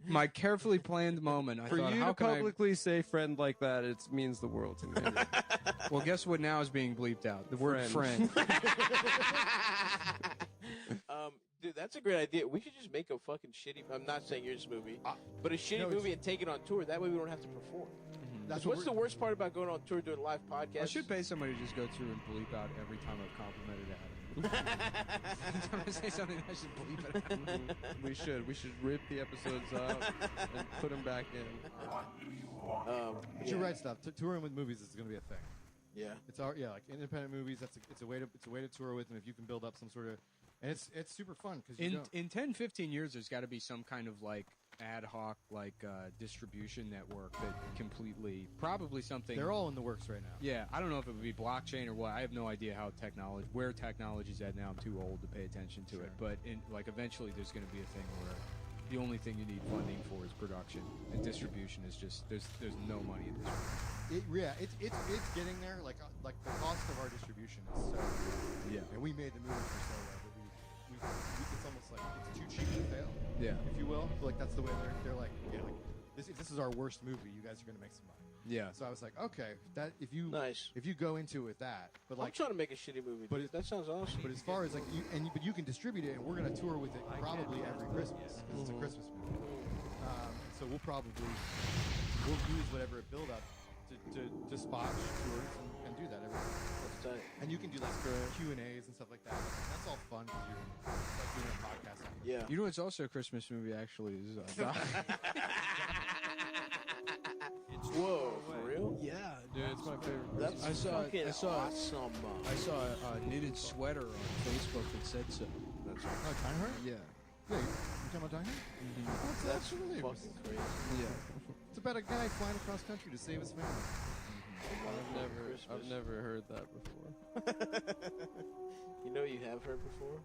my carefully planned moment. I For thought, you how to can publicly say friend like that, it means the world to me. Well, guess what now is being bleeped out? The word friend. Dude, that's a great idea. We should just make a fucking shitty. I'm not saying yours movie, but a shitty movie and take it on tour. That way we don't have to perform. What's the worst part about going on tour doing live podcasts? I should pay somebody to just go through and bleep out every time I've complimented Adam. Every time I say something, I should bleep it out. We should rip the episodes up and put them back in. But you're right, stuff. Touring with movies is going to be a thing. Yeah, it's like independent movies. It's a way to tour with them if you can build up some sort of, and it's super fun because in 10, 15 years there's got to be some kind of like ad hoc distribution network that completely probably something. They're all in the works right now. Yeah, I don't know if it would be blockchain or what. I have no idea where technology's at now. I'm too old to pay attention to it. But eventually there's going to be a thing where the only thing you need funding for is production, and distribution is just there's no money in distribution. It's getting there. Like the cost of our distribution is so low. Yeah, and we made the movie for so low that we it's almost like it's too cheap to fail. Yeah, if you will. Like that's the way they're like, yeah, like this. If this is our worst movie, you guys are going to make some money. Yeah. So I was like, okay, that if you go into it with that, but I'm trying to make a shitty movie, but that sounds awesome. But as far as but you can distribute it, and we're going to tour with it probably every Christmas because it's a Christmas movie. So we'll use whatever build up to spot tours and do that every time. And you can do like Q&As and stuff like that. That's all fun because you're like doing a podcast. Yeah. You know what's also a Christmas movie actually is Whoa, for real? Yeah, dude, it's my favorite. That's awesome. I saw a knitted sweater on Facebook that said so. That's Die Hard? Yeah. Yeah, you talking about Die Hard? Mm-hmm. That's really fucking crazy. Yeah. It's about a guy flying across country to save his family. I've never heard that before. You know you have heard before?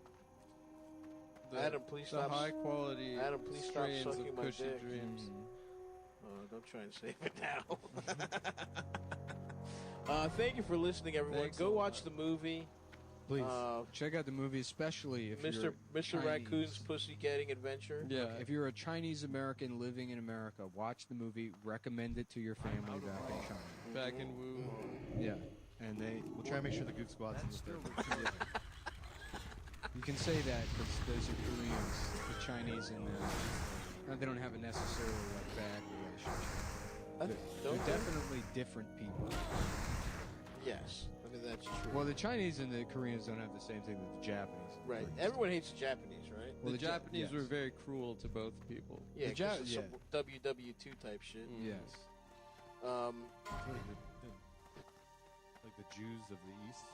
Adam, please the stop. High quality. Adam, please stop sucking my cushy dick. dreams. Don't try and save it now. Thank you for listening, everyone. Thanks Go watch the movie. Please check out the movie, especially if you're Mr. Raccoon's Pussy-Getting Adventure. Yeah, if you're a Chinese American living in America, watch the movie. Recommend it to your family back in China. Back in Wu. Yeah, and we'll try to make sure the Gook Squad's in the third. You can say that because those are Koreans, the Chinese, and they don't have a necessarily bad relationship. They're definitely different people. Yes, I mean that's true. Well, the Chinese and the Koreans don't have the same thing with the Japanese. Right. Everyone hates the Japanese, right? Well, the Japanese were very cruel to both people. Yeah, some WW2 type shit. Yes. Like the Jews of the East.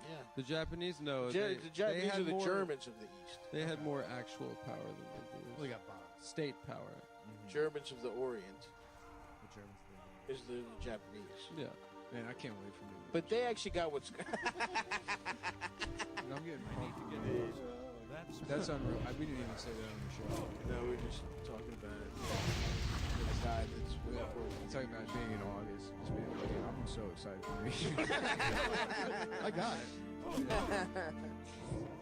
Yeah. The Japanese, no. The Japanese are the Germans of the East. They had more actual power than they do. Well, they got bombs. State power. Mm-hmm. Germans of the Orient. The Germans is the Japanese. Yeah. Man, I can't wait for you. But they actually got what's. I'm getting my need to get it. That's unreal. We didn't even say that on the show. No, we were just talking about it. The guy that's I'm talking about being in August. Just being like, I'm so excited for me. I got it.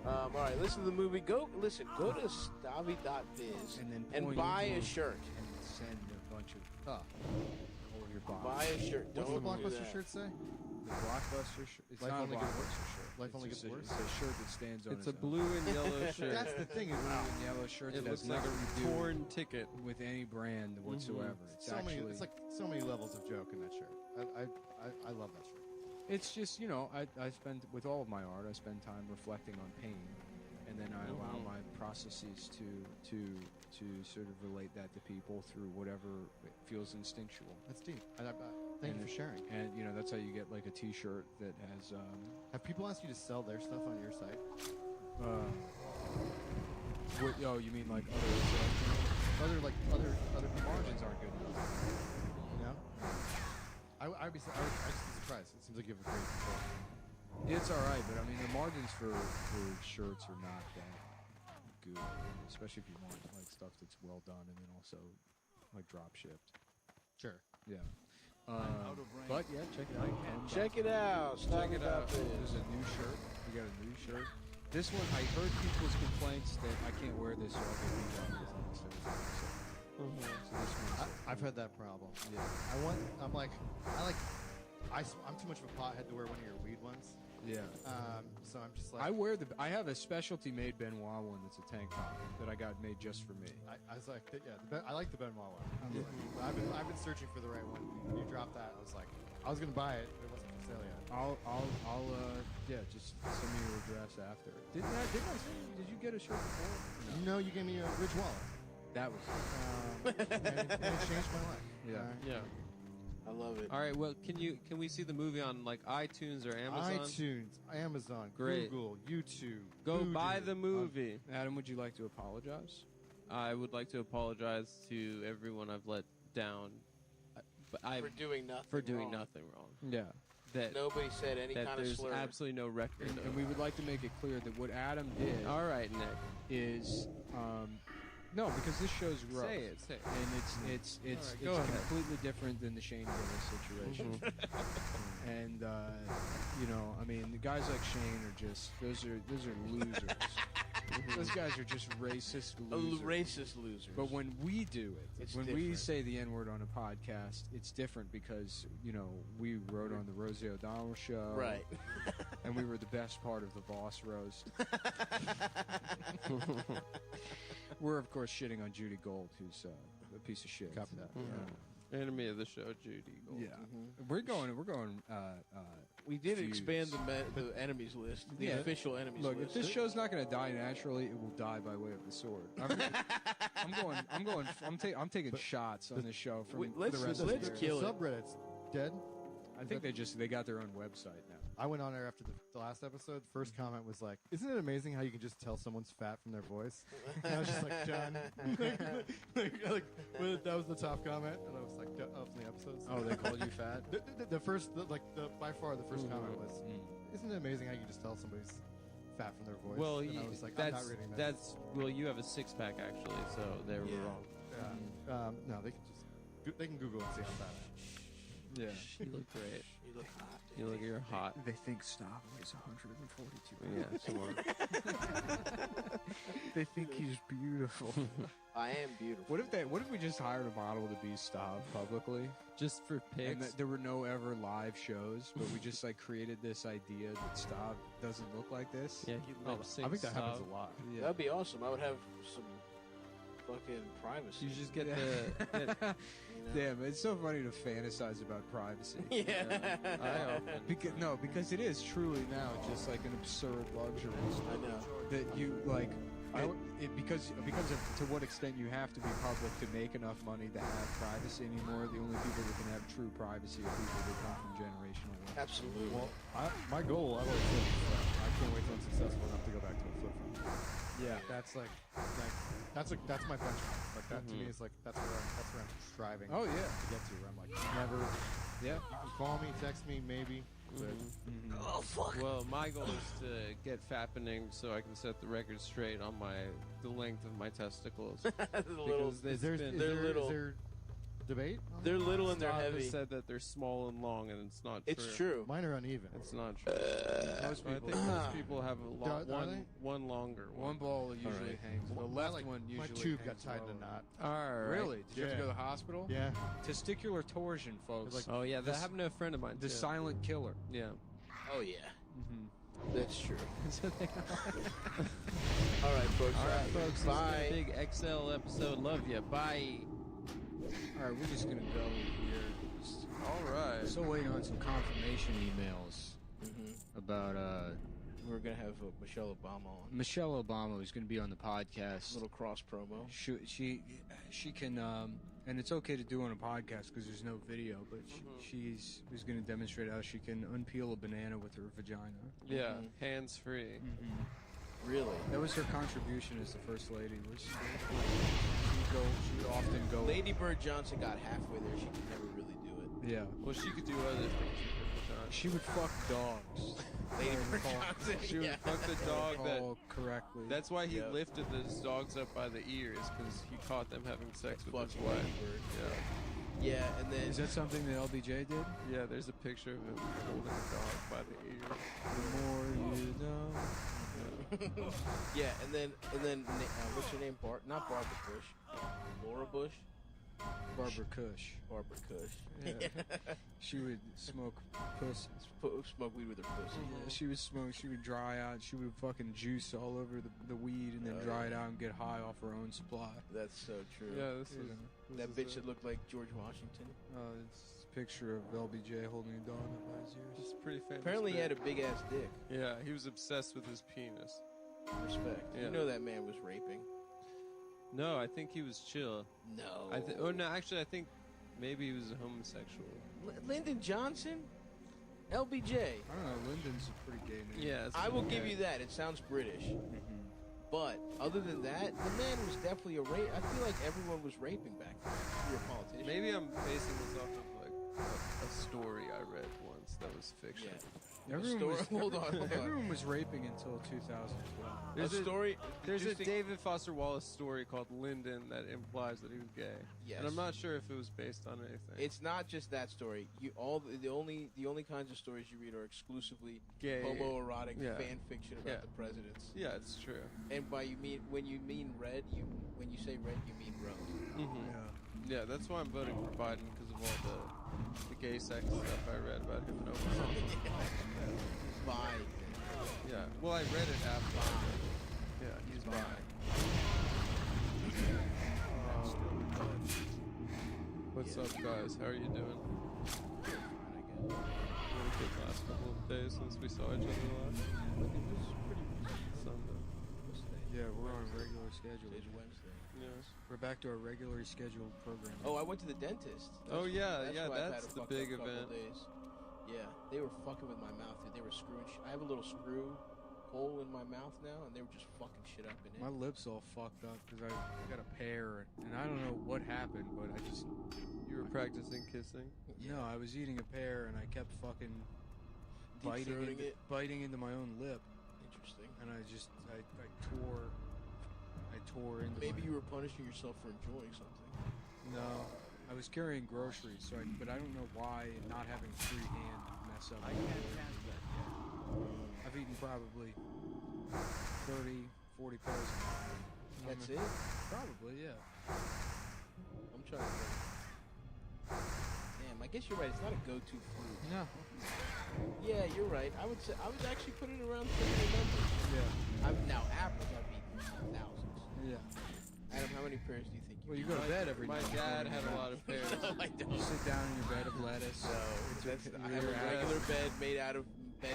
All right, listen to the movie. Go to stavi.biz and buy a shirt. And send a bunch of stuff over your body. Buy a shirt. What's the Blockbuster shirt say? The Blockbuster shirt. It's not a Blockbuster shirt. Life only gets worse. It's a shirt that stands on its own. It's a blue and yellow shirt. That's the thing. Blue and yellow shirt. It looks like a torn ticket with any brand whatsoever. It's it's like so many levels of joke in that shirt. I love that shirt. It's just, I spend, with all of my art, I spend time reflecting on pain, and then I allow my processes to sort of relate that to people through whatever feels instinctual. That's deep. Thank you for sharing. And, that's how you get like a T-shirt that has... Have people asked you to sell their stuff on your site? You mean like other margins aren't good enough? No? I'd just be surprised. It seems like you have a great control. It's all right, but I mean the margins for shirts are not that good, especially if you want like stuff that's well done and then also like drop shipped. Sure. Yeah. But yeah, check it out. Check it out. Check it out. There's a new shirt. We got a new shirt. This one, I heard people's complaints that I can't wear this, so I'll get beat up. So this one's I've had that problem. yeah. I'm too much of a pothead to wear one of your weed ones. Yeah. So I'm just like, I have a specialty made Benoit one that's a tank top that I got made just for me. I was like, I like the Benoit one. I've been searching for the right one. When you dropped that, I was like, I was gonna buy it, but it wasn't for sale yet. I'll just send me your address after. Did you get a shirt before? No, you gave me a Rich Wallet. That was And it changed my life. yeah. Yeah. I love it. All right. Well, can we see the movie on like iTunes or Amazon? iTunes, Amazon, Great. Google, YouTube. Go Vudu. buy the movie. Adam, would you like to apologize? I would like to apologize to everyone I've let down, but For doing nothing. nothing wrong. Yeah. That Nobody said any that kind of there's slur. absolutely no record. And of. we would like to make it clear that what Adam did All right, Nick. is no, because this show's gross. Say it. And it's All right, go ahead. completely different than the Shane Gillis situation. And you know, I mean, the guys like Shane are just those are losers. Those guys are just racist losers. Racist losers. But when we do it, It's when we different. say the N-word on a podcast, it's different because, you know, we wrote on the Rosie O'Donnell show. Right. And we were the best part of the Boss roast. We're, of course, shitting on Judy Gold, who's a piece of shit. Copy that. Enemy of the show, Judy Gold. Yeah. We're going, We did fuse. expand the enemies list, the Yeah. official enemies Look, list. if this show's not going to die naturally, it will die by way of the sword. I'm taking shots on this show from let's- the rest of let's the kill year. it. Subreddit's dead. I think they got their own website now. I went on there after the last episode. The first comment was like, "Isn't it amazing how you can just tell someone's fat from their voice?" And I was just like, "Done." That was the top comment, and I was like, "From the episodes." Oh, they called you fat? By far the first comment was, "Isn't it amazing how you can just tell somebody's fat from their voice?" Well, and I was like, "I'm not reading that." you have a six-pack actually, so they were wrong. No, they can Google and see how fat I am. Yeah. You look great. You look hot. You look you're hot. They think Stav weighs 142 Yeah, tomorrow. They think he's beautiful. I am beautiful. What if we just hired a model to be Stav publicly? Just for And pics. that there were no ever live shows, but we just like created this idea that Stav doesn't look like this. Yeah, he lip syncs I think that happens stuff. a lot. Yeah. That'd be awesome. I would have some fucking privacy. You just get the. Damn, it's so funny to fantasize about privacy. Yeah. I often. Because it is truly now just like an absurd luxury I know. that you like. Because of to what extent you have to be public to make enough money to have privacy anymore. The only people that can have true privacy are people that come from generational wealth. Absolutely. Well, my goal, I've always said, I can't wait till I'm successful enough to go back to a flip phone. Yeah. That's that's my benchmark. Like that to me is like that's where I'm striving. Oh, yeah. To get to where I'm like never. Yeah. You can call me, text me, maybe. But Oh fuck. Well, my goal is to get fappening so I can set the record straight on the length of my testicles. The little, Because is there little. is there debate? on They're that? little and they're Stav has heavy. said that they're small and long, and it's not true. It's true. Mine are uneven. It's not true. Most I people. think most people have a Are they? one longer One one. ball usually hangs. The My, left like, one usually my tube got hangs tied in a lower. knot. All right. Really? Did you have to go to Yeah. the hospital? Yeah. Testicular torsion, folks. Like, Oh yeah, that This- happened to a friend of mine. the too. silent killer. Yeah. Oh yeah. Mm-hmm. That's true. So they- All right, folks. All right, folks. This has been Bye. a big XL episode. Love you. Bye. All right, we're just gonna go here. All right. Still waiting on some confirmation emails about We're gonna have Michelle Obama on. Michelle Obama, who's going to be on the podcast. Little cross promo. She can, and it's okay to do on a podcast because there's no video, but she's going to demonstrate how she can unpeel a banana with her vagina. Yeah. Hands free. Really? That was her contribution as the first lady. She would often go. Lady Bird Johnson got halfway there. She could never really do it. Yeah. Well, she could do other things. She would fuck dogs. Lady Bird recall. Johnson. She would yeah. fuck the dog that. Oh, correctly. That's why he Yeah. lifted those dogs up by the ears, because he caught them having sex with his Fucking wife. Lady Bird. Yeah. Yeah, and then Is that something that LBJ did? Yeah, there's a picture of him holding a dog by the ear. The more you know. Yeah, and then what's her name? Not Barbara Bush. Laura Bush. Barbara Cush. Barbara Cush. Yeah. She would smoke pussy. Smoke weed with her pussy. Yeah, she would smoke. She would dry out. She would fucking juice all over the weed and then dry it out and get high off her own supply. That's so true. Yeah, that bitch that looked like George Washington. It's a picture of LBJ holding a dog up by his ears. It's pretty famous. Apparently, he had a big ass dick. Yeah, he was obsessed with his penis. Respect. Yeah. You know that man was raping. No, I think he was chill. No. No, actually, I think maybe he was a homosexual. Lyndon Johnson? LBJ. I don't know. Lyndon's a pretty gay name. Yeah, I will give you that. It sounds British. But other than that, the man was definitely a rape. I feel like everyone was raping back then. If you were a politician. Maybe I'm basing this off of like a story I read once that was fiction. Yeah. Hold on. Hold on. Everyone was raping until 2012. There's a David Foster Wallace story called Lyndon that implies that he was gay. Yes. And I'm not sure if it was based on anything. It's not just that story. The only kinds of stories you read are exclusively gay, homoerotic fan fiction about the presidents. Yeah, it's true. And when you mean red, when you say red, you mean road. Mm-hmm. Yeah, that's why I'm voting for Biden because of all the gay sex stuff I read about him and Obama. Biden. Yeah. Well, I read it after. Yeah, he's Biden. What's up, guys? How are you doing? Really good last couple of days since we saw each other last. Sunday. Yeah, we're on regular schedule. Today's Wednesday. Yes. We're back to our regularly scheduled program. Oh, I went to the dentist. Oh yeah, why I've had that's a the fucked big up couple event. Days. Yeah, they were fucking with my mouth, dude. They were screwing. I have a little screw hole in my mouth now, and they were just fucking shit up in it. My lips all fucked up because I got a pear, and I don't know what happened, but I just... You were practicing kissing? No, I was eating a pear, and I kept fucking biting into my own lip. Interesting. And I tore into Maybe my... you were punishing yourself for enjoying something. No, I was carrying groceries, but I don't know why not having free hand mess up. I can't translate yet. I've eaten probably 30, 40 pears. That's it? Probably, yeah. I'm trying to think. Damn, I guess you're right. It's not a go-to food. No. Yeah, you're right. I would actually put it around similar numbers. Yeah. Now apples I've eaten thousands. Yeah. Adam, how many pears do you think Well, you go to bed every My night. dad had a lot of pears. No, I don't. You sit down in your bed of lettuce. I have a regular bed made out of You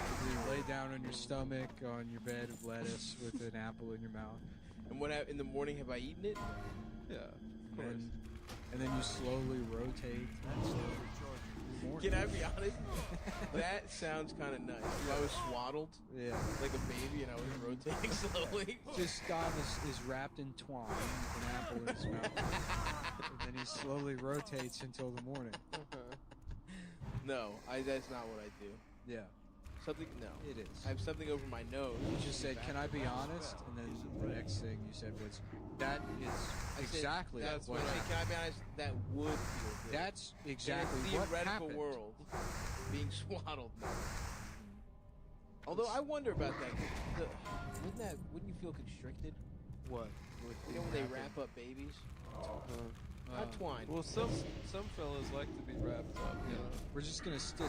lay down on your stomach on your bed of lettuce with an apple in your mouth. And what in the morning have I eaten it? Yeah, of course. And then you slowly rotate. Can I be honest? That sounds kind of nice. If I was swaddled like a baby and I was rotating slowly. Just Scott is wrapped in twine with an apple in his mouth. And then he slowly rotates until the morning. No, that's not what I do. Yeah. No. It is. I have something over my nose. You just said, "Can I be honest?" And then the next thing you said was, "That is exactly that's what I said, happened." can I be honest? That would feel good. That's exactly in a what theoretical happened. world, being swaddled. No. Although I wonder about that. Wouldn't you feel constricted? What? You know when they wrap up babies? Not twine. Well, some fellas like to be wrapped up. You know? We're just gonna stick.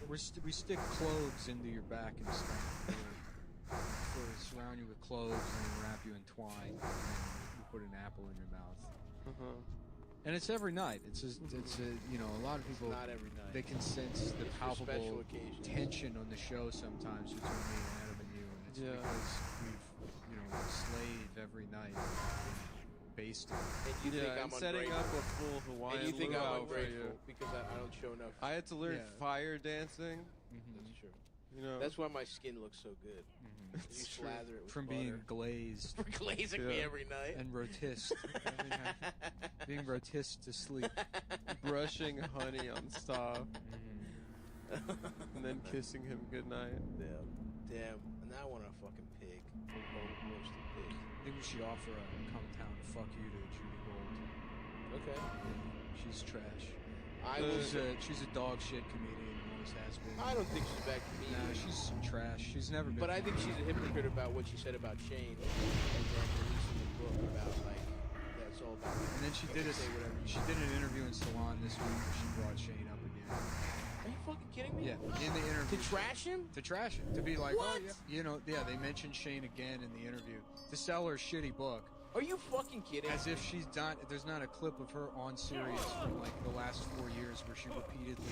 We stick cloves into your back and stuff. We'll surround you with cloves and then wrap you in twine. And then you put an apple in your mouth. And it's every night. It's a a lot of people. Not every night. They can sense the It's for special palpable occasions. tension on the show sometimes between me and Adam and you, and it's because we've slave every night. Based on. And you think I'm setting up a full Hawaiian and you think I'm luau for ungrateful you. because I don't show enough. I had to learn fire dancing. That's true. You know, That's why my skin looks so good. You slather it with from butter. being glazed. For glazing me every night. And rotised. Every night. Being rotised to sleep. brushing honey on stop, and then kissing him goodnight. Damn. And now I want a fucking pig. Roasted pig. I think we should offer a come town fuck you to Judy Gold. Okay. She's trash. I She's a dog shit comedian. always has been. I don't think she's a bad comedian. Nah, she's some trash. She's never been. But I think she's a hypocrite about what she said about Shane, and then releasing the book about like that's all about. And then she did She did an interview in Salon this week where she brought Shane up again. Are you fucking kidding me? Yeah, in the interview. To trash him? To trash him. To be like, what? oh yeah, they mentioned Shane again in the interview to sell her shitty book. Are you fucking kidding? As if she's done. There's not a clip of her on Sirius from like the last 4 years where she repeatedly.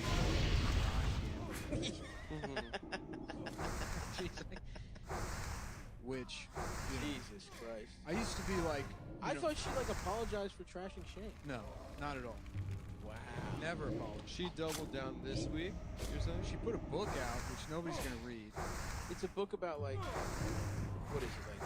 Which, Jesus Christ! I used to be like. I thought she like apologized for trashing Shane. No, not at all. Wow. Never apologized. She doubled down this week. You're saying She put a book out, which nobody's gonna read. It's a book about like, what is it like?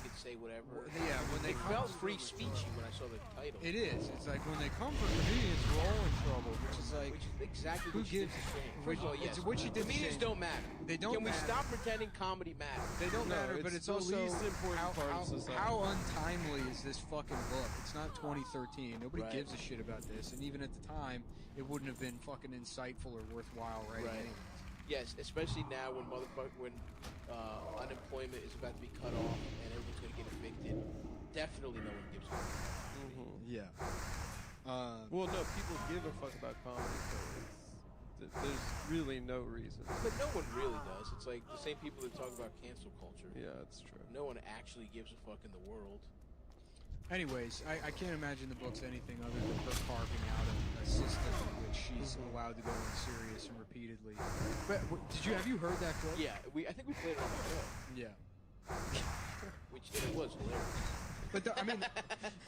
You could say whatever. Yeah, when they felt free speechy when I saw the title. It is. It's like when they come for comedians, we're all in trouble. Which is like, exactly who what she gives did to Shane. a First of all, yes. What she did to Comedians Shane. don't matter. They don't Can we matter. stop pretending comedy matters? They don't No, matter, but it's it's the also least important part of society. how untimely is this fucking book? It's not 2013. Nobody Right. gives a shit about this, and even at the time, it wouldn't have been fucking insightful or worthwhile writing. Right. Anyways. Yes, especially now when unemployment is about to be cut off and everyone's going to get evicted. Definitely no one gives a fuck. Yeah. Well, no, people give a fuck about comedy, but there's really no reason. But no one really does. It's like the same people that talk about cancel culture. Yeah, that's true. No one actually gives a fuck in the world. Anyways, I can't imagine the book's anything other than her carving out a system in which she's allowed to go on serious and repeatedly. But have you heard that clip? Yeah, I think we played it on the show. Yeah. Which it was hilarious. But I mean,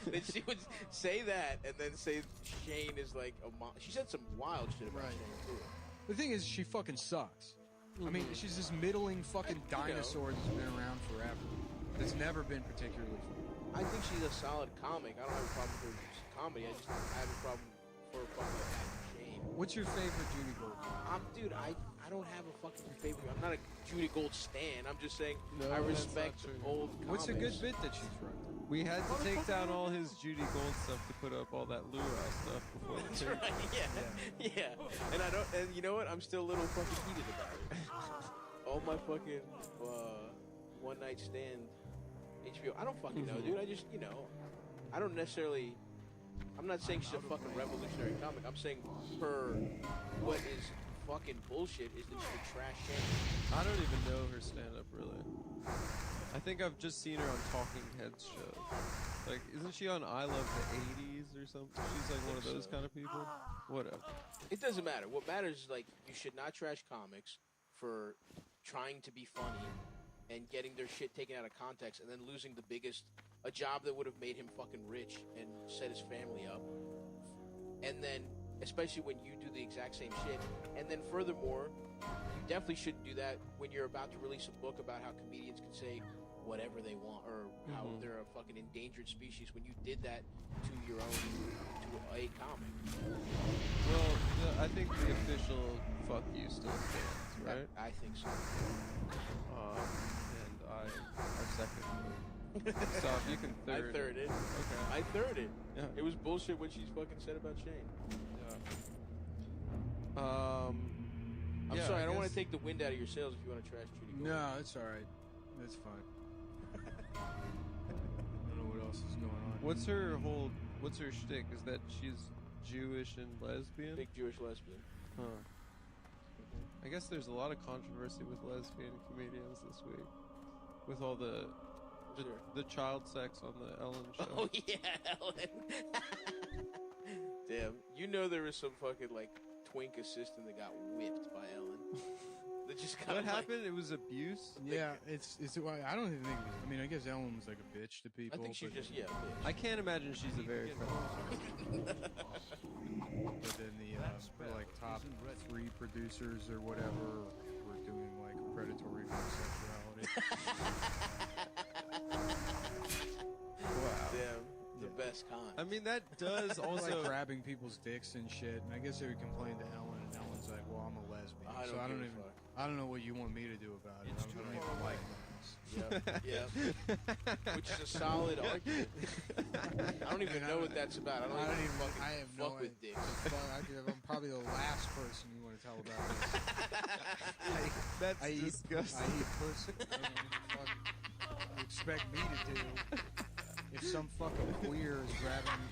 Then she would say that and then say Shane is like a mom. She said some wild shit about Right. Shane too. the thing is, she fucking sucks. I mean, she's this middling fucking dinosaur that's been around forever. That's never been particularly funny. I think she's a solid comic. I don't have a problem with her comedy. I have a problem for fucking Shane. What's your favorite Judy Gold? Dude, I don't have a fucking favorite. I'm not a Judy Gold stan. I'm just saying No, I that's respect not true. old comics. What's a good bit that she's wrote? We had to take down all his Judy Gold stuff to put up all that luau stuff before the That's tape. right. Yeah. And you know what? I'm still a little fucking heated about it. All my fucking one night stand HBO. I don't fucking know, dude. I just, I don't necessarily. I'm not saying she's a fucking revolutionary comic. I'm saying what is fucking bullshit is that she's a trash Shane. I don't even know her stand-up, really. I think I've just seen her on Talking Heads shows. Like, isn't she on I Love the 80s or something? She's like one of those kind of people. Whatever. It doesn't matter. What matters is, like, you should not trash comics for trying to be funny and getting their shit taken out of context and then losing a job that would have made him fucking rich and set his family up. And then, especially when you do the exact same shit. And then furthermore, you definitely shouldn't do that when you're about to release a book about how comedians can say whatever they want or how they're a fucking endangered species when you did that to a comic. Well, I think the official fuck you still stands, right? I think so. And I second it. Stop, you can I third. third it. Okay. I third it. Yeah. It was bullshit what she's fucking said about Shane. Yeah. I'm Yeah, sorry, I don't want guess- to take the wind out of your sails if you want to trash Judy Gold. No, it's all right. That's fine. I don't know what else is going on. What's her shtick? Is that she's Jewish and lesbian? Big Jewish lesbian. Huh. I guess there's a lot of controversy with lesbian comedians this week. With all the child sex on the Ellen show. Oh yeah, Ellen. Damn, there was some fucking like twink assistant that got whipped by Ellen. That just kind What of happened? It was abuse? Yeah, it's. I don't even think. I mean, I guess Ellen was like a bitch to I people. think she's but, just bitch. I can't imagine she's a very But then the like top 3 producers or whatever were doing like predatory homosexuality. Wow. Damn, the best kind. I mean, that does Also, also. like grabbing people's dicks and shit. And I guess they would complain to Ellen, and Ellen's like, "Well, I'm a lesbian, I so don't I don't give a even. fuck. I don't know what you want me to do about it. I don't even like them." dicks. Yeah. Which is a solid argument. I don't even know what that's about. I don't even fucking I have fuck no with idea. dicks. I'm probably the last person you want to tell about this. That's I eat disgusting. pussy. I don't know what the fuck you expect me to do. If some fucking queer is grabbing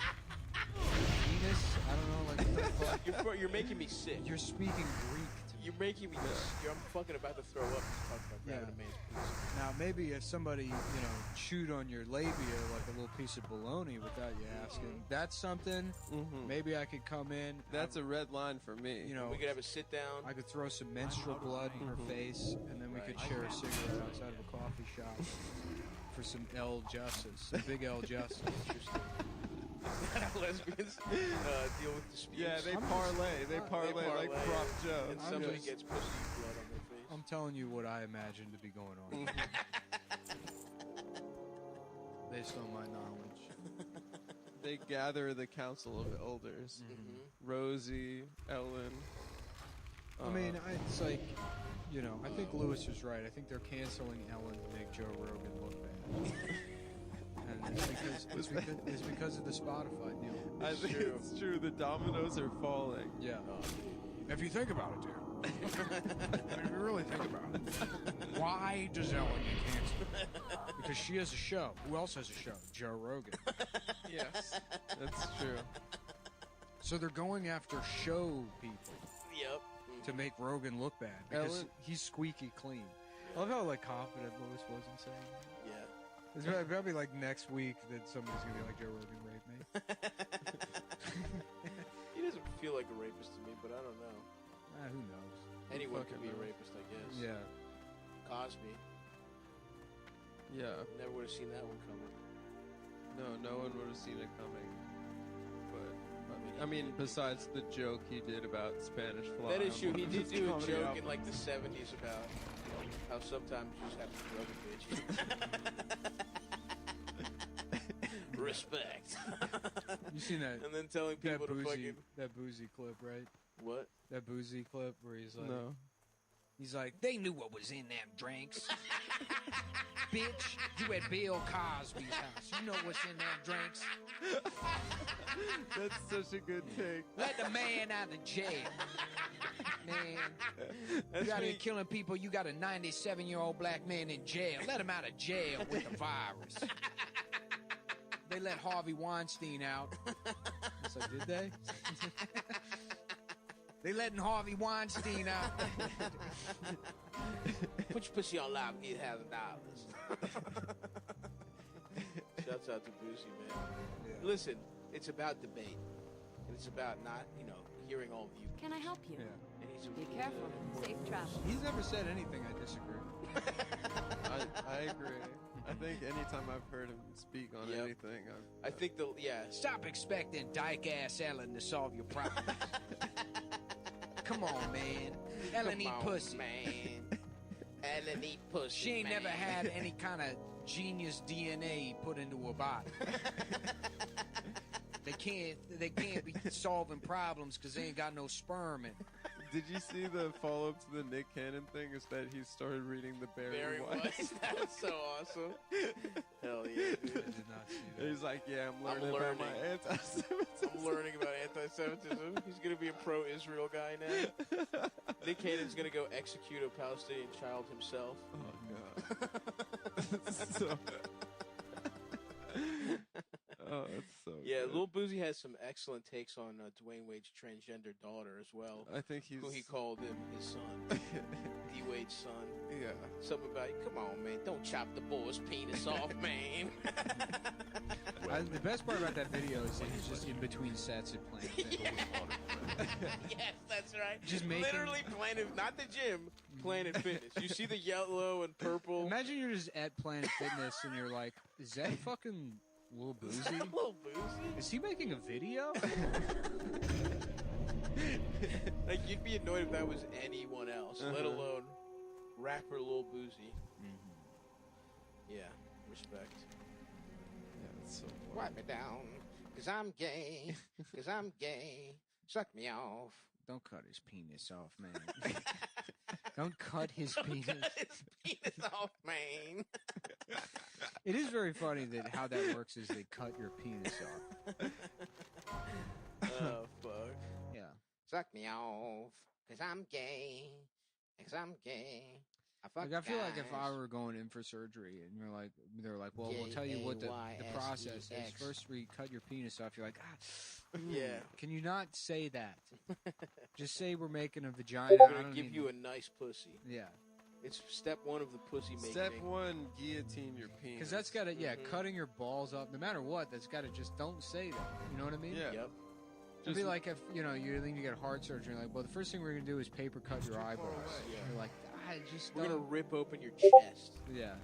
penis, I don't know, like, what the fuck? You're making me sick. You're speaking Greek to me. You're making me. I'm fucking about to throw up. Just talking about grabbing a man's penis. Now, maybe if somebody, chewed on your labia like a little piece of bologna without you asking, that's something. Maybe I could come in. That's a red line for me. We could have a sit down. I could throw some menstrual blood in her face, and then we could share a cigarette outside of a coffee shop for some L justice, some big L justice. Lesbians deal with disputes. Yeah, they parlay. They parlay like Prop Joe. And somebody gets pussy blood on their face. I'm telling you what I imagine to be going on. Based on my knowledge. They gather the council of elders. Rosie, Ellen. I mean, it's like, I think Lewis was right. I think they're canceling Ellen to make Joe Rogan look bad. And it's because of the Spotify deal. I think it's true. The dominoes are falling. Yeah. If you think about it, dude. If you really think about it. Why does Ellen get canceled? Because she has a show. Who else has a show? Joe Rogan. Yes, that's true. So they're going after show people. Yep. To make Rogan look bad. Because Ellen- he's squeaky clean. I love how, confident Lewis was in saying that. Yeah. It's probably next week that somebody's gonna be like, Joe Rogan raped me. He doesn't feel like a rapist to me, but I don't know. Who knows? Anyone fucking could be a knows. rapist, I guess. Yeah. Cosby. Yeah. Never would have seen that one coming. No one would have seen it coming. But I mean, besides the joke he did about Spanish fly. That is true. He did do a Comedy joke album. in the 70s about how sometimes you just have to drug a bitch. Respect. You seen that? And then telling people to fucking that boozy clip, right? what? That boozy clip where he's like, No. he's like, they knew what was in them drinks. Bitch, you at Bill Cosby's house. You know what's in them drinks. That's such a good take. Let the man out of jail. Man, you out here killing people. You got a 97-year-old black man in jail. Let him out of jail with the virus. They let Harvey Weinstein out. It's like, did they? They letting Harvey Weinstein out. Put your pussy on live, need $1,000. Shouts out to Boosie, man. Yeah. Listen, it's about debate. And it's about not, hearing all of you. Can I help you? Yeah. And he's Be careful. Safe travel. He's never said anything I disagree with. I agree. I think anytime I've heard him speak on Yep. anything, I think Stop expecting dyke-ass Ellen to solve your problems. Come on, man. Ellen eat pussy. man. Ellen eat pussy, She ain't man. never had any kind of genius DNA put into her body. They can't be solving problems because they ain't got no sperm in. Did you see the follow-up to the Nick Cannon thing? Is that he started reading the Barry White? That was so awesome. Hell yeah, dude. I did not see that. He's like, yeah, I'm learning about my anti-Semitism. I'm learning about anti-Semitism. He's gonna be a pro-Israel guy now. Nick Cannon's gonna go execute a Palestinian child himself. Oh god. So. Oh, that's so. Yeah, good. Lil Boozy has some excellent takes on Dwayne Wade's transgender daughter as well. I think he's. Who he called him his son, D Wade's son. Yeah. Something about, come on, man, don't chop the boy's penis off, man. The best part about that video is that he's just in between sets and playing. Yes, that's right. Just making- literally Planet, not the gym, Planet Fitness. You see the yellow and purple. Imagine you're just at Planet Fitness and you're like, is that fucking Lil Boozy? Lil Boozy? Is he making a video? Like, you'd be annoyed if that was anyone else, let Uh-huh. alone rapper Lil Boozy. Yeah, respect. Yeah, that's so funny. Wipe me down, 'cause I'm gay, 'cause I'm gay. Suck me off. Don't cut his penis off, man. Don't cut his penis. Cut his penis off, man. It is very funny that how that works is they cut your penis off. Oh, fuck. Yeah. Suck me off, 'cause I'm gay. 'Cause I'm gay. I fuck Like I feel like if I guys. were going in for surgery and they're like, well, we'll tell you what the process is. Gaysex. First, we cut your penis off. You're like, ah, Yeah. Can you not say that? Just say we're making a vagina. We're I gonna don't give need you to- a nice pussy. Yeah. It's step one of the pussy making. Step one, guillotine your penis. Because that's got to, Mhm. cutting your balls up, no matter what, that's got to just don't say that. You know what I mean? Yeah. Yep. It'd be like if, you need to get heart surgery. Like, well, the first thing we're going to do is paper cut your eyebrows. Yeah. You're like, just We're gonna don't. rip open your chest. Yeah.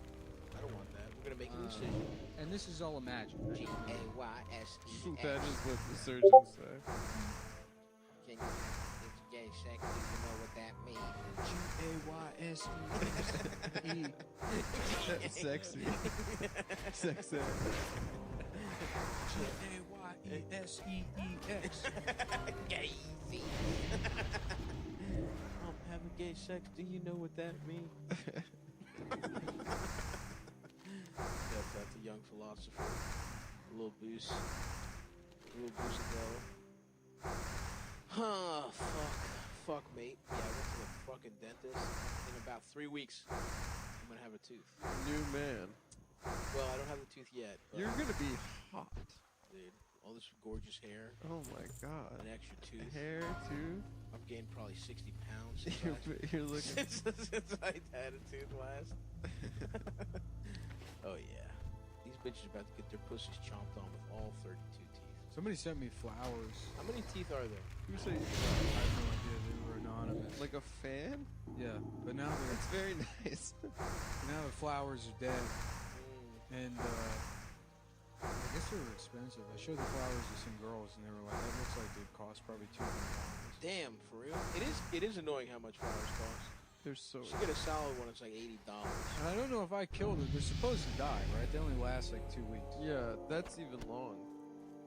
I don't want that. We're gonna make an incision. And this is all imagined. G-A-Y-S-E-X. That is what the surgeons say. Can you, it's gay sex. Do you know what that means? G-A-Y-S-E-X-E. Sexy. Sexy. G-A-Y-E-S-E-E-X. Gay Z. Having gay sex. Do you know what that means? That's a young philosopher. A little boost. A little boost ago. Huh, fuck, mate. Yeah, I went to the fucking dentist. In about 3 weeks, I'm gonna have a tooth. New man. Well, I don't have the tooth yet. But You're gonna be hot. dude, all this gorgeous hair, Oh my god. an extra tooth. Hair too. I've gained probably 60 pounds since, You're looking. since I had a tooth last. Oh yeah, these bitches about to get their pussies chomped on with all 32 teeth. Somebody sent me flowers. How many teeth are there? Who say I have no idea. They were anonymous. like a fan? Yeah, but now That's very nice. now the flowers are dead, Mm. and I guess they were expensive. I showed the flowers to some girls, and they were like, "That looks like it cost probably $200." Damn, for real? It is annoying how much flowers cost. They're so. You should get a solid one. It's like $80. And I don't know if I killed them. They're supposed to die, right? They only last like 2 weeks. Yeah, that's even long.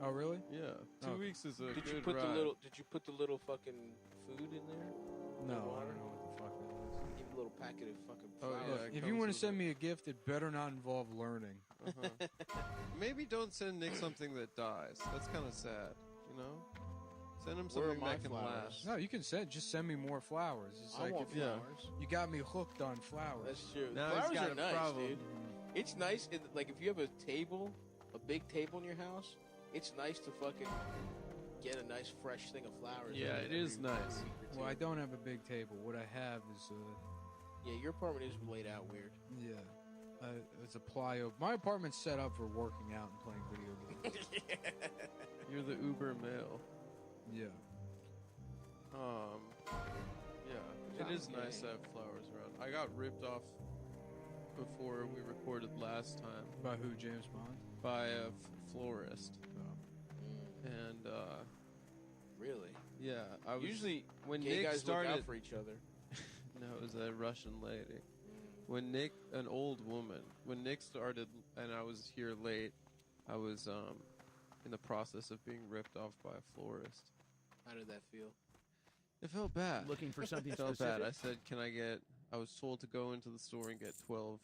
Oh, really? Yeah, 2 Okay. weeks is a Did good you put ride. the little? Did you put the little fucking food in there? No, I Water? don't know what the fuck that is. Give you a little packet of fucking Oh, flowers. yeah, Look, it if you comes want to with send me a gift, it better not involve learning. Uh-huh. Maybe don't send Nick something that dies. That's kind of sad, you know? Send him Where are something my that can flowers? last. No, you can just send me more flowers. It's I like want if you, yeah. flowers. you got me hooked on flowers. That's true. Now Flowers he's got are a nice, problem. dude. It's nice. Like if you have a table, a big table in your house, it's nice to fucking get a nice fresh thing of flowers. Yeah, every- it is every nice. week or Well, I two. don't have a big table. What I have is Yeah, your apartment is laid out weird. it's a plyo. My apartment's set up for working out and playing video games. You're the Uber male. Yeah. Yeah, it is nice to have flowers around. I got ripped off before we recorded last time By who? James Bond? by a florist, and Really? yeah, I was Usually, when gay Nick guys started. look out for each other. No, it was a Russian lady. When Nick, an old woman, when Nick started, and I was here late, I was in the process of being ripped off by a florist. How did that feel? It felt bad. Looking for something It felt specific? bad. I said, "Can I get?" I was told to go into the store and get 12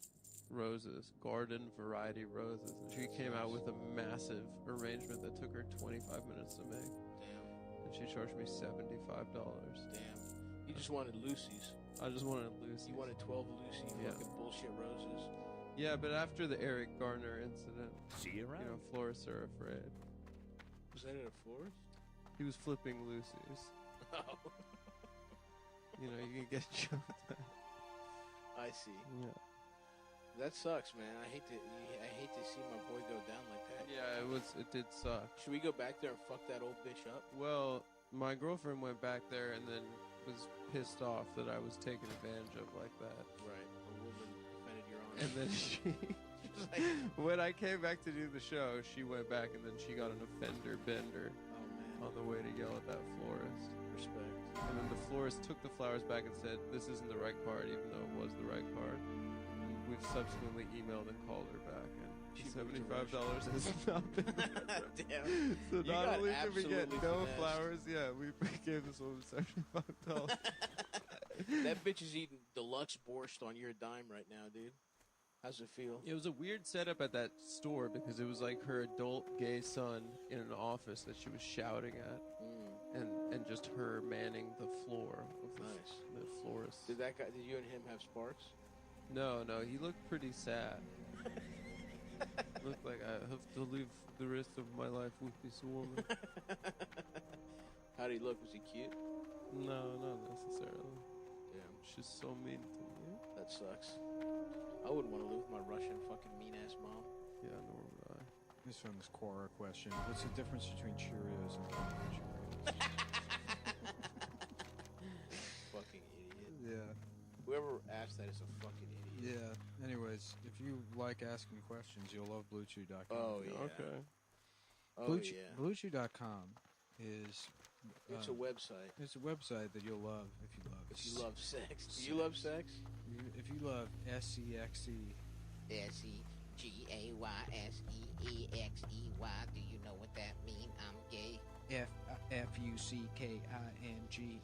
roses, garden variety roses, and she came out with a massive arrangement that took her 25 minutes to make, Damn. and she charged me $75. Damn. You just wanted Lucy's. I just wanted Lucy. You wanted 12 Lucy Yeah. fucking bullshit roses. Yeah, but after the Eric Garner incident, See you around. you know, florists are afraid. Was that at a florist? He was flipping Lucy's. Oh, You know, you can get jumped at. I see. Yeah. That sucks, man. I hate to see my boy go down like that. Yeah, it did suck. Should we go back there and fuck that old bitch up? Well, my girlfriend went back there and then was pissed off that I was taken advantage of like that. Right. A woman offended your honor. And then she, She's like, when I came back to do the show, she went back and then she got an offender bender oh man. on the way to yell at that florist. Respect. And then the florist took the flowers back and said, "This isn't the right card," even though it was the right card. And we've subsequently emailed and called her back, and She $75 has not been. Damn. So You not got only did we get absolutely no finessed. flowers, yeah, we gave this woman $75. That bitch is eating deluxe borscht on your dime right now, dude. How's it feel? It was a weird setup at that store because it was like her adult gay son in an office that she was shouting at, and just her manning the floor of the florist. Did you and him have sparks? No, he looked pretty sad. Looked like I have to live the rest of my life with this woman. How'd he look? Was he cute? No, not necessarily. Damn, She's so mean to me. that sucks. I wouldn't want to live with my Russian fucking mean-ass mom. Yeah, nor would I. This from this Quora question. What's the difference between Cheerios and Pumpkin Cheerios? Fucking idiot. Yeah. Whoever asked that is a fucking idiot. Yeah. Anyways, if you like asking questions, you'll love BlueChew.com. Oh, yeah. Okay. Oh, yeah. BlueChew.com is... It's a website. It's a website that you'll love if you love. If you love sex. Do you love sex? If you love SEXE. SEGAYSEEXEY. Do you know what that means? I'm gay. FUCKINGMEN. Do you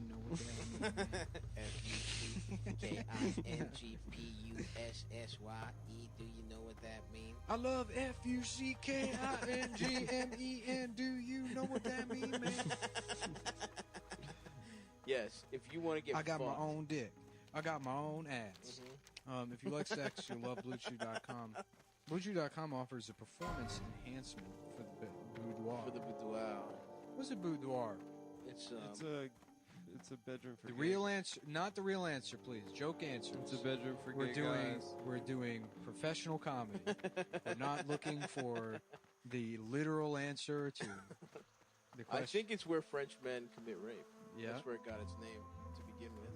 know what that FUCKINGPUSSYE. Do you know what that means? I love FUCKINGMEN. Do you know what that means, man? Yes. If you want to get I got fucked. my own dick. I got my own ass. If you like sex, you'll love BlueChew.com. BlueChew.com offers a performance enhancement for the boudoir. For the boudoir. What's a boudoir? It's It's a bedroom for The gay- real answer, not the real answer, please. Joke answers. It's a bedroom for gay guys. We're doing professional comedy. We're not looking for the literal answer to the question. I think it's where French men commit rape. Yeah. That's where it got its name to begin with.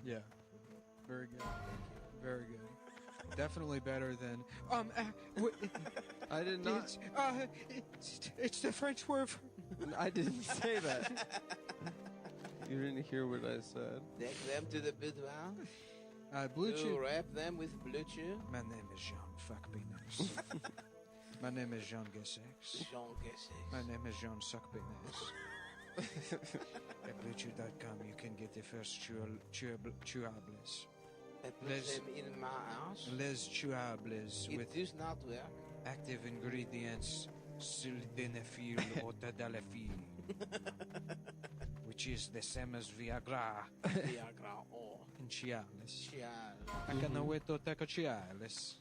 Yeah. Very good. Very good. Definitely better than I did not. It's the French word for... I didn't say that. You didn't hear what I said. Take them to the boudoir. Blue Chew. Wrap them with blue chew. My name is Jean. Fuck be nice. My name is Jean Gessex. Jean Gessex. My name is Jean Suck be nice. At BlueChew.com you can get the first chewables. I put Les- them in my house. Les chewables It with does not work. active ingredients sildenafil or tadalafil, which is the same as Viagra Viagra or in Cialis. Chial. I can't wait to take a Cialis.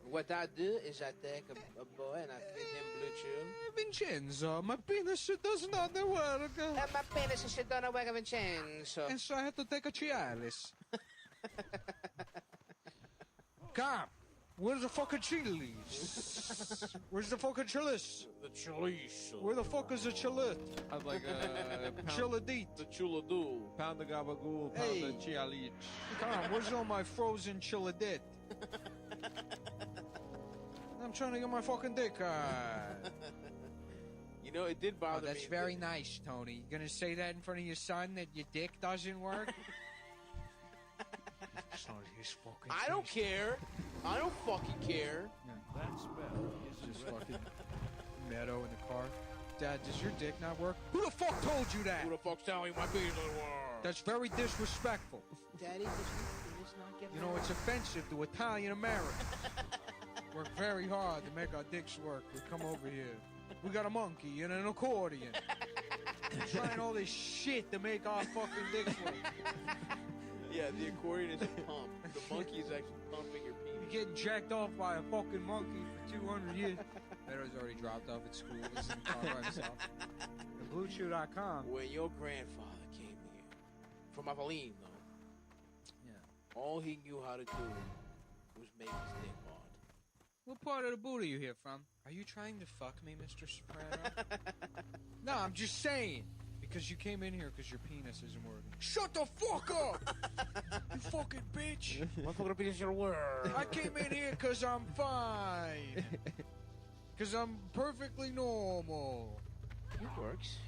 What I do is I take a boy and I feed him blue chew. Vincenzo, my penis does not work. My penis is done a work, Vincenzo. And so I had to take a Cialis. Cop, where's the fucking chilies? Where's the fucking chilis? The chorizo. Where the fuck is the chilit? I'd like a pound, Chiladit. The chuladu. pound of gabagool, pound Hey. of chialich. Come, where's all my frozen chiladit? I'm trying to get my fucking dick. You know, it did bother me. That's very nice, Tony. You gonna say that in front of your son that your dick doesn't work? Son, his fucking I don't face. care. I don't fucking care. That smell is Just fucking Meadow in the car. Dad, does your dick not work? Who the fuck told you that? Who the fuck's telling you my penis doesn't work? That's very disrespectful. Daddy, does your penis not get You know, it's offensive to Italian Americans. Work very hard to make our dicks work. We come over here. We got a monkey and an accordion. Trying all this shit to make our fucking dicks work. Yeah, the accordion is a pump. The monkey is actually pumping your penis. You're getting jacked off by a fucking monkey for 200 years. Meadow's already dropped off at school. He's in the car by himself. And BlueChew.com. When your grandfather came here, from Avalino, Yeah. all he knew how to do was make his dick hard. What part of the boot are you here from? Are you trying to fuck me, Mr. Soprano? No, I'm just saying. Because you came in here because your penis isn't working. Shut the fuck up! You fucking bitch! My fucking penis should work. I came in here because I'm fine. Because I'm perfectly normal. It works.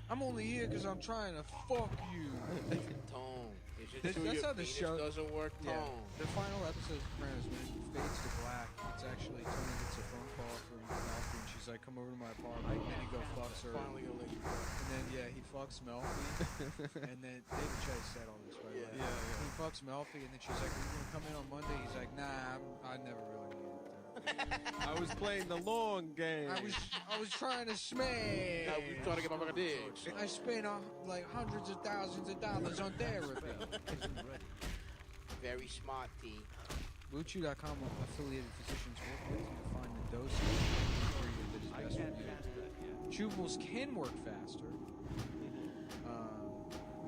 I'm only here because I'm trying to fuck you. Tone. Is it That's true your how the penis show- doesn't work? Yeah. Tone. The final episode of Sopranos, when it fades to black, it's actually Tony gets a phone call from Melfi, and she's like, "Come over to my apartment," and then he fucks her. Finally gonna let you go. And then he fucks Melfi, and then David Chase said all this, by the way. Yeah. He fucks Melfi, and then she's like, "Are you gonna come in on Monday?" He's like, "Nah, I never really needed to." I was playing the long game. I was trying to smash. I was trying to get my fucking dick. I spent like hundreds of thousands of dollars on therapy. Very smart, T. BlueChew.com affiliated physicians work with you to find the dosage ingredient that is I best can't for you. cast that yet. Chewables can work faster.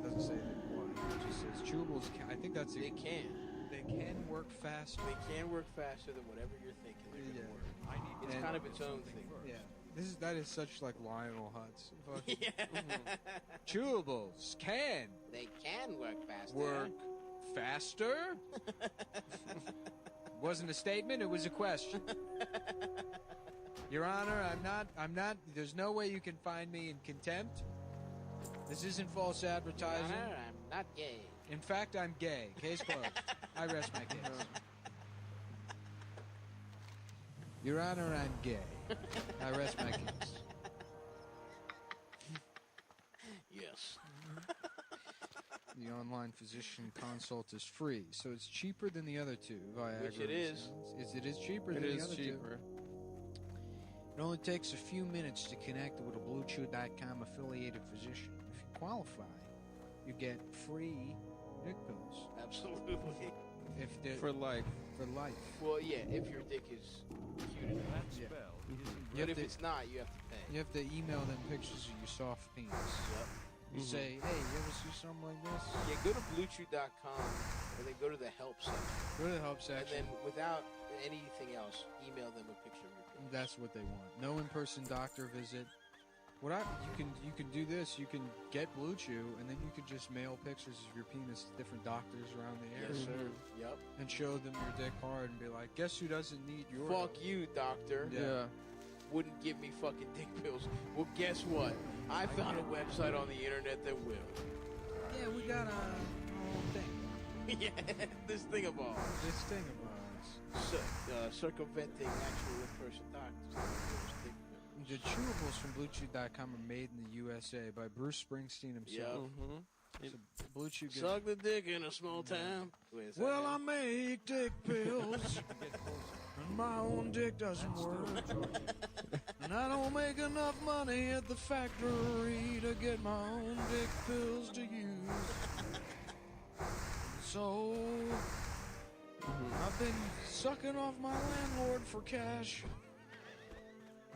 Doesn't say that what. It just says chewables can. I think that's They can. They can work faster. They can work faster than whatever you're thinking they're Yeah. gonna work. I need It's And- kind of its own thing. Yeah. That is such like Lionel Hutz. Fucking Yeah. chewables can They can work faster. work faster. Wasn't a statement, it was a question. Your Honor, I'm not, there's no way you can find me in contempt. This isn't false advertising. Honor, I'm not gay. In fact, I'm gay. Case closed. I rest my case. Your Honor, I'm gay. I rest my case. Yes. The online physician consult is free, so it's cheaper than the other two. Viagra Which it and is. Cialis. It is cheaper It than the is other two. cheaper. It only takes a few minutes to connect with a BlueChew.com affiliated physician. If you qualify, you get free dick pills. Absolutely. If they're For life. for life. Well, yeah, if your dick is cute enough. That Yeah. spell isn't You But have if to- it's not, you have to pay. You have to email them pictures of your soft penis. Yep. You say, hey, you ever see something like this? Yeah, go to BlueChew.com and then go to the help section. Go to the help And section. then without anything else, email them a picture of your penis. That's what they want. No in-person doctor visit. You can do this. You can get Blue Chew, and then you can just mail pictures of your penis to different doctors around the area, Yes, sir. Yep. and show them your dick hard, and be like, "Guess who doesn't need your?" Fuck you, doctor. Yeah. Wouldn't give me fucking dick pills. Well, guess what? I found a website on the internet that will. Yeah, we got a whole thing. Yeah, this thing of ours. This thing of ours. Circumventing actual in-person doctors. The chewables from BlueChew.com are made in the USA by Bruce Springsteen himself. Yep. So Blue Chew gives Suck the dick in a small town. Wait, is that Well, it? I make dick pills, and my own dick doesn't work. And I don't make enough money at the factory to get my own dick pills to use. So, I've been sucking off my landlord for cash.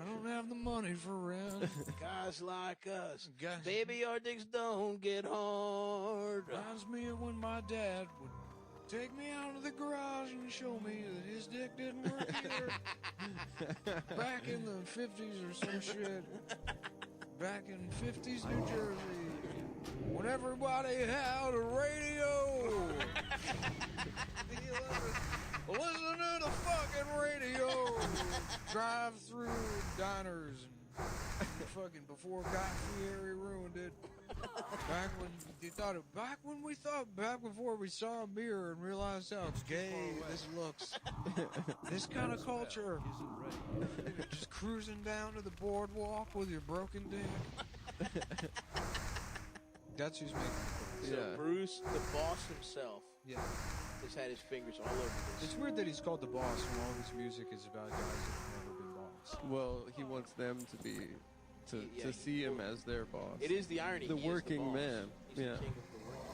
I don't have the money for rent. Guys like us. Guys- Baby, our dicks don't get hard. Reminds me of when my dad would take me out of the garage and show me that his dick didn't work either. Back in the 50s or some shit. Back in 50s New Jersey. When everybody had a radio. Listen to the fucking radio. Drive through diners and fucking before Guy Fieri ruined it. Back before we saw a mirror and realized how gay this looks. This kind of culture. isn't ready. Just cruising down to the boardwalk with your broken dick. That's who's making the So Yeah. Bruce, the boss himself, Yeah. has had his fingers all over this. It's weird that he's called the boss when all his music is about guys that have never been boss. Well, he wants them to be Yeah, to see him as their boss. It is the irony. The he working is the boss. man. He's Yeah. the king of the world.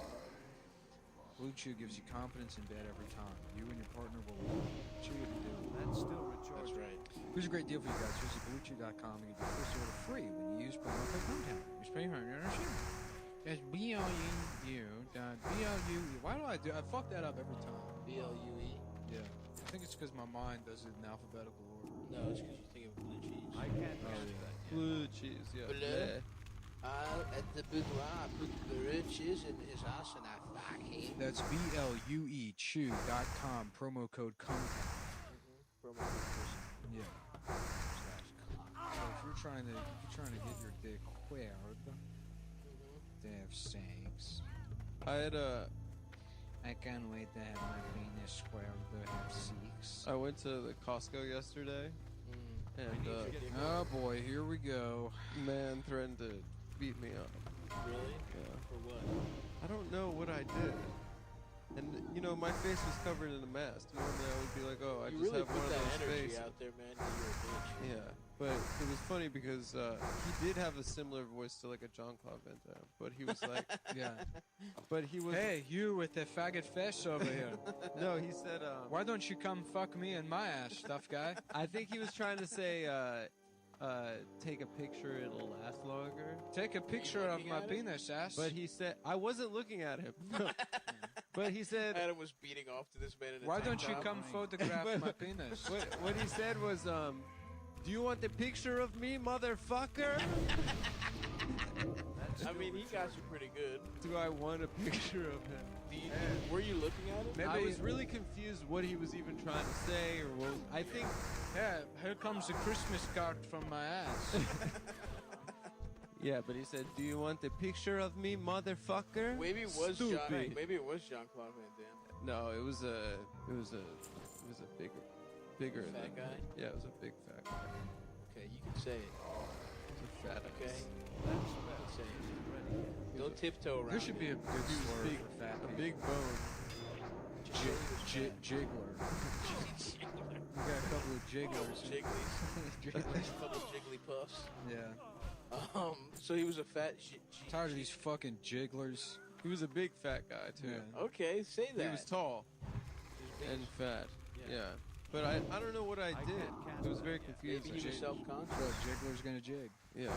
Blue Chew gives you confidence in bed every time. You and your partner will chew what you do. That's still That's rechargeable. right. Here's a great deal for you guys. Visit BlueChew.com and get your first order free when you use promo code Hometown. You're paying for it. It's BLUE. Why do I do? I fuck that up every time. BLUE. Yeah. I think it's because my mind does it in alphabetical order. No, it's because you think of blue cheese. I can't cast yeah. that yet. Blue cheese, yeah. Blue? Yeah. At the boudoir, I put the riches in his house and I fuck him. That's BLUE chew.com. Promo code Hometown. Promo code pussy. Yeah. So if you're trying to get your dick whered, they have sakes. I had I can't wait to have my penis squared to have sex. I went to the Costco yesterday, and Oh boy, here we go. man threatened to beat me up. Really? Yeah. For what? I don't know what I did. And, you know, my face was covered in a mask. Normally I would be like, oh, I You just really have one put of that those energy faces. out there, man. That you're a bitch. Yeah, but it was funny because he did have a similar voice to like a Jean-Claude Van Damme, but he was like, Yeah. but he was, Hey, you with the faggot face over here. no, he said, Why don't you come fuck me in my ass, tough guy? I think he was trying to say, take a picture, it'll last longer. Take a picture of looking my at it? penis, ass. But he said, I wasn't looking at him. But he said, Adam was beating off to this man in a Why tank don't you top. come photograph But- my penis? what he said was, do you want a picture of me, motherfucker? I mean, he got you pretty good. Do I want a picture of him? Were you looking at it? Maybe- I was really confused what he was even trying to say, or what. I think, Yeah, here comes a Christmas card from my ass. yeah, but he said, "Do you want a picture of me, motherfucker?" Maybe it was Stupid. Maybe it was Jean-Claude Van Damme. No, it was a bigger Fat than guy? Yeah, it was a big fat guy. Okay, you can say it. It was a fat Okay, ass. you can say it. Don't tiptoe around. There should be a good slur big- for fat A people. big bone. Jiggler. We got a couple of jigglers. Jigglies. A couple jiggly puffs. Yeah. So he was a fat. Tired of these fucking jigglers. He was a big fat guy too. Yeah. Okay, say that. He was tall and fat. Yeah. But I don't know what I did. It was very confusing. Maybe he was self-conscious. So a jiggler's gonna jig. Yeah.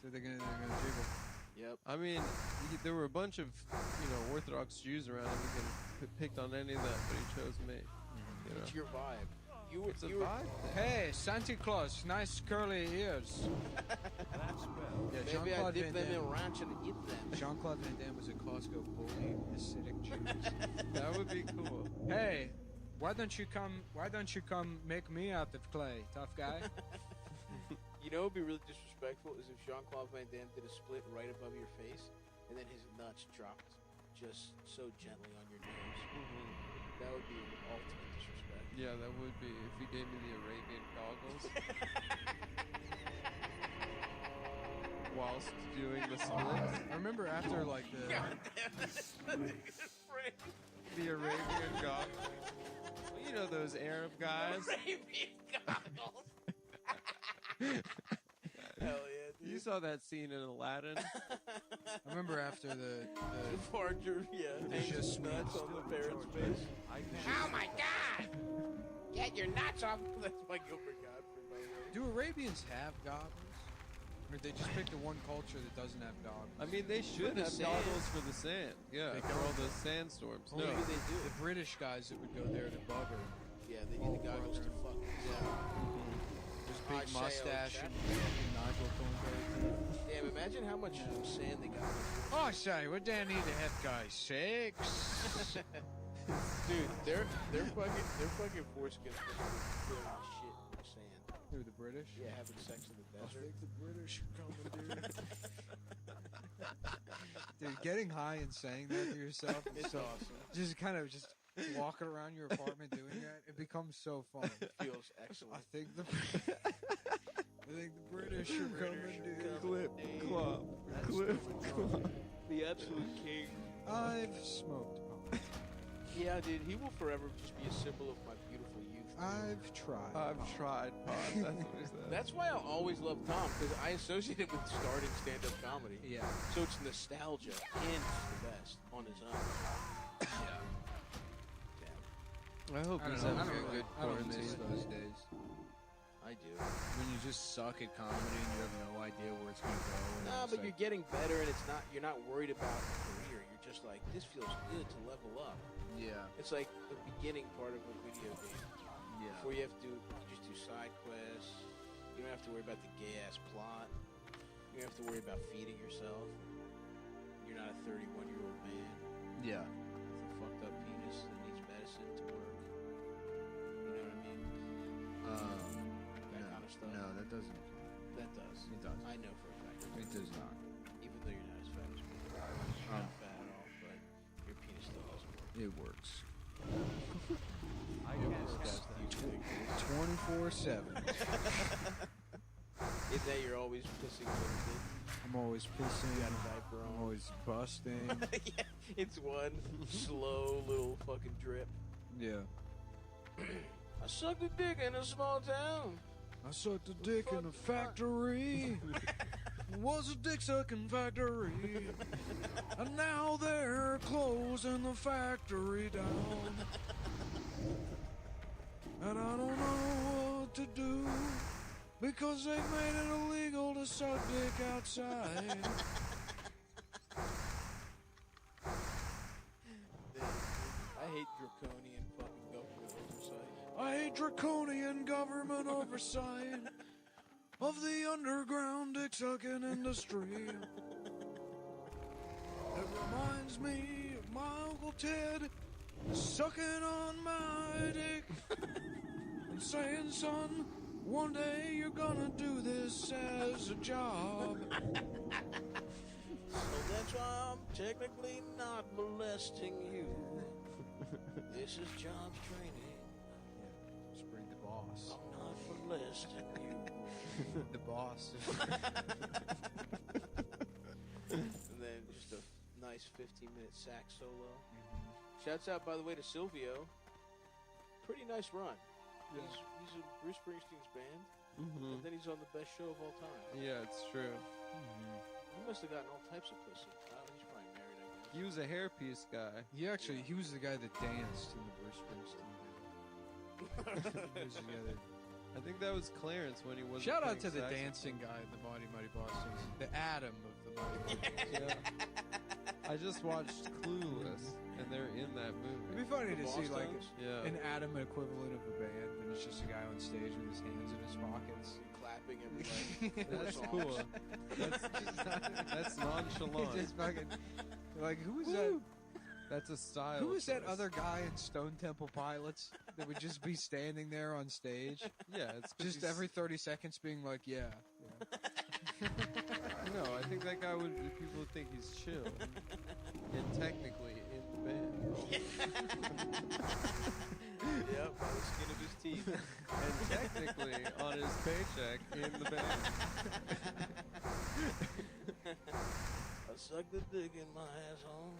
So they're gonna jiggle. Yep. I mean, there were a bunch of, Orthodox Jews around him. He could have picked on any of them, but he chose me. You know? It's your vibe. It's a you were vibe thing. Hey, Santa Claus, nice curly ears. Yeah, Maybe I Jean-Claude dip Van them in Damme. ranch and eat them. Jean-Claude Van Damme was a Costco bullying Hasidic Jews. That would be cool. Hey, why don't you come make me out of clay, tough guy? You know what would be really disrespectful is if Jean-Claude Van Damme did a split right above your face, and then his nuts dropped just so gently on your nose. That would be an ultimate disrespect. Yeah, that would be if he gave me the Arabian goggles whilst doing the split. I remember after like the The Arabian goggles. Well, you know those Arab guys. Arabian goggles. Hell yeah, dude. You saw that scene in Aladdin. I remember after the Departure, yeah. just nuts on the parent's face. Oh my God! Get your nuts off! That's my Gilbert Godfrey, by the way. do Arabians have goggles? Or did they just pick the one culture that doesn't have goggles? I mean, they should the have sand. goggles for the sand. Yeah, They for don't. all the sandstorms. No, Maybe they do. The British guys that would go there to bugger. Yeah, they need the goggles to fuck. Just I big say, mustache old and chap. fucking Nigel Thornberry. Damn, imagine how much sand they got. Oh, say, we don't need to have guys sex. Dude, their fucking foreskins are filling with shit in the sand. Who, the British? Yeah, having sex in the I desert. think the British are coming, dude. Dude, getting high and saying that to yourself is It's so awesome. just kind of just walking around your apartment doing that, it becomes so fun. Feels I excellent. think the British are coming, dude. clip, clop, clip, clop. The absolute king. I've smoked pot. Yeah, dude, he will forever just be a symbol of my beautiful youth. I've tried. I've tried pot. That's what he said. That's why I'll always love Tom, because I associate it with starting stand-up comedy. Yeah. So it's nostalgia, and it's the best on his own. Yeah. I hope I he's don't know. having a good I don't miss quarantine. those days. I do. When you just suck at comedy and you have no idea where it's gonna go. and No, it's but like, you're getting better, and you're not worried about a career. You're just like, this feels good to level up. yeah. It's like the beginning part of a video game. Yeah. Before you have to just do side quests. You don't have to worry about the gay ass plot. You don't have to worry about feeding yourself. You're not a 31-year-old man Yeah. with a fucked up penis that needs medicine to work. You know what I mean? That kind of stuff. No, that doesn't. That does. It does. I know for a fact. It does not. Even though you're not as fat as me. You're not fat at all, but your penis still doesn't work. It works. I can't catch that. 24/7. Is that you're always pissing everything? I'm always pissing. You got a diaper I'm on. always busting. Yeah, it's one slow little fucking drip. Yeah. I sucked a dick in a small town. I sucked a dick in a factory. It was a dick sucking factory. And now they're closing the factory down. And I don't know what to do, because they've made it illegal to suck dick outside. I hate draconian fucking government oversight. I hate draconian government oversight of the underground dick sucking industry. It reminds me of my Uncle Ted sucking on my dick and saying, son, one day you're gonna do this as a job. So that's why I'm technically not molesting you. This is jobs training. Just bring the boss. I'm not molesting you. The boss. And then just a nice 15-minute sax solo. Shouts out, by the way, to Silvio. Pretty nice run. He's in Bruce Springsteen's band, and then he's on the best show of all time. Yeah, it's true. He must have gotten all types of pussy. He's probably married, I guess. He was a hairpiece guy. He was the guy that danced in the Bruce Springsteen band. He was the guy that... I think that was Clarence when he was. Shout out to the dancing guy in the Mighty Mighty Boston's. The Adam of the Mighty Mighty Boston's. Yeah. I just watched Clueless, and they're in that movie. It'd be funny to see like Yeah. an Adam equivalent of a band, and it's just a guy on stage with his hands in his pockets. Clapping everybody. That's cool. That's nonchalant. Just fucking like who is that? That's a style. Who is that choice. other guy in Stone Temple Pilots that would just be standing there on stage, Yeah, it's 'cause just he's- every 30 seconds being like, yeah. No, I think that guy would. People would think he's chill, and technically in the band, Yep, by the skin of his teeth. and technically on his paycheck in the band. I sucked the dick in my asshole.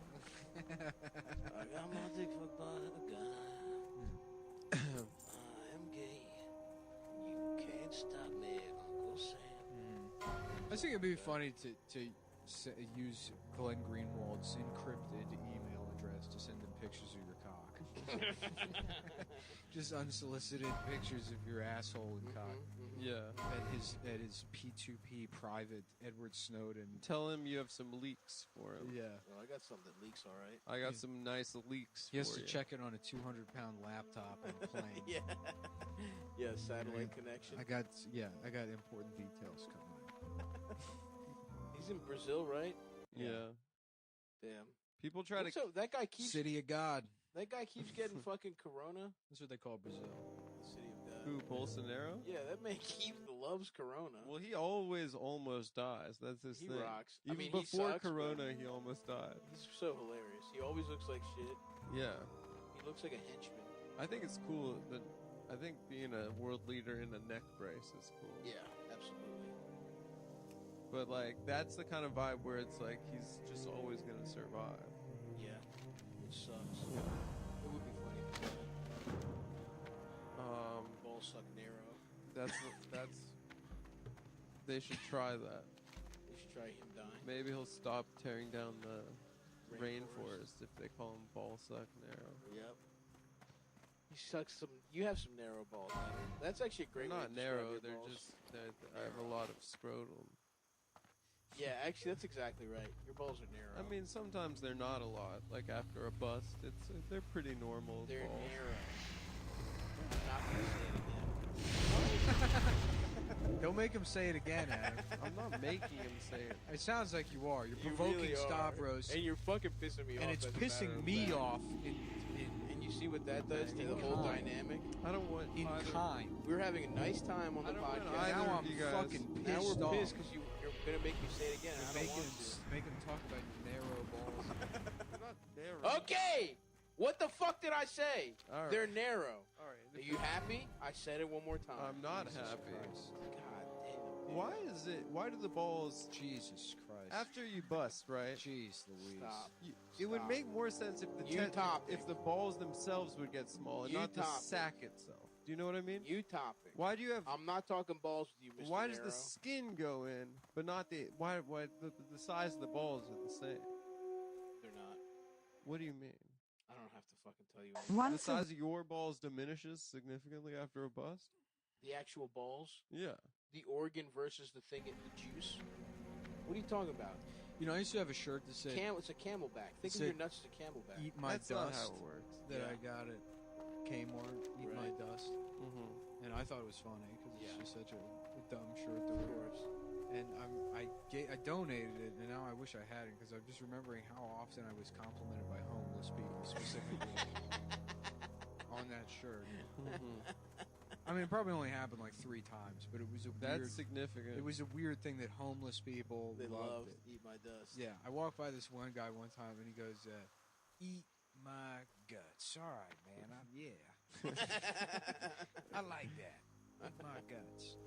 I got my dick fucked by a guy. I am gay. You can't stop me, Uncle Sam. I think it'd be funny to use Glenn Greenwald's encrypted email address to send him pictures of your cock. Just unsolicited pictures of your asshole and cock. Yeah. At his P2P private Edward Snowden. Tell him you have some leaks for him. Yeah. Oh, I got something that leaks all right. I got some nice leaks He has for to you. check it on a 200-pound laptop and a plane. Yeah. Yeah, satellite connection. I got important details coming in. He's in Brazil, right? Yeah. Damn. People try to. So that guy keeps City of God. getting fucking corona. That's what they call Brazil. The city of God. Who, Bolsonaro? Yeah, that man loves corona. Well, he always almost dies. That's his He thing. rocks. I Even mean, he before sucks, but- Corona, he almost died. He's so hilarious. He always looks like shit. Yeah. He looks like a henchman. I think it's cool that. I think being a world leader in a neck brace is cool. Yeah, absolutely. But, like, that's the kind of vibe where it's like he's just always going to survive. Yeah. It sucks. It would be funny to say. Ball suck Nero. That's. They should try that. They should try him dying. Maybe he'll stop tearing down the Rainforest. rainforest if they call him ball suck narrow. Yep. You suck some. You have some narrow balls. Adam. That's actually a great. They're way not to describe narrow. your They're balls. just. I have a lot of scrotum. Yeah, actually, that's exactly right. Your balls are narrow. I mean, sometimes they're not a lot. Like after a bust, they're pretty normal they're balls. narrow. I'm not gonna say it again. Don't make him say it again, Adam. I'm not making him say it. It sounds like you are. You're You provoking really are. Stavros, And you're fucking pissing me off. and it's as a matter pissing of me fact. off in And you see what that does to In the whole kind. dynamic? I don't want in either. kind. We're having a nice time on I the don't want podcast. either Now of I'm you guys. fucking Now pissed we're off. pissed because you're gonna make me say it again. and I don't want to. Make him talk about your narrow balls. Not narrow. Okay, What the fuck did I say? All right. They're narrow. All right. Are you happy? I said it one more time. I'm not Jesus happy. Christ. God damn. Why is it? Why do the balls Jesus Christ. after you bust, right? Jeez Louise. Stop. It would Stop. make more sense if the You topic. if the balls themselves would get small and You not the topic. sack itself. Do you know what I mean? You topic. Why do you have? I'm not talking balls with you, Mr. Why does Narrow. the skin go in, but not the? Why the size of the balls are the same? They're not. What do you mean? I don't have to fucking tell you. Anything. The size of your balls diminishes significantly after a bust? The actual balls, Yeah. the organ versus the thing, the juice. What are you talking about? You know, I used to have a shirt that said, It's a camelback. Think of Said- your nuts as a camelback. "Eat my That's not dust," how it works. that Yeah. I got at Kmart. Eat my Right. dust. Mm-hmm. And I thought it was funny because it's Yeah. just such a dumb shirt to Of wear. course. And I donated it, and now I wish I hadn't because I'm just remembering how often I was complimented by homeless people specifically on that shirt. I mean, it probably only happened like 3 times, but it was a That's weird. significant. It was a weird thing that homeless people They loved love it. Eat My Dust. Yeah, I walked by this one guy one time, and he goes, "Eat my guts." All right, man. I like that. Eat my guts.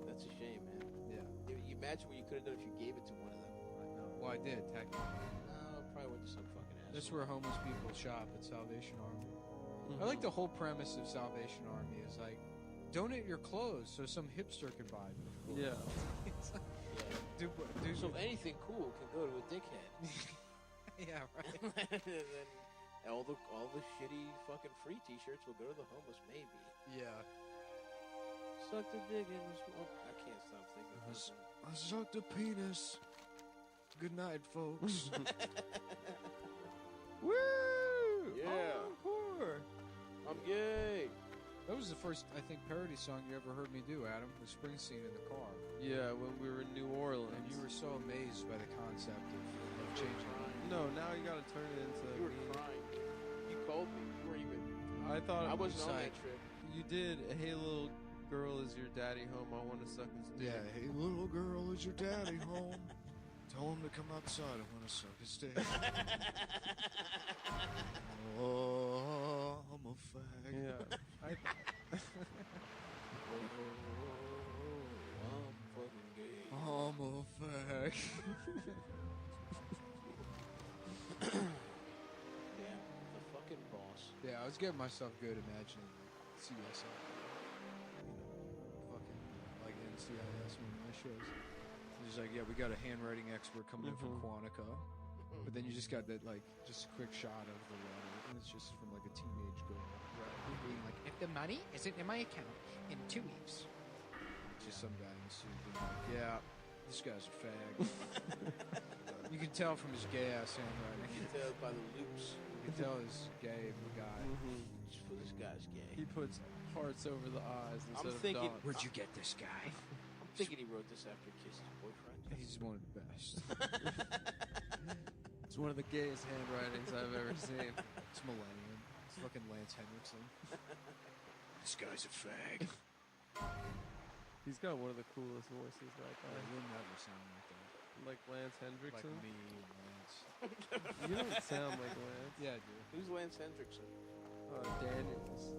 That's a shame, man. Yeah, You imagine what you could have done if you gave it to one of them. I know. Well, I did technically. No, probably went to some fucking ass. That's where homeless people shop at Salvation Army. Mhm. I like the whole premise of Salvation Army is like, donate your clothes so some hipster can buy them. Yeah. It's like, Yeah. do So anything cool can go to a dickhead. yeah, right. And then all the shitty fucking free T-shirts will go to the homeless, maybe. Yeah. Suck the dick in the smoke. I can't stop thinking about Yes. that. I sucked a penis. Good night, folks. Woo! Yeah. Encore! I'm gay. That was the first, I think, parody song you ever heard me do, Adam. The Springsteen in the car. Yeah, when we were in New Orleans. And you were so amazed by the concept of changing it. No, now you gotta turn it into. You were crying. You called me. You weren't even. I thought I it was wasn't on like that trip. you did. Hey, little girl, is your daddy home? I want to suck his dick. Yeah, hey, little girl, is your daddy home? Tell him to come outside. I want to suck his dick. Oh, I'm a fag. Yeah. I'm fucking gay. I'm a fag. Yeah, the fucking boss. Yeah, I was getting myself good imagining CSI. Fucking like NCIS, one of my shows. It's like, yeah, we got a handwriting expert coming in from Quantico. But then you just got that, like, just a quick shot of the letter, and it's just from, like, a teenage girl. Being like, If the money isn't in my account in 2 weeks. just some guy in a suit being like, yeah, this guy's a fag. You can tell from his gay-ass handwriting. You can tell by the loops. You can tell he's gay guy. This guy's gay. He puts hearts over the eyes instead of thinking- dots. Where'd you get this guy? I'm thinking he wrote this after he kissed his boyfriend. He's one of the best. It's one of the gayest handwritings I've ever seen. It's Millennium. It's fucking Lance Henriksen. This guy's a fag. He's got one of the coolest voices like that. You'll never sound like that. Like Lance Like Hendrickson. me and Lance. You don't sound like Lance. Yeah, dude. Who's Lance Hendrickson? Daniels.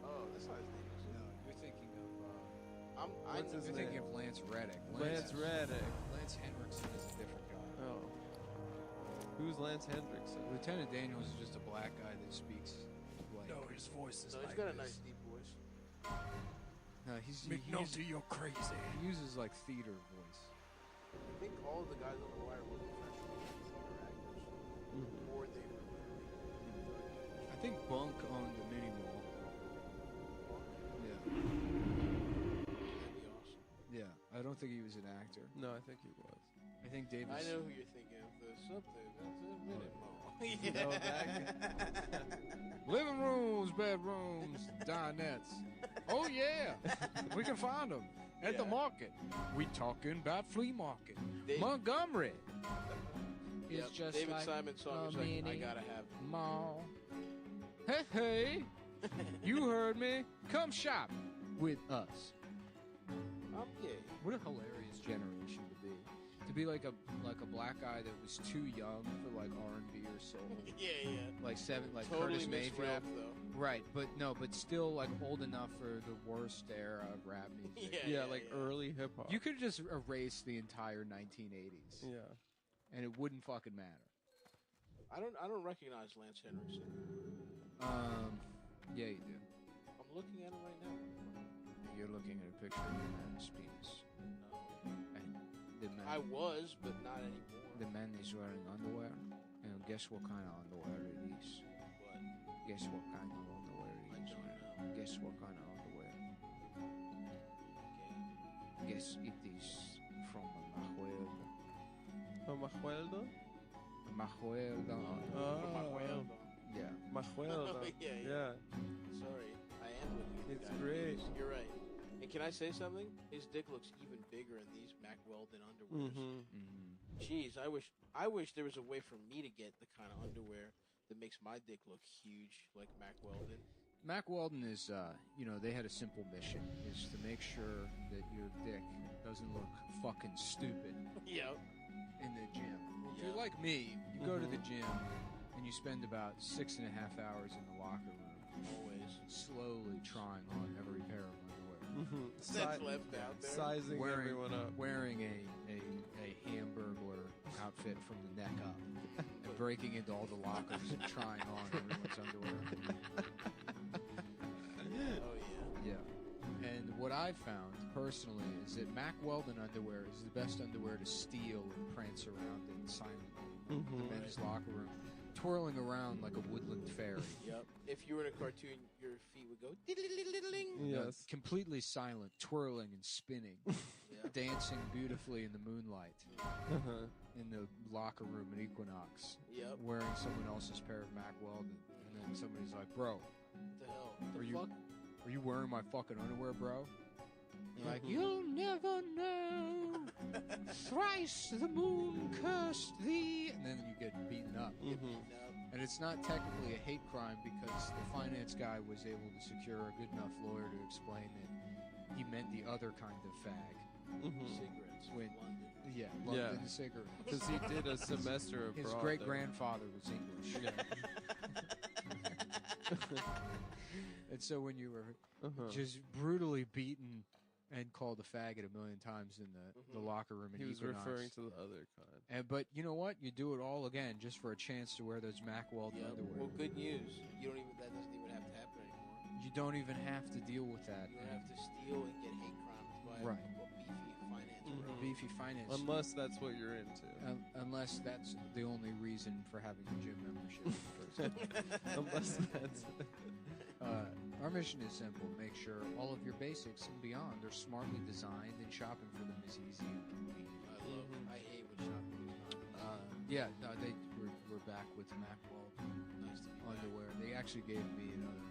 Oh, that's not his name, is it? No, you're thinking of. What's his You're name? thinking of Lance Reddick. Lance Reddick. Lance Henriksen is a different guy. Oh. Who's Lance Hendrickson? Lieutenant Daniels is just a black guy that speaks like. No, his voice is No, he's like got a this. nice deep voice. No, he McNulty, you're crazy. he uses like theater voice. I think all of the guys on the wire were professional theater actors. Or they were literally. I think Bunk owned a mini mall. Yeah, That'd be awesome. yeah. I don't think he was an actor. No, I think he was. I think David. I know who you're thinking of. The something. That's a minute mall. No, that Living rooms, bedrooms, dinettes. Oh yeah, we can find them at the Yeah. market. We talking about flea market, Dave- Montgomery. Yep, It's just David like Simon's song is a like, I mini gotta have. mall. Hey, hey, you heard me. Come shop with us. I'm gay. What a hilarious generation to be like a black guy that was too young for like R&B or soul. Yeah. Like Totally Curtis mixed Mayfield. rap, though. Right, but still like old enough for the worst era of rap music. Yeah, early hip hop. You could just erase the entire 1980s. Yeah. And it wouldn't fucking matter. I don't recognize Lance Henriksen. Yeah, you do. I'm looking at him right now. You're looking at a picture of a man's penis. No. And the man, I was, but not anymore. the man is wearing underwear. And guess what kind of underwear it is? What? Guess what kind of underwear it I is? don't know. Guess what kind of underwear? Okay. Guess it is from Majuelda. Majueldo? Majuelda. Oh. Yeah. Majueldo. Yeah. Sorry, I am with you. It's guys. great. You're right. And can I say something? His dick looks even bigger in these Mack Weldon underwears. Mm-hmm. Jeez, I wish there was a way for me to get the kind of underwear that makes my dick look huge like Mack Weldon. Mack Weldon is, they had a simple mission, is to make sure that your dick doesn't look fucking stupid Yep. in the gym. If you're Yeah. like me, you go to the gym and you spend about 6.5 hours in the locker room, Always. slowly trying on every pair of underwear. That's left out there. Sizing everyone up. Wearing a Hamburglar outfit from the neck up and breaking into all the lockers and trying on everyone's underwear. Oh yeah. Yeah. And what I've found personally is that Mack Weldon underwear is the best underwear to steal and prance around in silently in the men's locker room, twirling around like a woodland fairy. Yep. If you were in a cartoon, your feet would go diddle-diddle-diddle-ding. Yes. Completely silent, twirling and spinning, Yeah. dancing beautifully in the moonlight Uh-huh. in the locker room at Equinox, Yep. wearing someone else's pair of Mack Weldon. And then somebody's like, bro, What the hell? What Are the you- fuck? are you wearing my fucking underwear, bro? You're like, you'll never know. Thrice the moon cursed thee. And then you get beaten up. Mm-hmm. No. And it's not technically a hate crime because the finance guy was able to secure a good enough lawyer to explain that he meant the other kind of fag. Mm-hmm. Cigarettes. Wait. London. Yeah, Yeah. London cigarette. Because he did a semester abroad. His great grandfather was English. Yeah. And so when you were Uh-huh. just brutally beaten and called a faggot a million times in the locker room at He was Equinox. referring to the other kind. But you know what? You do it all again just for a chance to wear those Mack Weldon Yep. underwear. Well, good news. You don't even. That doesn't even have to happen anymore. You don't even have to deal with that. You don't have to steal and get hate crimes by Right. a beefy finance. Mhm. bro. Beefy finance. Unless that's what you're into. Unless that's the only reason for having a gym membership. for example. Unless that's... Our mission is simple. Make sure all of your basics and beyond are smartly designed and shopping for them is easy and convenient. I hate when shopping is not. Yeah, no, we're back with Mack Weldon Nice to be back. underwear. They actually gave me another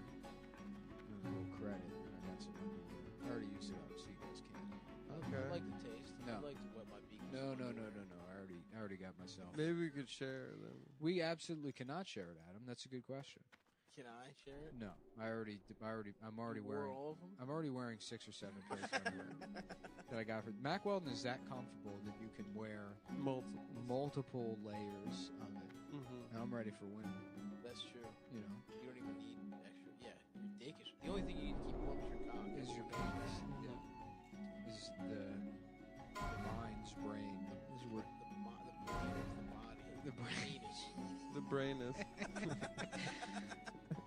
little credit, and I got some underwear. I already used it up, so you guys can't. Okay. I like the taste. No. I like to wet my beak. with No. some underwear. I already got myself. Maybe we could share them. We absolutely cannot share it, Adam. That's a good question. Can I share it? No, I'm already You wore wearing. all of them. I'm already wearing 6 or 7 pairs of underwear that I got for Mack Weldon is that comfortable that you can wear multiple layers of it. Mm-hmm. And I'm ready for winter. That's true. You know, You don't even need extra. Yeah, your dick is the only thing you need to keep warm is your cock. is your penis. Yeah. Is the mind's brain. Is what The brain of the body. The brain. Penis. The brain is...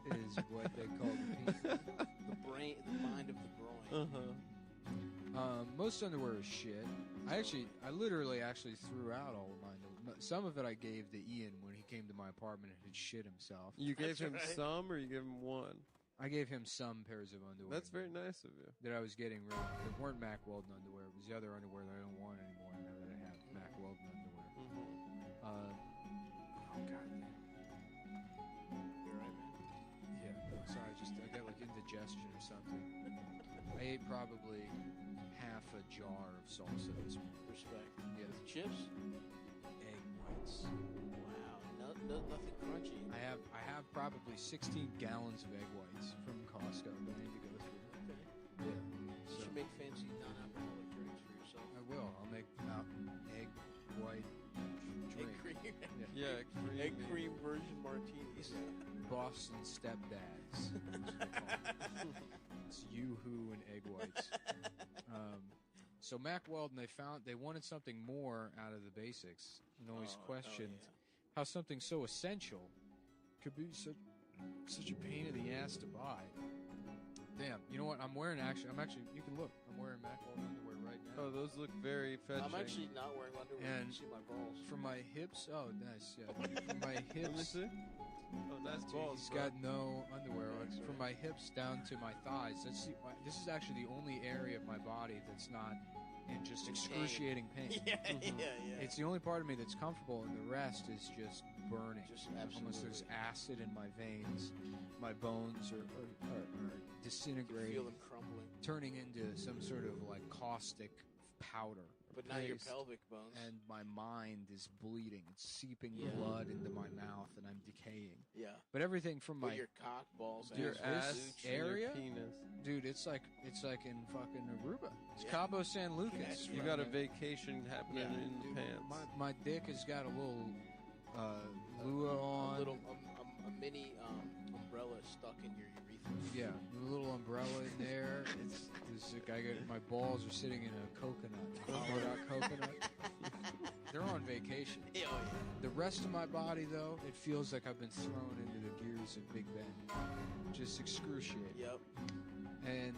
is what they call the penis. The mind of the groin. Uh-huh. Most underwear is shit. I literally threw out all of mine. Some of it I gave to Ian when he came to my apartment and had shit himself. You gave That's him right. some, or you gave him one? I gave him some pairs of underwear. That's very nice of you. That I was getting rid of. It weren't Mack Weldon underwear. It was the other underwear that I don't want anymore now that I have Mack Weldon underwear. Mm-hmm. Oh, God. You're right, man. Yeah. Sorry, I got like indigestion or something. I ate probably half a jar of salsa this morning. Respect. Yeah. Chips? Egg whites. Wow. Nothing crunchy. I have probably 16 gallons of egg whites from Costco that I need to go through. Okay. Yeah. You So should make fancy non-alcoholic drinks for yourself. I will. I'll make egg Yeah, egg cream version martinis. Boston stepdads. It's Yoo-hoo and egg whites. So Mack Weldon, they wanted something more out of the basics, and always questioned how something so essential could be such a pain in the ass to buy. Damn, you know what? I'm actually, you can look. I'm wearing Mack Weldon underwear right now. Oh, those look very fetching. I'm actually not wearing underwear. And you can see my balls. From my hips, oh nice, yeah. From my Let me hips, see. Oh, nice balls, he's bro. got no underwear on. Thanks, From my hips down to my thighs. This is actually the only area of my body that's not in just excruciating pain. Yeah. It's the only part of me that's comfortable, and the rest is just burning. Just Almost there's absolutely. acid in my veins. My bones are You disintegrating, feel them crumbling, turning into some sort of like caustic powder. but not your Paste. pelvic bones. And my mind is bleeding. It's seeping Yeah. blood into my mouth, and I'm decaying. yeah, But everything from but my your cock, balls, Your Dude, ass this and your area? penis. dude, it's like in fucking Aruba. It's Yeah. Cabo San Lucas. Yeah, You got a vacation happening Yeah, in dude, the pants. my dick has got a little lure on. a little a mini umbrella stuck in your urethra. Yeah, a little umbrella in there. My balls are sitting in a coconut. Hollowed out coconut. They're on vacation. Yeah, oh, yeah. The rest of my body, though, it feels like I've been thrown into the gears of Big Ben. Just excruciating. Yep. And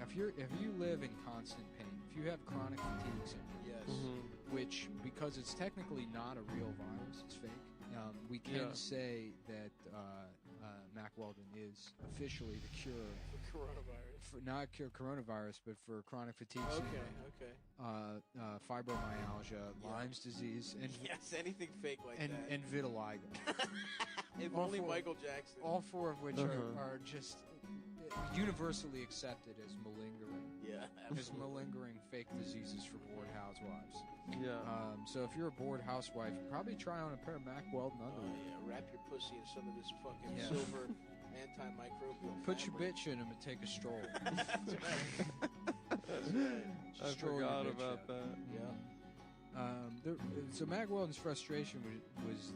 if you live in constant pain, if you have chronic fatigue syndrome, Yes. Mhm. which because it's technically not a real virus, it's fake. We can Yeah. say that Mack Weldon is officially the cure For coronavirus. for not cure coronavirus, but for chronic fatigue Okay. syndrome, Okay. fibromyalgia, Yeah. Lyme's disease, and Yes. Anything fake like and, that. and vitiligo. if all only four- Michael Jackson. All four of which Uh-huh. are just universally accepted as malingering. Yeah. As Absolutely. malingering fake diseases for bored housewives. Yeah. So if you're a bored housewife, probably try on a pair of Mack Weldon Oh underwear. yeah. Wrap your pussy in some of this fucking Yeah. silver antimicrobial. Put your fabric. bitch in them and take a stroll. That's right. I Stroll your forgot bitch about out. that. So Mack Weldon's frustration was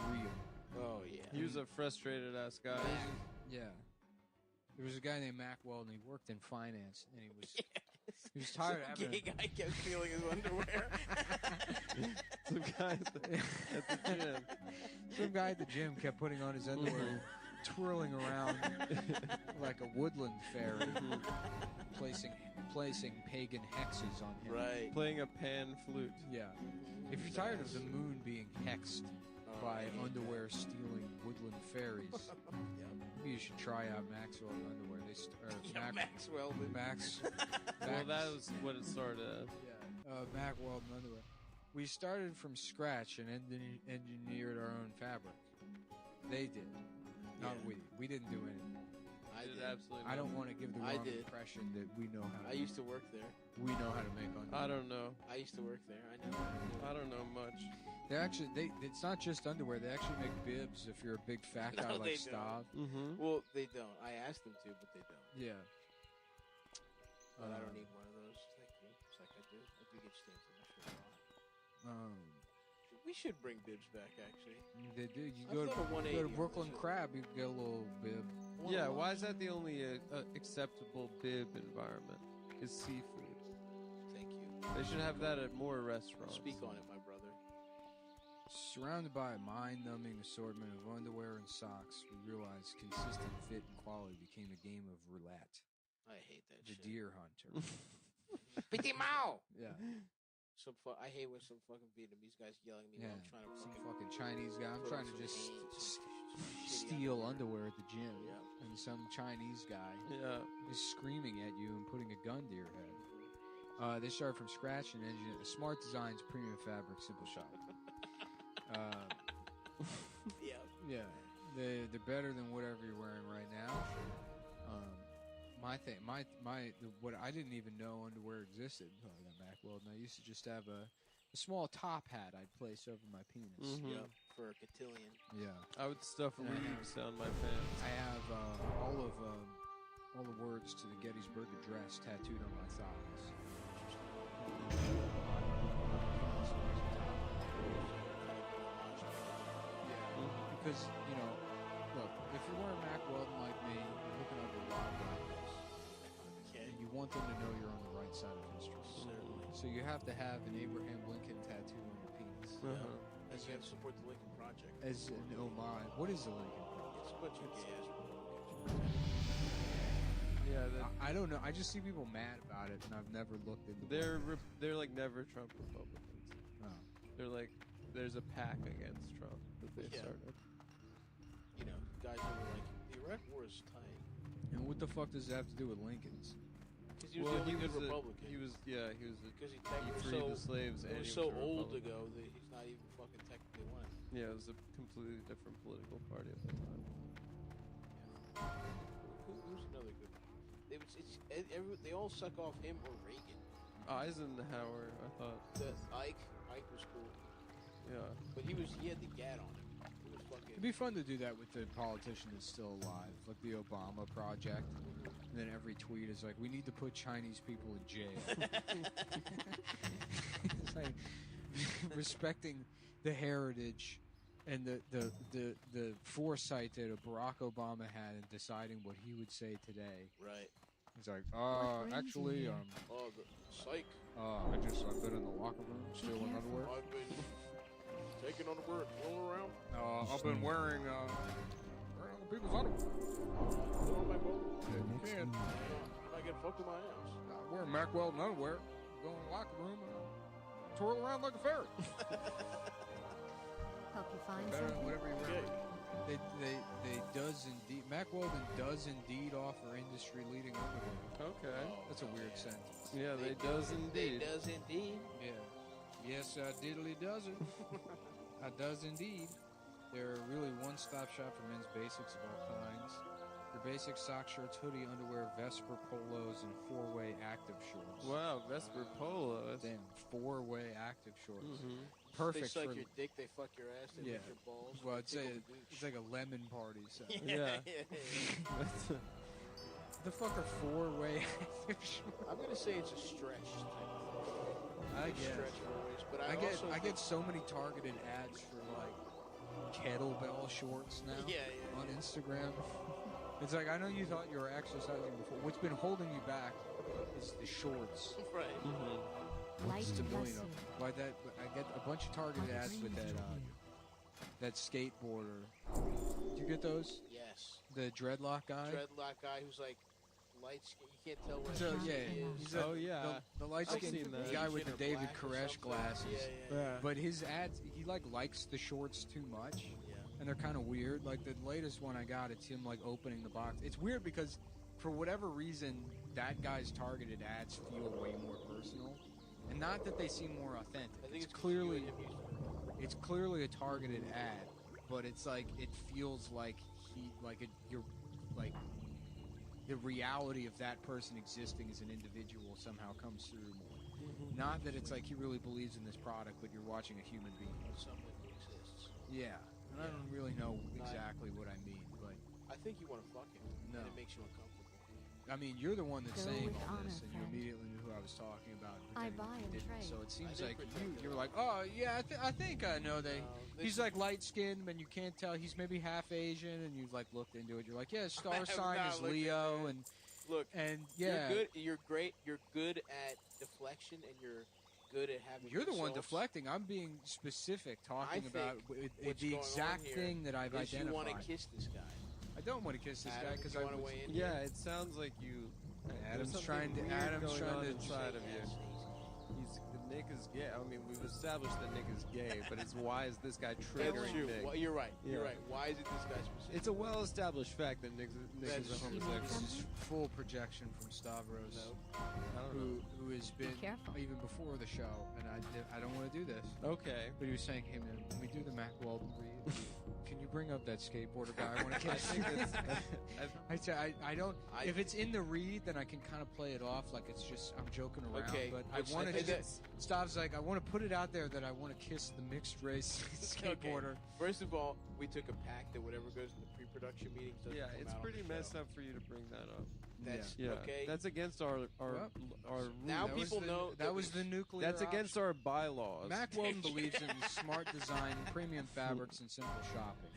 real. Oh yeah. He was a frustrated ass guy. Yeah. There was a guy named Mack Weldon. He worked in finance, and he was tired of Some having. gay guy kept stealing his underwear. Some guy at the gym. Some guy at the gym kept putting on his underwear, twirling around like a woodland fairy, placing pagan hexes on him. Right. Playing a pan flute. Yeah. If you're tired of the moon being hexed Oh, by I hate underwear stealing woodland fairies, Yep. maybe you should try out Maxwell underwear. Yeah, Maxwell. Max. Well, that was what it started as. Yeah, Mack Weldon underwear. We started from scratch and engineered our own fabric. They did, not Yeah. we. We didn't do anything. I Did did. absolutely I don't nothing. want to give the I wrong did. impression that we know how. I used to work there. We know how to make underwear. I don't know. I used to work there. I know. I don't know much. It's not just underwear. They actually make bibs if you're a big fat guy No, like they Stav. Mm-hmm. Well, they don't. I asked them to, but they don't. Yeah. But I don't need one of those. Thank you. It's like I do. I do get stains in my shirt a lot. We should bring bibs back, actually. They do. You I go thought a to 180 on Brooklyn this. Crab, you can get a little bib. Yeah, why is that the only acceptable bib environment? Is seafood. Thank you. They should have that at more restaurants. Speak on it, my brother. Surrounded by a mind-numbing assortment of underwear and socks, we realized consistent fit and quality became a game of roulette. I hate that The shit. deer hunter. Petit Mao! Yeah. I hate when some fucking Vietnamese guys yelling at me Yeah. while I'm trying to Some fucking fucking Chinese guy. I'm put trying on to some just jeans, some shitty steal underwear at the gym. Yeah. And some Chinese guy Yeah. is screaming at you and putting a gun to your head. They started from scratch and engineered Smart Designs Premium Fabric Simple Shop. Yeah. Yeah, they're better than whatever you're wearing right now. What I didn't even know underwear existed. Oh, I got Mack Weldon. I used to just have a small top hat I'd place over my penis. Mhm. Yep. For a cotillion. Yeah, I would stuff And I have- leaves down my pants. I have all the words to the Gettysburg Address tattooed on my thighs. want them to know you're on the right side of history. Certainly. So you have to have an Abraham Lincoln tattoo on your penis. And you got to support the Lincoln Project. As an homage. What is the Lincoln Project? It's a bunch of gay ass. Yeah, I don't know. I just see people mad about it, and I've never looked into they're like never Trump Republicans. Oh. They're like there's a pack against Trump that they Yeah. started. You know, guys that were like, the Iraq War is tight. And what the fuck does that have to do with Lincoln's? Because he was the only good Republican. He was Because he he technically freed the slaves and it was he so was a old Republican. ago that he's not even fucking technically one. Yeah, it was a completely different political party at that time. Who's another good one? They all suck off him or Reagan. Eisenhower, I thought. Ike was cool. Yeah. But he had the gat on him. He was fucking. It'd be fun to do that with the politician that's still alive, like the Obama project. And then every tweet is like, we need to put Chinese people in jail. It's like respecting the heritage and the foresight that Barack Obama had in deciding what he would say today. Right. He's like, What brings actually, you Oh, the psych. I've been in the locker room stealing careful. underwear. I've been taking underwear and throwing around. I've been wearing other people's underwear. Throwing my boat. Yeah, you can. I get fucked in my ass. I wear Mack Weldon underwear. Go in the locker room and twirl around like a ferret. Help you find Better than something? whatever you Okay. wear. They does indeed. Mack Weldon does indeed offer industry leading underwear. Okay. That's a weird sentence. Yeah, they does They indeed. does indeed. Yeah. Yes, I diddly does it. I does indeed. They're really one-stop shop for men's basics of all kinds. Your basic sock shirts, hoodie, underwear, Vesper polos, and four-way active shorts. Wow, Vesper Polos. Damn, four-way active shorts. Mm-hmm. Perfect They suck for your dick, they fuck your ass, they Yeah. lick your balls. well, they I'd say tickle the gooch. it's like a lemon party. So. Yeah. The fuck are four-way active shorts? I'm gonna say it's a stretch type of thing. I guess. Stretch waist, but I get so many targeted ads for like kettlebell shorts now Yeah. on Instagram. It's like, I know you thought you were exercising before. What's been holding you back is the shorts. Right. Light Just a million blessing. of them. Why that? I get a bunch of targeted ads with that skateboarder. Do you get those? Yes. The dreadlock guy. Dreadlock guy who's like light skin. You can't tell what So he yeah, is. he's a, Oh, yeah. the light I've skinned seen that. guy with the Or David black or Koresh something. glasses. Yeah. But his ads, he like likes the shorts too much. Yeah. And they're kind of weird. Like the latest one I got, it's him like opening the box. It's weird because for whatever reason, that guy's targeted ads feel way more personal, and not that they seem more authentic. I think It's 'cause you clearly and him used to- it's clearly a targeted ad, but it's like it feels like you're like the reality of that person existing as an individual somehow comes through more. Not that it's like he really believes in this product, but you're watching a human being. something that exists. Yeah, and I don't really know exactly what I mean, but I think you want to fuck him. No. And it makes you uncomfortable. I mean, you're the one that's Go saying with all honor, this, and you friend. immediately knew who I was talking about. But I then buy you and didn't. trade. So it seems did like pretend you're to. like, oh yeah, I think I know they. No, He's this- like light skinned, and you can't tell. He's maybe half Asian, and you've like looked into it. You're like, yeah, his star have sign not is looked Leo, into it. and Look, yeah, you're good. You're great. You're good at deflection, and you're good at having. You're the one insults. deflecting. I'm being specific, talking think about what's the going on exact here thing that I've Is you want identified. to kiss this guy? I don't want to kiss this Adam, guy because you I want to was. weigh in? Yeah, it sounds like you. Adam's there's trying to. something weird Adam's going trying on to. inside of you. Nick is gay. I mean, we've established that Nick is gay, but it's why is this guy That's triggering true. Nick? Well, you're right. You're Yeah. right. Why is it this guy specific? It's a well-established fact that Nick That's is a true. homosexual. This is full projection from Stavros. No. I don't know. who has been careful. even before the show, and I don't want to do this. Okay. But he was saying, "Hey man, when we do the Mack Weldon read, can you bring up that skateboarder guy? I want to I kiss." think that's. I say I don't. I- If it's in the read, then I can kind of play it off like it's just I'm joking around. Okay, But which I want I to. think that's- Stav's like, I want to put it out there that I want to kiss the mixed race skateboarder. First of all, we took a pact that whatever goes in the pre-production meetings doesn't Yeah, come it's out on pretty the messed show. up for you to bring that up. That's Yeah, okay. that's against our Well, now That was people the- know that was the nuclear. That's against option. our bylaws. Mack Weldon believes in smart design, premium fabrics, and simple shopping.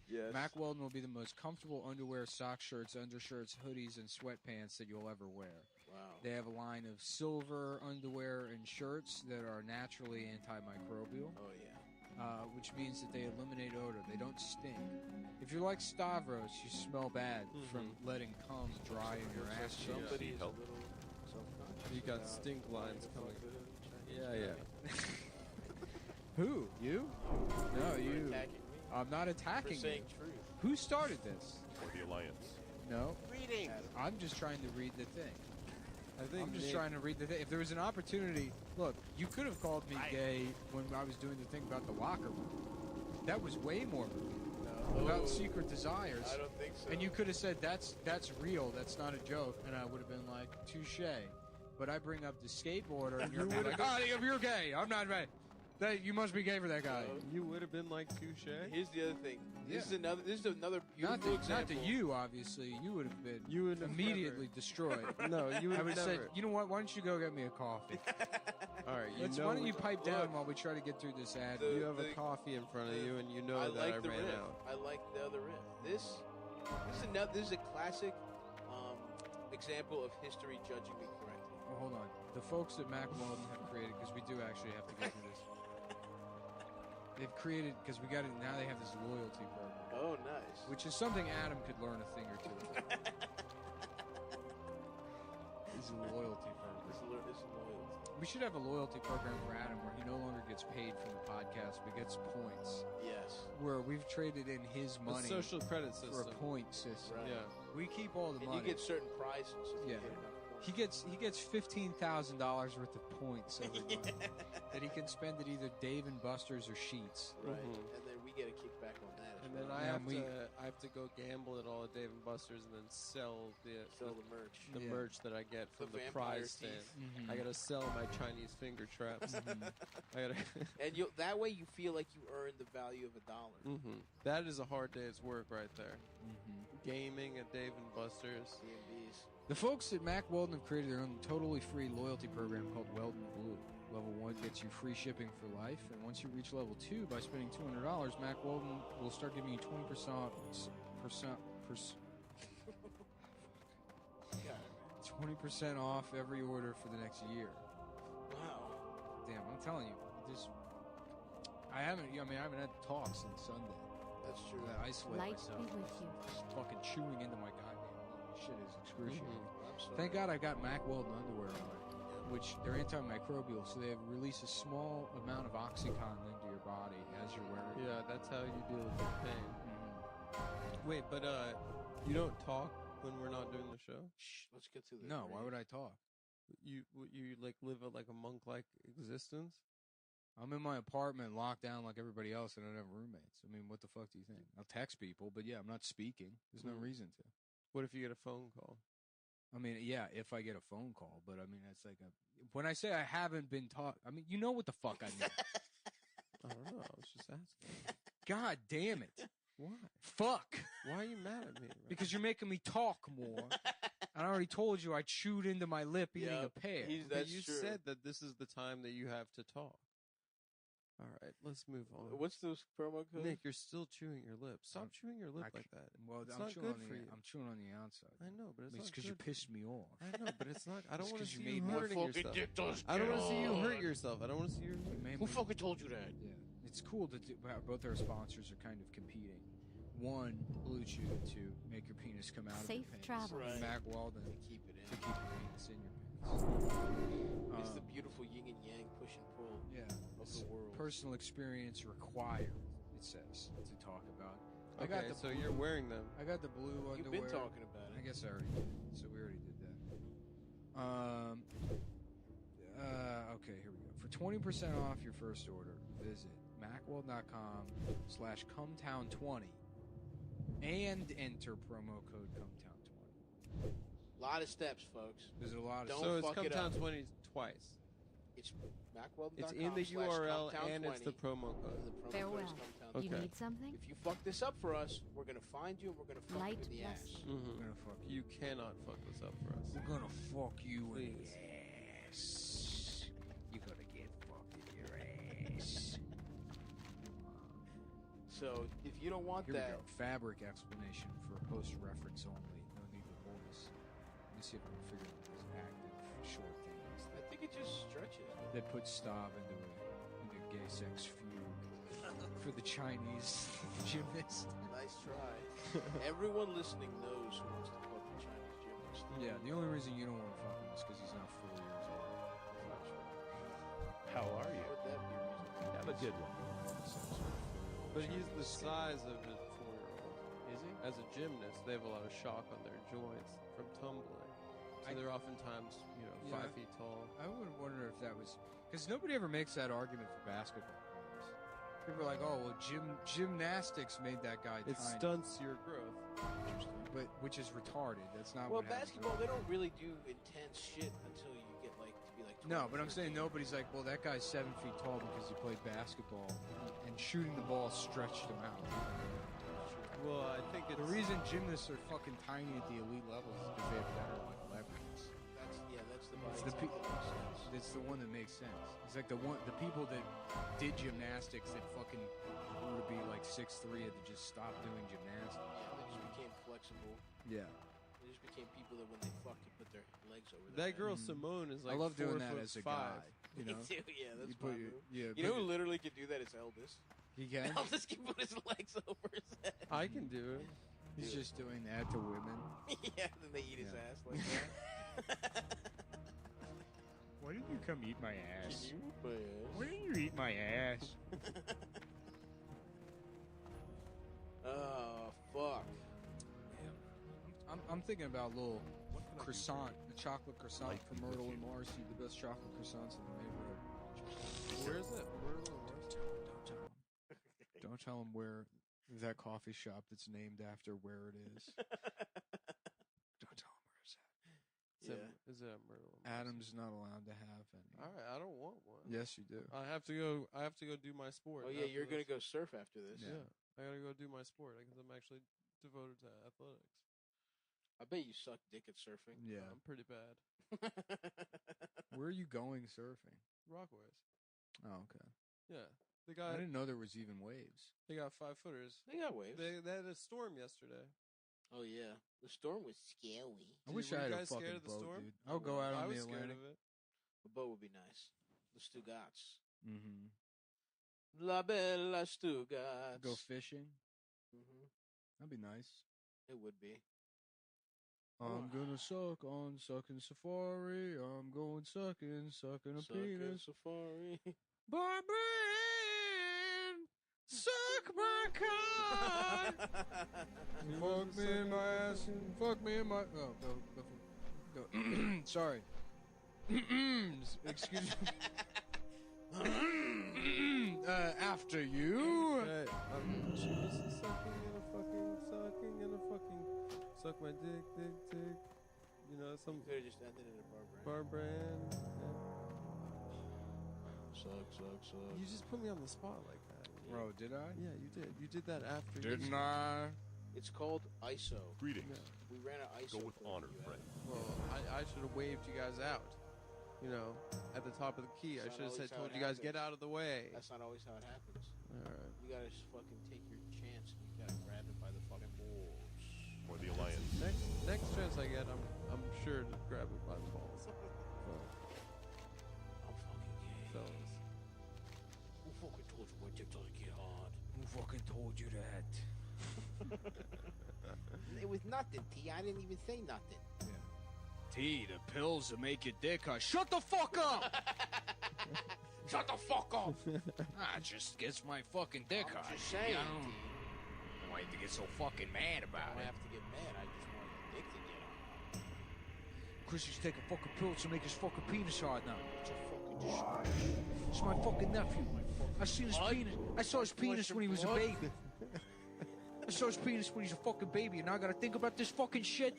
Yes. Mack Weldon will be the most comfortable underwear, sock shirts, undershirts, hoodies, and sweatpants that you'll ever wear. Wow. They have a line of silver underwear and shirts that are naturally antimicrobial, Oh yeah. which means that they eliminate odor. They don't stink. If you're like Stavros, you smell bad from letting cum dry in your ass cheeks. Somebody is a help. little self-conscious. You got about stink lines the coming. fuck with a Yeah, Chinese yeah. guy. Who? You? No, You're you. attacking me I'm not for attacking you. saying truth. Who started this? Or the Alliance. No, Reading. I'm just trying to read the thing. I think I'm just Nick- trying to read the thing. If there was an opportunity, look, you could have called me gay when I was doing the thing about the locker room. That was way more No. about secret desires. I don't think so. And you could have said that's real. That's not a joke, and I would have been like touche. But I bring up the skateboarder, and you're like, you're gay. I'm not gay. You must be gay for that guy. You would have been like touche. Here's the other thing. This is another Not beautiful to example. you, obviously. You would have been You would have immediately destroyed. No, you would I have would have never. said, you know what? Why don't you go get me a coffee? All right, you Why know don't you pipe down look, while we try to get through this ad? the- you have a coffee in front of you, and you know I that like I the ran riff. out. I like the other riff. This is a classic example of history judging me correctly. Well, hold on. The folks at Mac Weldon have created, because we do actually have to get through this. They've created, because we got it, now they have this loyalty program, Oh, nice. which is something Adam could learn a thing or two. Is a loyalty program. This is loyalty. We should have a loyalty program for Adam where he no longer gets paid from the podcast, but gets points. Yes. Where we've traded in his The money social credit for system. a point system. Right. Yeah. We keep all the And money. you get certain prizes if you Yeah. get enough points. He gets $15,000 worth of points every month that he can spend at either Dave and Buster's or Sheets. Right. Mhm. And then we get a kickback on that as And well. then Yeah, I have to go gamble at all at Dave and Buster's and then sell Sell the merch. the Yeah. merch that I get from the vampire prize stand. teeth. I gotta sell my Chinese finger traps. I gotta. And that way you feel like you earned the value of $1. That is a hard day's work right there. Mhm. Gaming at Dave and Buster's. D&Bs. The folks at Mac Weldon have created their own totally free loyalty program called Weldon Blue. Level 1 gets you free shipping for life, and once you reach level 2, by spending $200, Mac Weldon will start giving you 20% off. 20% off every order for the next year. Wow. Damn, I'm telling you, I haven't had to talk since Sunday. That's true. I isolate Light myself. be with you. Just fucking chewing into my goddamn shit is excruciating. I'm sorry. Thank God I got Mac Weldon underwear on, which they're antimicrobial, so they release a small amount of OxyContin into your body as you're wearing it. Yeah, that's how you deal with the pain. Mhm. Wait, but you don't talk when we're not doing the show. Shh, let's get to the No, why would I talk? You like live a monk-like existence. I'm in my apartment locked down like everybody else, and I don't have roommates. I mean, what the fuck do you think? I'll text people, but yeah, I'm not speaking. There's no reason to. What if you get a phone call? I mean, yeah, if I get a phone call, but I mean, it's like when I say I haven't been talking, I mean, you know what the fuck I mean. I don't know. I was just asking. God damn it. Why? Fuck. Why are you mad at me? Because you're making me talk more. And I already told you I chewed into my lip eating Yeah, a pear. he's- But That's you true. said that this is the time that you have to talk. All right, let's move on. What's those promo code? Nick, you're still chewing your lip. Stop chewing your lip I like that. Well, It's I'm not chewing good on for the you. I'm chewing on the outside. I know, but it's It's not because good. you pissed me off. I know, but it's not. I don't It's want to 'cause see you you made me hurting yourself. I don't want to see you hurt yourself. I don't want to see you. You made Who me- fucking told you that? Yeah, it's cool to do. Both our sponsors are kind of competing. One, Blue Chew, to make your penis come out of Safe your pants. travels. And Right. Mac Weldon They keep it in. to keep your penis in your pants. It's the beautiful yin and yang push and pull Yeah, of it's the world. personal experience required. It says to talk about. I got Okay, the so blue- you're wearing them. I got the blue You've underwear. been talking about I it. guess I already did. So we already did that. Okay, here we go. For 20% off your first order, visit macworld.com/cumtown20 and enter promo code cumtown20. A lot of steps, folks. There's a lot of Don't So it's fuck come it down up. 20 twice. It's macweldon.com. It's in the URL and it's the promo And code. the promo Farewell. code is Cumtown. Okay. You need something? If you fuck this up for us, we're gonna find you and we're gonna fuck Light you in the bless ass. you. We're gonna fuck you. You cannot fuck this up for us. We're gonna fuck you in Please. the ass. You're gonna get fucked in your ass. So if you don't want Here we that, go. Fabric explanation for post reference only. No need for voice. Let me see if I can figure out this acting. short things I think it just stretches. that put Stav into a gay sex fugue for the Chinese gymnast. Nice try. Everyone listening knows who wants to fuck the Chinese gymnast. Yeah, the only reason you don't want to fuck him is because he's not 4 years old. How are you? Would that be reasonable? Have a good one. But he's the size of a 4-year-old. Is he? As a gymnast, they have a lot of shock on their joints from tumbling. So they're oftentimes, 5 feet tall. I would wonder if that was because nobody ever makes that argument for basketball players. People are like, "Oh, well, gymnastics made that guy It tiny," stunts your growth. but which is retarded. That's not Well, what happens. basketball, they don't really do intense shit until you get to be like 12, No, but I'm 13. saying nobody's like, "Well, that guy's 7 feet tall because he played basketball, and shooting the ball stretched him out." Well, I think it's The reason gymnasts are fucking tiny at the elite levels is because they have better leverage. That's the It's body the type that makes sense. It's the one that makes sense. It's like the people that did gymnastics that fucking grew to be like 6'3" had to just stop doing gymnastics. Yeah, they just became flexible. Yeah. They just became people that when they fuck could put their legs over their that head. girl Simone is like I love doing that 4'5". as a guy. You know, Me too, yeah, that's you put my your, move. yeah, You know who literally could do that? It's Elvis. he can. Elvis can put his legs over his head. I can do it. He's just doing that to women. Yeah, then they eat his Yeah. ass like that. Why didn't you come eat my ass? Can you play Why didn't you eat my ass? Oh, fuck. I'm thinking about a little croissant, a chocolate croissant from Myrtle and Marcy, the best chocolate croissants in the neighborhood. Where is it? Don't tell him where that coffee shop that's named after where it is. Don't tell him where it's at. Yeah. Is that Myrtle? Adam's not allowed to have any. All right, I don't want one. Yes, you do. I have to go do my sport. Oh, yeah, after you're going to this. go surf after this. Yeah. I gotta go do my sport because I'm actually devoted to athletics. I bet you suck dick at surfing. Yeah. I'm pretty bad. Where are you going surfing? Rockaways. Oh, okay. Yeah. They I got didn't know there was even waves. 5-footers. They got waves. They had a storm yesterday. Oh, yeah. The storm was scary. I wish were I you had a guys scared fucking of the boat, storm? dude. I'll go out I on was the scared Atlantic. of it. The boat would be nice. The Stugats. Mm-hmm. La Bella Stugats. Go fishing. Mm-hmm. That'd be nice. It would be. I'm gonna suck on sucking safari. I'm going sucking a Sucking penis. safari. Barbara, suck my cock. Fuck me in my ass and fuck me in my. Oh, go. Sorry. Excuse me. After you. Hey, I'm just sucking and a fucking suck my dick. You know, some You could have just ended it at Barbara. Barbara Ann. Suck. You just put me on the spot like that. Bro, did I? Yeah, you did. You did that after. Didn't I? It's called ISO. Greetings. We ran an ISO. Go with for honor, you, friend. Well, I should have waved you guys out. You know, at the top of the key. I That's should not have said, always how told it you guys, happens. get out of the way. That's not always how it happens. All right. You gotta just fucking take your chance. You gotta grab it by the fucking balls. For the Alliance. Next chance I get, I'm sure to grab it by the balls. I'm fucking gay. Fellas. Who fucking told you my dick doesn't get hard? Who fucking told you that? It was nothing, T. I didn't even say nothing. T, the pills that make your dick hard. Shut the fuck up! Shut the fuck up! It just gets my fucking dick I'm hard. just saying, I don't want you to get so fucking mad I about don't it. have to get mad. I just want your dick to get hard. Chris is taking fucking pills to make his fucking penis hard now. It's a fucking It's my fucking nephew. I seen his penis. I saw his penis when he was a baby. I saw his penis when he's a fucking baby, and now I gotta think about this fucking shit.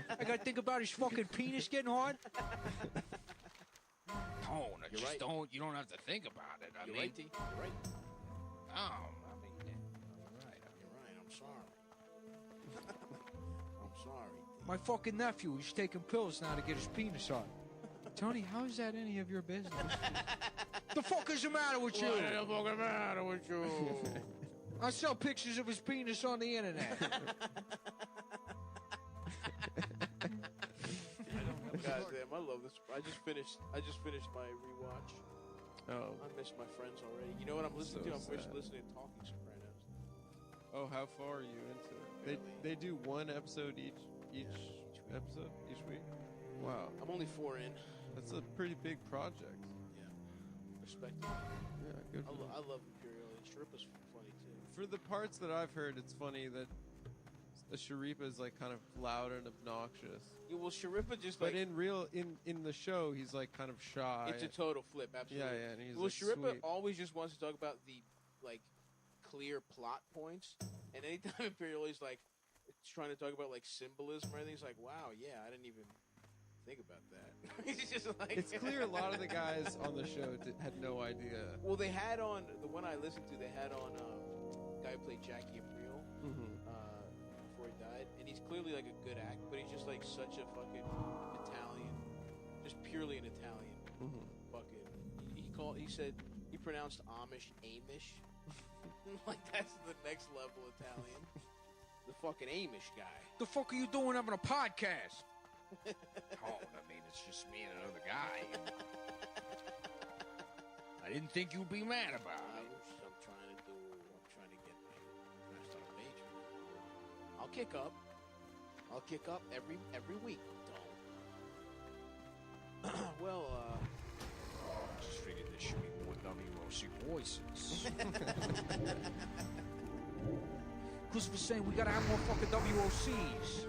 I gotta think about his fucking penis getting hard. You're right. You don't have to think about it. You're right, T. You're right. Oh, I mean, you're right. You're right. I'm sorry. I'm sorry, T. My fucking nephew, he's taking pills now to get his penis hard. Tony, how is that any of your business? The fuck is the matter with you? What the fucking matter with you? I sell pictures of his penis on the internet. Goddamn, I love this. I just finished my rewatch. Oh. I miss my friends already. You know what I'm listening So to? I'm sad. listening to Talking Sopranos. Oh, how far are you into it? They do one episode each episode each week. Wow, I'm only 4 in. that's a pretty big project. Yeah, respect. Yeah, good. For them. I love Imperial. And Sharippa's funny too. For the parts that I've heard, it's funny that the Sharippa is like kind of loud and obnoxious. Yeah, well, Sharippa just But like in the show, he's like kind of shy. it's a total flip. Absolutely. Yeah, and he's Well, like Sharippa sweet. always just wants to talk about the like clear plot points, and anytime Imperial is like trying to talk about like symbolism or anything, he's like, "Wow, yeah, I didn't even think about that." He's just like, It's clear a lot of the guys on the show had no idea. Well, they had on the one I listened to. They had on guy who played Jackie Aprile before he died, and he's clearly like a good actor, but he's just like such a fucking Italian, just purely an Italian. Fucking, he said he pronounced Amish. Like that's the next level Italian. The fucking Amish guy. The fuck are you doing having a podcast? Oh, I mean, it's just me and another guy. I didn't think you'd be mad about it. I'm trying to get my start a page. I'll kick up every week. Don't. Well, Just figured there should be more WOC voices. Because we're saying we gotta have more fucking WOCs.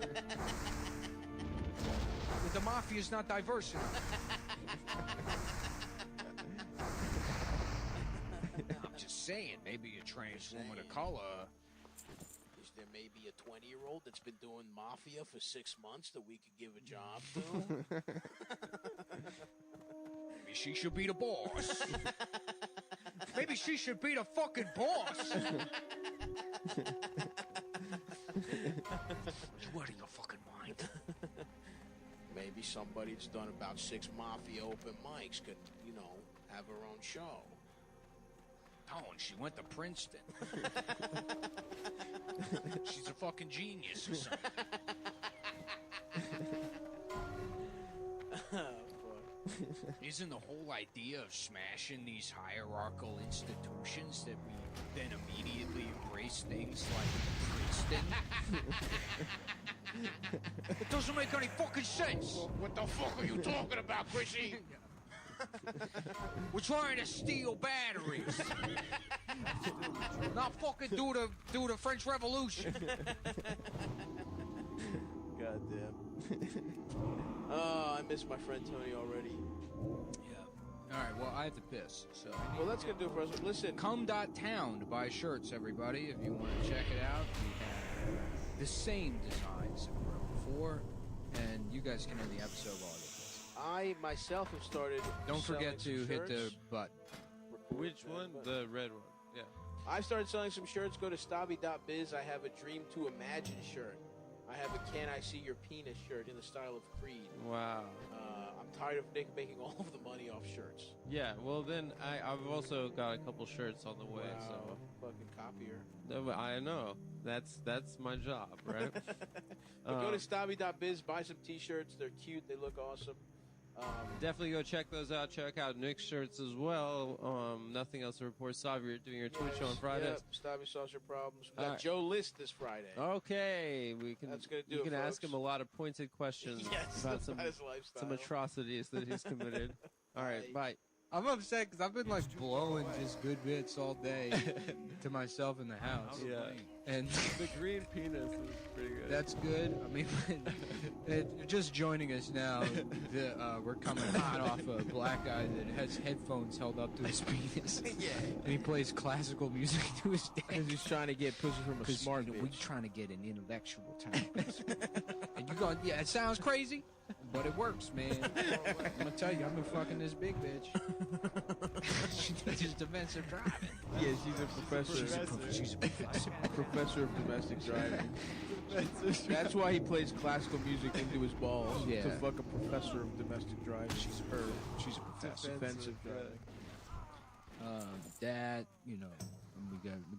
The mafia's not diverse enough. I'm just saying, maybe a trans woman of color. there may be a 20-year-old that's been doing mafia for 6 months that we could give a job to? Maybe she should be the boss. Maybe she should be the fucking boss. You out of your fucking mind. Maybe somebody that's done about 6 mafia open mics could, have her own show. Oh, and she went to Princeton. She's a fucking genius or something. Isn't the whole idea of smashing these hierarchical institutions that we then immediately embrace things like Princeton? It doesn't make any fucking sense. What the fuck are you talking about, Chrissy? We're trying to steal batteries. Not fucking do the French Revolution. Goddamn. Oh, I miss my friend Tony already. Yeah. All right. Well, I have to piss. So. Well, that's gonna do it for us. Listen. Come.town to buy shirts, everybody. If you want to check it out, we have the same designs that were before, and you guys can end the episode while I get this. I myself have started. Don't forget to selling some hit the shirts. button. Which one? The red one. Yeah. I started selling some shirts. Go to stabby.biz. I have a Dream to Imagine shirt. I have a Can I See Your Penis shirt in the style of Creed. Wow. I'm tired of Nick making all of the money off shirts. Yeah. Well, then I've also got a couple shirts on the way. Wow. Fucking copier. So I know that's my job, right? But go to stabby.biz. Buy some t-shirts. They're cute. They look awesome. Definitely go check those out. Check out Nick's shirts as well. Nothing else to report. Sav, you're doing your Twitch show on Fridays. Yep, Stabby Saucer Problems. We got Alright. Joe List this Friday. Okay, we can. That's gonna do you it, can ask folks. him a lot of pointed questions Yes, about some his lifestyle. some atrocities that he's committed. All right, bye. I'm upset because I've been like blowing just good bits all day to myself in the house. Yeah. And The green penis is pretty good. that's good. I mean, just joining us now, we're coming hot off a black guy that has headphones held up to his penis. Yeah. And he plays classical music to his dick. Because he's trying to get pussy from a smart bitch. We're trying to get an intellectual type. And you going, yeah, it sounds crazy, but it works, man. I'm gonna tell you, I've been fucking this big bitch. She teaches defensive driving. Yeah, she's a professor. She's a professor. Professor of domestic driving. That's why he plays classical music into his balls. Yeah. To fuck a professor of domestic driving. She's a professor. Defensive driving. That,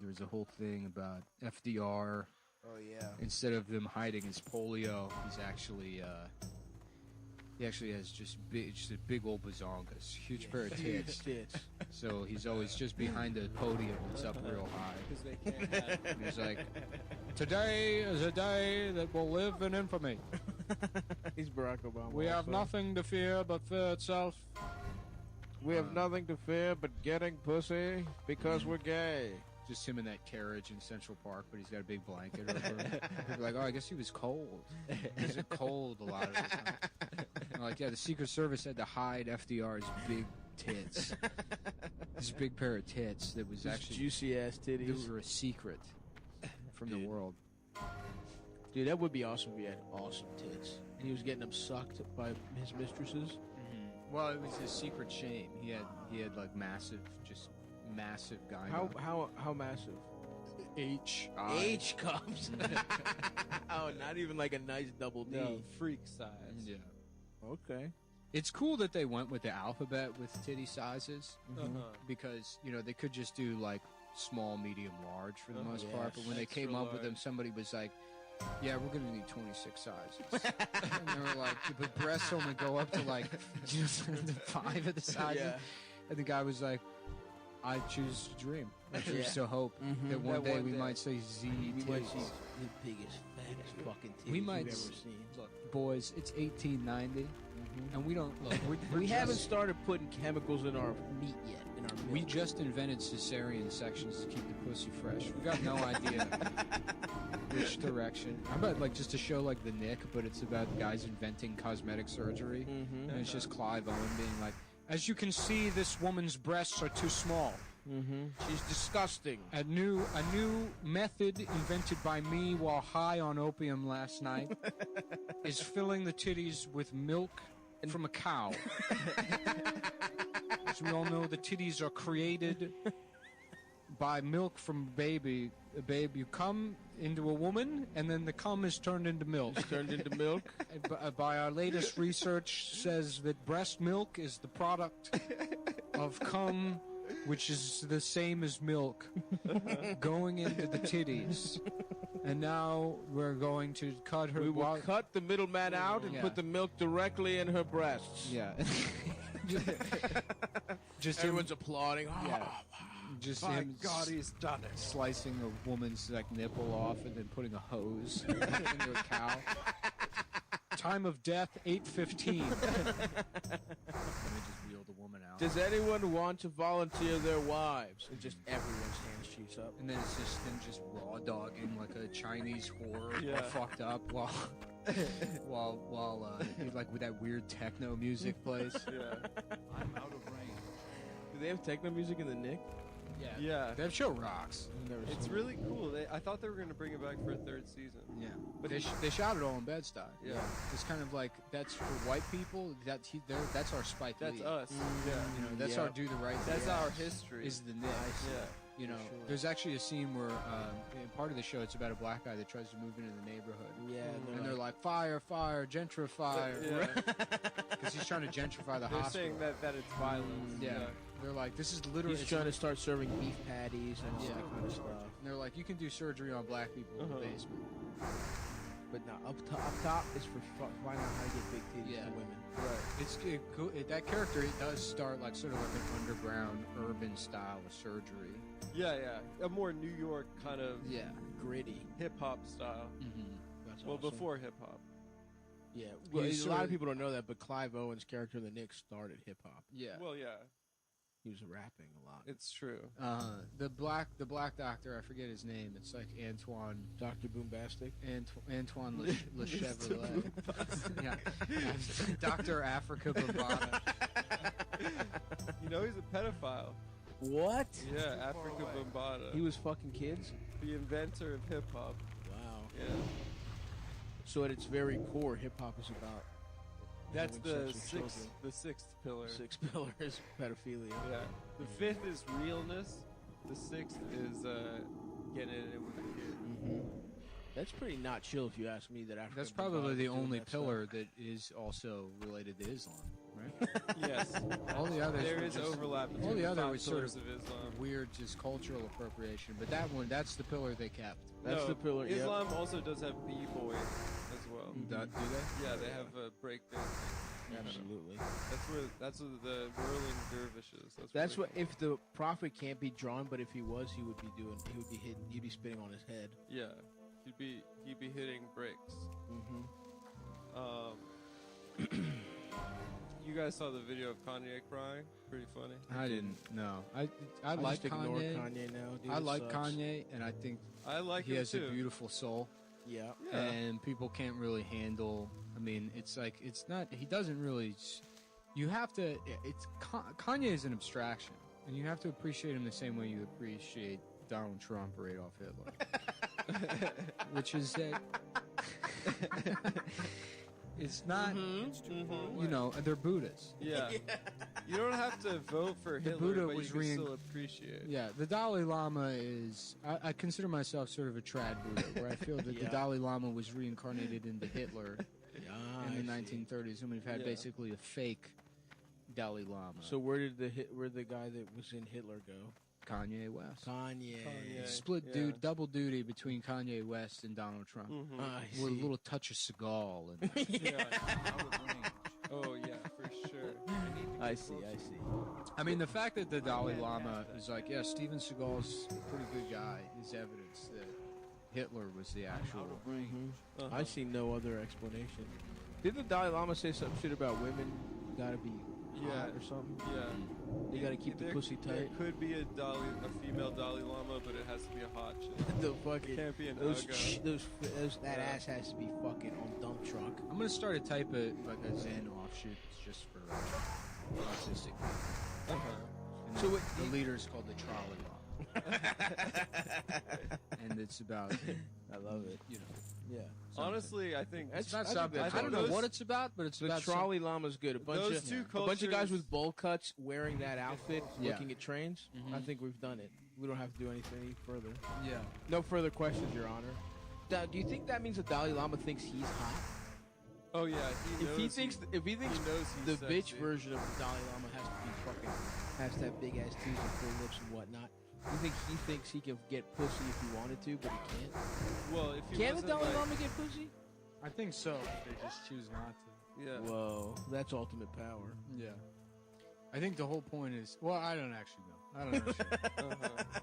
there's a whole thing about FDR. Oh, yeah. Instead of them hiding his polio, he's actually He actually has just a big old bazongas, huge pair of tits. So he's always just behind the podium that's up real high. Because they can't have. And he's like, "Today is a day that will live in infamy. He's Barack Obama. We have also. nothing to fear but fear itself." We have nothing to fear but getting pussy because we're gay. Just him in that carriage in Central Park, but he's got a big blanket over him. People are like, "Oh, I guess he was cold. He's cold a lot of the time." I'm like, yeah, the Secret Service had to hide FDR's big tits. This big pair of tits that was actually juicy ass they titties. were a secret from the world. Dude, that would be awesome if he had awesome tits. And he was getting them sucked by his mistresses. Well, it was his secret shame. He had like massive guy. How massive? H H cups. Oh, not even like a nice double D. No, freak size. Yeah. Okay. It's cool that they went with the alphabet with titty sizes Uh-huh. because they could just do like small, medium, large for the most part. But when they Extra came up with them, large. somebody was like, "Yeah, we're gonna need 26 sizes." And they were like, "But breasts only go up to like just 5 of the sizes." Yeah. And the guy was like, "I choose to dream. I choose Yeah. to hope Mhm. that one That day one we day. might say Z We might see titties." the biggest, fattest fucking titties We might we've ever s- seen. Look, boys, it's 1890, and we don't look. We haven't started putting chemicals in our meat yet. In our milk. We just invented cesarean sections to keep the pussy fresh. We got no idea which direction. How about like just a show like The Nick, but it's about guys inventing cosmetic surgery, Mm-hmm. and it's just Clive Owen being like, "As you can see, this woman's breasts are too small. Mm-hmm. She's disgusting. A new method invented by me while high on opium last night is filling the titties with milk from a cow." As we all know, the titties are created by milk from a baby. A babe, you come into a woman, and then the cum is turned into milk. Turned into milk. By our latest research, says that breast milk is the product of cum, which is the same as milk, going into the titties. And now we're going to cut her. We will cut the middleman out and Yeah. put the milk directly in her breasts. Yeah. just him, Everyone's applauding. yeah. Just My him God, he's done it. slicing a woman's like nipple off and then putting a hose into a cow. Time of death 8:15. And they just wheel the woman out. Does anyone want to volunteer their wives? And just everyone's hands shoots up. And then it's just him just raw dogging like a Chinese whore, Yeah. fucked up while like with that weird techno music plays. Yeah. I'm out of range. Do they have techno music in the Nick? Yeah. That show rocks. I've never It's seen really cool. I thought they were going to bring it back for a 3rd season. Yeah, But but they shot it all in Bed-Stuy. Yeah. It's kind of like that's for white people. That's our Spike That's Lee. us. You know, that's Yeah. our do the right thing. That's our history. Is the Nick. Yeah. You know, sure. there's actually a scene where in part of the show it's about a black guy that tries to move into the neighborhood. Yeah, And they're like, fire, gentrify. Yeah. Because he's trying to gentrify the They're hospital. saying that it's violence. Yeah. They're like, this is literally. he's trying to start serving beef patties and all Yeah. that kind of stuff. And they're like, you can do surgery on black people in the basement. But now up top is for finding out how to get big titties Yeah. to women. Right. That character, it does start like sort of like an underground urban style of surgery. Yeah. A more New York kind of Yeah. Gritty. hip hop style. Mm-hmm. That's Well, awesome. before hip hop. Yeah. Well, He's a lot sorta- of people don't know that, but Clive Owen's character in the Nick started hip hop. Yeah. Well, yeah, He was rapping a lot. it's true. The black doctor, I forget his name. It's like Antoine Dr. Boombastic. Antoine Le Chevrolet. Yeah. Dr. Africa Bambata. You know, he's a pedophile. What? Yeah, Africa Bambata. He was fucking kids? the inventor of hip hop. Wow. Yeah. So at its very core, hip hop is about That's having the sex with sixth, the sixth pillar. children. 6 pillars, pedophilia. Yeah. The fifth is realness. The sixth is getting it in with the kid. Mm-hmm. That's pretty not chill if you ask me. That Africa That's probably Bambaataa the doing only that pillar that is also related to Islam, right? Yes. All the others There were is just overlap between all the other five was sort pillars of of Islam. weird, just cultural appropriation. But that one, that's the pillar they kept. That's No, the pillar. Yep. Islam also does have b-boy as well. Do they? Yeah, they have breakdancing. Absolutely. That's what the whirling dervishes. That's what. what. If the prophet can't be drawn, but if he was, he would be doing. He would be hitting. He'd be spitting on his head. Yeah, he'd be hitting bricks. You guys saw the video of Kanye crying? Pretty funny. I didn't. No, I like just ignore Kanye. Kanye now. Dude, I it like sucks. Kanye, and I think I like he him has too. a beautiful soul. Yeah. Yeah. And people can't really handle. I mean, it's like it's not. He doesn't really. You have to. It's Kanye is an abstraction, and you have to appreciate him the same way you appreciate Donald Trump or Adolf Hitler, which is that. It's not. You know, they're Buddhas. Yeah. You don't have to vote for Hitler, Buddha but was you can still appreciate. Yeah, the Dalai Lama is. I consider myself sort of a trad Buddha, where I feel that the Dalai Lama was reincarnated into Hitler in the 1930s, and we've had basically a fake Dalai Lama. So where did the guy that was in Hitler go? Kanye West. Kanye. Split double duty between Kanye West and Donald Trump. With a little touch of Seagal. And Oh yeah, for sure. I see. I mean, the fact that the Dalai Lama is like, yeah, Steven Seagal's a pretty good guy is evidence that Hitler was the actual. I see no other explanation. Did the Dalai Lama say some shit about women gotta be hot or something? Yeah. They gotta keep the pussy There tight. could be a female Dalai Lama, but it has to be a hot chick. The fucking Can't be an that ass has to be fucking on dump truck. I'm gonna start a type of like a Zen offshoot just for autistic. And So the leader is called the Trolley Lama, and it's about I love it. you know. Yeah. Honestly, I think It's not I think something. that's I don't know those- what it's about, but it's The about trolley llama's good. A bunch Those of two a bunch of guys cultures- with bowl cuts wearing that outfit, Yeah. looking at trains. I think we've done it. We don't have to do anything any further. Yeah. No further questions, Your Honor. Do you think that means the Dalai Lama thinks he's hot? Oh yeah, If he thinks knows the he's bitch sexy. version of the Dalai Lama has to have big ass teeth and full lips and whatnot, you think he thinks he can get pussy if he wanted to, but he can't? Well, if he Can the wasn't Dalai like, Lama get pussy? I think so. They just choose not to. yeah. Whoa, that's ultimate power. Yeah. I think the whole point is. Well, I don't actually know. I don't know. Shit.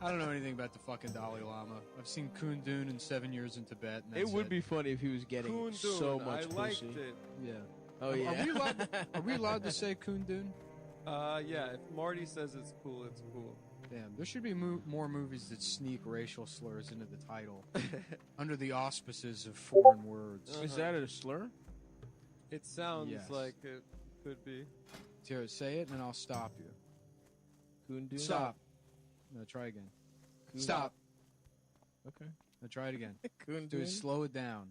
I don't know anything about the fucking Dalai Lama. I've seen Kundun in 7 years in Tibet. And It that's would be funny if he was getting Kundun, so much I pussy. liked it. Yeah. Oh yeah. Are we allowed to say Kundun? Yeah. If Marty says it's cool, it's cool. Damn, there should be more movies that sneak racial slurs into the title under the auspices of foreign words. Is that a slur? It sounds Yes. like it could be. Here, say it and I'll stop you. Kundun? Stop. No, try again. Kundun. Stop. Okay. No, try it again. Kundun? Do it. Slow it down.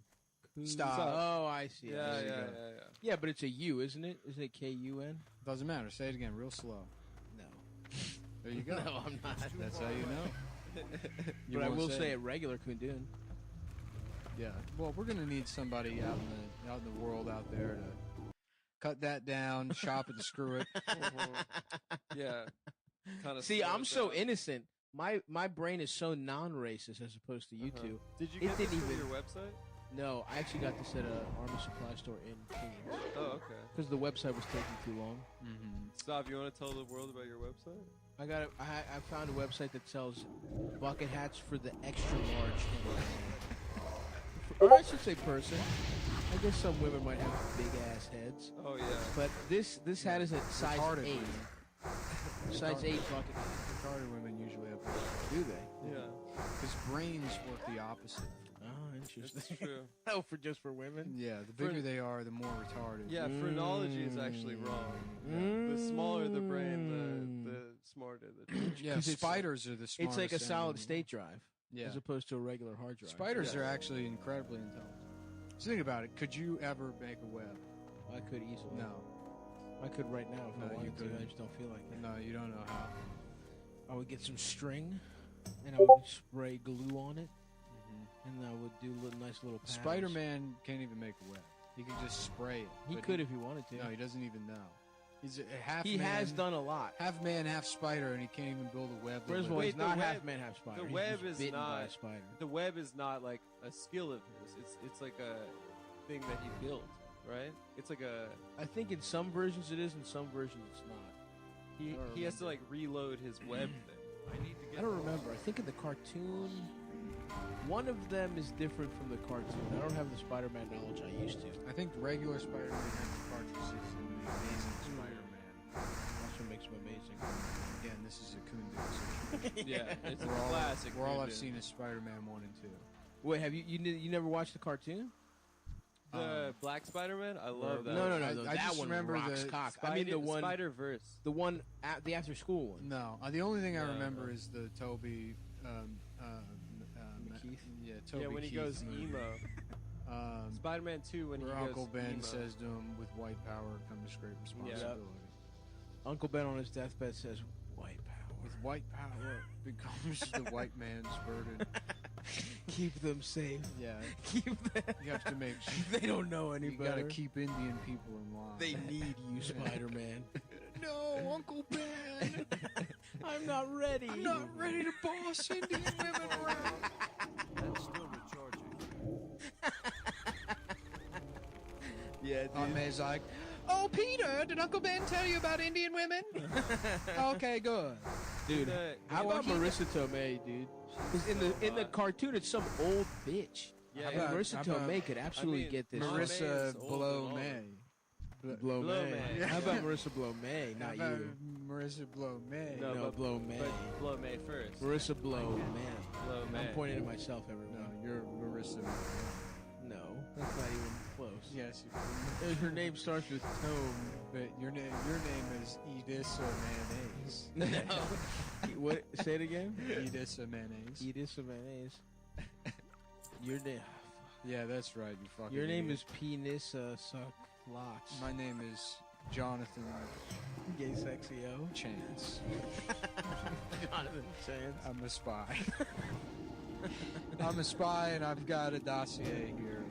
Kundun. Stop. Oh, I see. Yeah, I see. yeah. Yeah, but it's a U, isn't it? Isn't it K-U-N? Doesn't matter. Say it again, real slow. No. There you go. No, I'm not. That's how you know. You But I won't will say it regular Kundun. Yeah. Well, we're gonna need somebody out in the world out there to cut that down, chop it, and screw it. Yeah. Kind of. See, I'm so innocent. My brain is so non-racist as opposed to you two. Did you It get this didn't from even- your website? No, I actually got this at a army supply store in Queens Oh, okay. because the website was taking too long. Mm-hmm. Stop. You want to tell the world about your website? I found a website that sells bucket hats for the extra large, or I should say person. I guess some women might have big ass heads, Oh yeah. but this hat is a size Retarded 8. women. Size 8 bucket hat. Retarded women usually have Do they? Yeah. because brains work the opposite. Oh, interesting. That's true. Oh, for women. Yeah, the bigger they are, the more retarded. Yeah, phrenology is actually wrong. Yeah. The smaller the brain, the smarter the. Yeah, 'Cause it's- spiders are the smartest. It's like a thing solid in- state drive, Yeah. as opposed to a regular hard drive. Spiders Yeah. are actually incredibly intelligent. So think about it. Could you ever make a web? I could easily. No. I could right now if No, I you wanted to. I couldn't. just don't feel like it. No, you don't know how. I would get some string, and I would spray glue on it, and I would do nice little patterns. Spider-Man can't even make a web. He can just spray it. He but could if he wanted to. No, he doesn't even know. He's a half He man. has done a lot. half man, half spider, and he can't even build a web. First of all, Wait, he's the not web- half man, half spider. the He's web just is bitten by a not- spider. The web is not like a skill of his. It's like a thing that he built. right? It's like a I think in some versions it is, in some versions it's not. he has to like reload his web thing. I need to get. I don't remember. I think in the cartoon, one of them is different from the cartoon. I don't have the Spider-Man knowledge I used to. I think regular Spider-Man has the cartridges in the Amazing Spider-Man. That's what makes him amazing. Again, this is a Kundu situation. Yeah, it's a We're all, classic. we're all I've Kundu. seen is Spider-Man 1 and 2. Wait, have you never watched the cartoon? The Black Spider-Man, I love that. No. I that just one remember rocks the cock. I mean the one, Spider-Verse. the one the after school one. No, the only thing I No, remember no. is the Toby. McKeith? Yeah, Toby. Yeah, when he Keith goes movie. emo. Spider-Man 2 when he where goes Uncle Ben emo. says to him, "With white power comes great responsibility." Uncle Ben on his deathbed says, "White power." With white power becomes the white man's burden. Keep them safe. Yeah, Keep them. you have to make. They don't know any You better. gotta keep Indian people in line. They need you, Spider-Man. No, Uncle Ben. I'm not ready. I'm not ready to boss Indian women around. That's still recharging. Yeah, dude. Aunt May's like, "Oh, Peter, did Uncle Ben tell you about Indian women?" Okay, good. Dude, The- how about Marissa Tomei, dude? 'Cause in the cartoon, it's some old bitch. Yeah, I mean, yeah. Marissa how about- Tomei could absolutely I mean, get this. Mar- Tomei Marissa is old Blow and May. Blow May. May. How about Marissa Blow May? How Not about you. Marissa Blow May. No, No, but- Blow May. But Blow May first. Marissa Blow May. Blow May. I'm pointing at myself, No, everyone. you're Marissa. No, that's not even close. Yes, Her name starts with Tome. but your name is Edissa Mayonnaise. No. What? Say it again. Edissa Mayonnaise. Edith Mayonnaise. Your name. Yeah, that's right. You fucking. Your name idiot. is Penis Suck Locks. My name is Jonathan Gay Sexy-O. Chance. Jonathan Chance. I'm a spy. I'm a spy, and I've got a dossier here.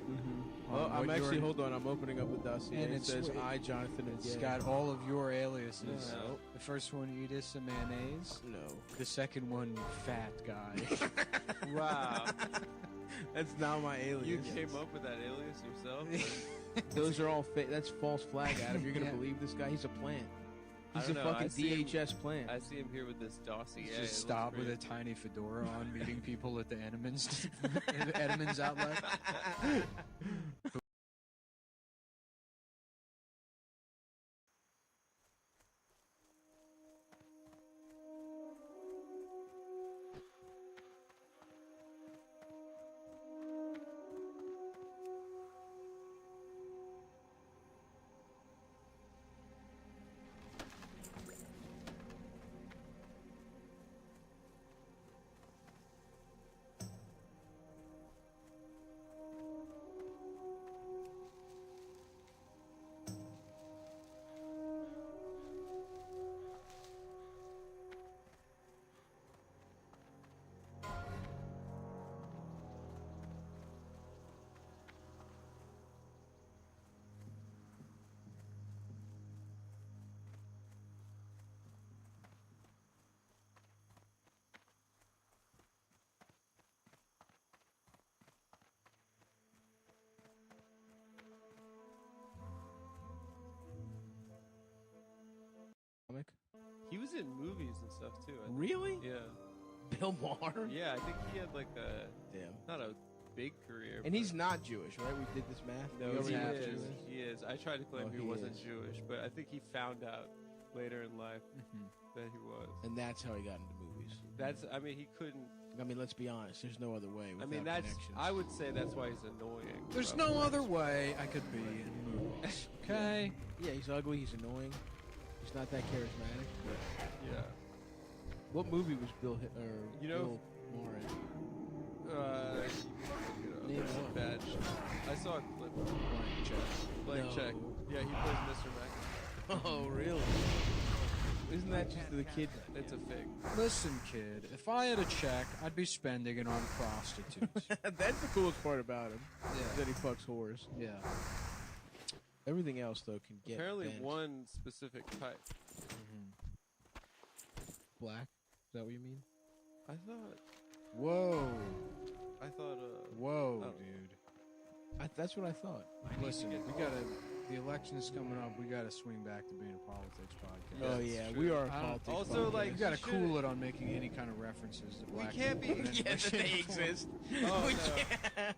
Well, on I'm what actually, your- hold on, I'm opening up the dossier. And it it's- says, I, Jonathan, and It's gay. got all of your aliases. No. The first one, Edissa Mayonnaise. No. The second one, fat guy. Wow. That's not my alias. You came up with that alias yourself? Those are all fake. That's false flag, Adam. You're going to Yeah. believe this guy? He's a plant. I He's a don't know, fucking I see him- DHS plant. I see him here with this dossier. It Just looks stop with a great. tiny fedora on, meeting people at the Edmonds outlet. He was in movies and stuff too. I think. Really? Yeah. Bill Maher? Yeah, I think he had like a Damn. not a big career. And but- he's not Jewish, right? We did this math. No, We already he have is. Jewish. He is. I tried to claim Oh, he he wasn't is. Jewish, but I think he found out later in life that he was. And that's how he got into movies. That's. I mean, he couldn't. I mean, let's be honest. There's no other way. I mean, without that's. connections. I would say that's why he's annoying. There's probably. no other way I could be in movies. Okay? Yeah, he's ugly. He's annoying. He's not that charismatic. But Yeah. what movie was Bill You know- Bill Maher in? There's Name some one. bad shit. I saw a clip. Blank check. Blank No. check. Yeah, he plays Mr. Mac. Oh, really? Isn't that just the kid? It's a fake. Listen, kid, if I had a check, I'd be spending it on prostitutes. That's the coolest part about him. Yeah. Is that he fucks whores. Yeah. Everything else though can get Apparently, banned. one specific type. Black. Is that what you mean? I thought. Whoa. I thought. Whoa, Oh. dude. I That's what I thought. Listen, the election is coming up. We gotta swing back to being a politics podcast. Oh yeah, we are a I don't- politics. Also, podcast. like, You gotta should- cool it on making any kind of references to We black can't people be- in any yeah, way, that shape, they or form. exist. Oh, We no. can't.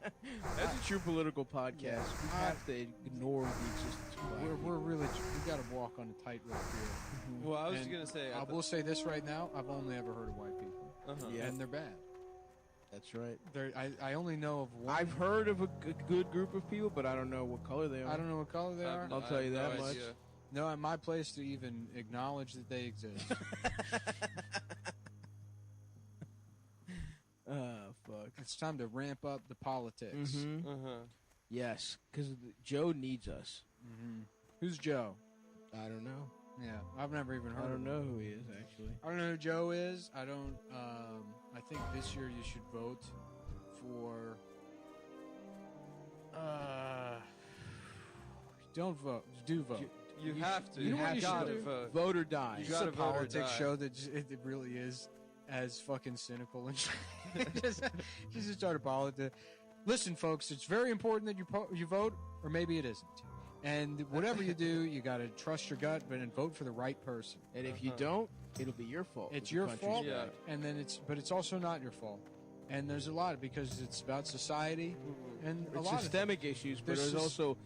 That's a true political podcast. We have to ignore the existence of black people. We're really we gotta walk on a tightrope here. Well, I was And gonna say. I will say this right now: I've only ever heard of white people, Yeah. and they're bad. That's right. I only know of one. I've heard of a good group of people, but I don't know what color they are. I don't know what color they are. I'll tell you that much. No, in my place to even acknowledge that they exist. Fuck. It's time to ramp up the politics. Mm-hmm. Yes, because Joe needs us. Mm-hmm. Who's Joe? I don't know. Yeah, I've never even heard. I don't of him. know who he is actually. I don't know who Joe is. I don't. I think this year you should vote for. Don't vote. Do vote. You have to. You know what you gotta should do? vote. Vote or die. You It's gotta a vote or politics die. show that it really is as fucking cynical and just start a politics. Listen, folks, it's very important that you vote, or maybe it isn't. And whatever you do, you got to trust your gut, but vote for the right person. And if you don't, it'll be your fault. It's The your country's fault, Yeah. and then but it's also not your fault. And there's a lot because it's about society and a It's lot systemic issues, but There's there's just- also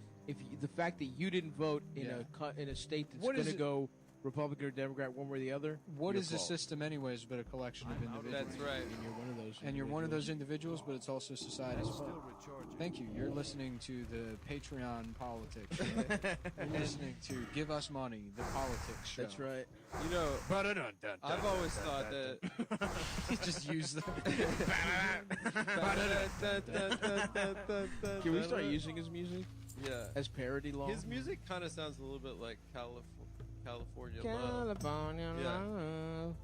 the fact that you didn't vote in Yeah. in a state that's What going is to it- go Republican or Democrat, one way or the other. What your is the fault. system, anyways, but a collection of individuals? That's right. And you're one of those. And you're one of those individuals, but it's also society as well. Thank you. You're listening to the Patreon politics show. You're listening to Give Us Money, the politics show. That's right. You know, I've always thought that. Just use the. Can we start using his music Yeah. as parody law? His music kind of sounds a little bit like California Love. California Yeah. love.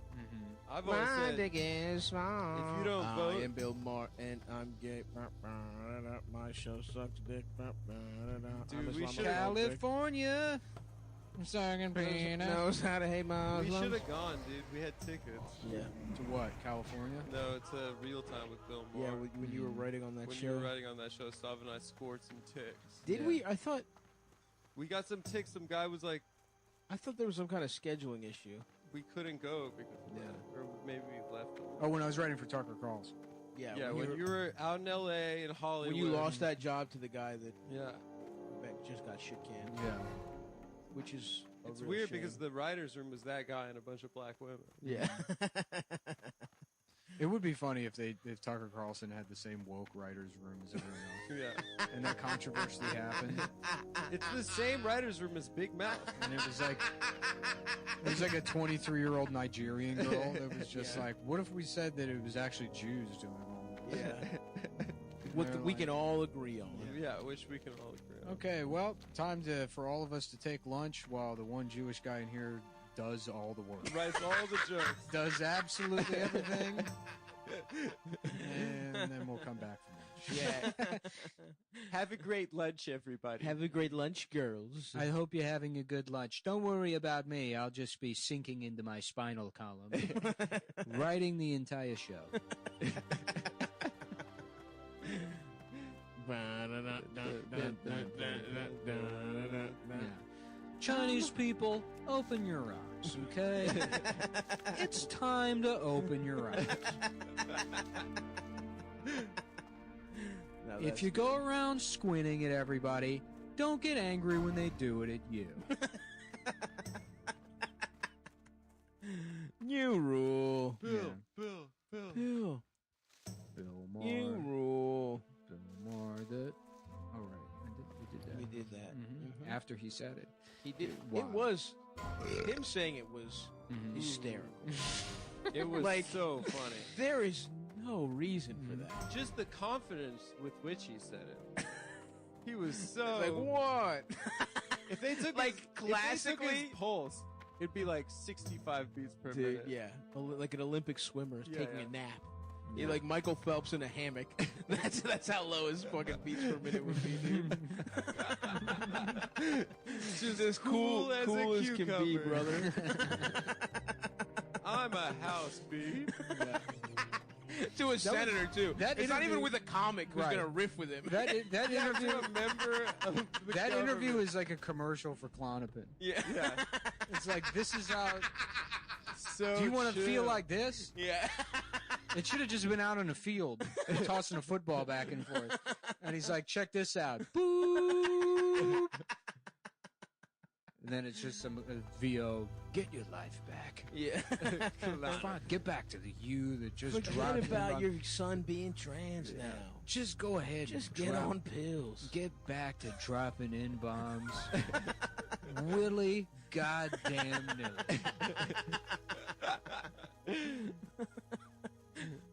I've always My said, dick is small. if you don't vote- I am Bill Maher and I'm gay. My show sucks dick. Dude, we should've- California. I'm singing peanuts. knows how to hate my we should have gone, dude. We had tickets. Yeah. To what? California? No, it's a real time with Bill Maher. Yeah, when you were writing on that when show. you were writing on that show, Stav and I scored some ticks. Did Yeah. we? I thought We got some ticks. Some guy was like, there was some kind of scheduling issue. we couldn't go because of that. Or maybe we left. Oh, when I was writing for Tucker Carlson. Yeah, When you were out in L.A. and Hollywood. when you lost that job to the guy that Yeah. just got shit canned, Yeah. which is a It's real weird shame. because the writer's room was that guy and a bunch of black women. yeah. It would be funny if Tucker Carlson had the same woke writers' room as everyone else, Yeah. and that controversy happened, It's the same writer's room as Big Mouth. and it was like a 23-year-old Nigerian girl that was just like, what if we said that it was actually Jews doing all this? Yeah. What They're we like- can all agree on. Yeah, which we can all agree on. Okay, well, time for all of us to take lunch while the one Jewish guy in here does all the work. Writes all the jokes. Does absolutely everything, and then we'll come back from lunch. Yeah. Have a great lunch, everybody. Have a great lunch, girls. I hope you're having a good lunch. Don't worry about me. I'll just be sinking into my spinal column, writing the entire show. Yeah. Chinese people, open your eyes, okay? It's time to open your eyes. If you go around squinting at everybody, don't get angry when they do it at you. You rule. Bill. Bill. Bill Maher. You rule. Bill Maher. All right, we did that. We did that. Mhm. After he said it. He did. Wow. It was him saying it was hysterical. It was Like- so funny. There is no reason for that. Just the confidence with which he said it. He was so Like what? If they took like, his, if classically- they took his pulse, it'd be like 65 beats per Dude, minute. yeah, like an Olympic swimmer is Yeah, taking yeah. a nap. Yeah, like Michael Phelps in a hammock. That's how low his fucking beats per minute would be, dude. Just as cool as a as can be, cucumber. brother. I'm a house bee. to a senator too. that It's not even interview- with a comic who's Right. gonna riff with him. That interview. To a member of the That interview government. is like a commercial for Klonopin. Yeah. It's like, this is how. So Do you want to feel chill. like this? Yeah. It should have just been out on the field, tossing a football back and forth. And he's like, check this out. Boop. And then it's just some VO, get your life back. Yeah. Fine, get back to the you that just Forget dropped about in your son being trans now. Just go ahead Just and get drop- on pills. Get back to dropping in bombs. Willie goddamn nilly.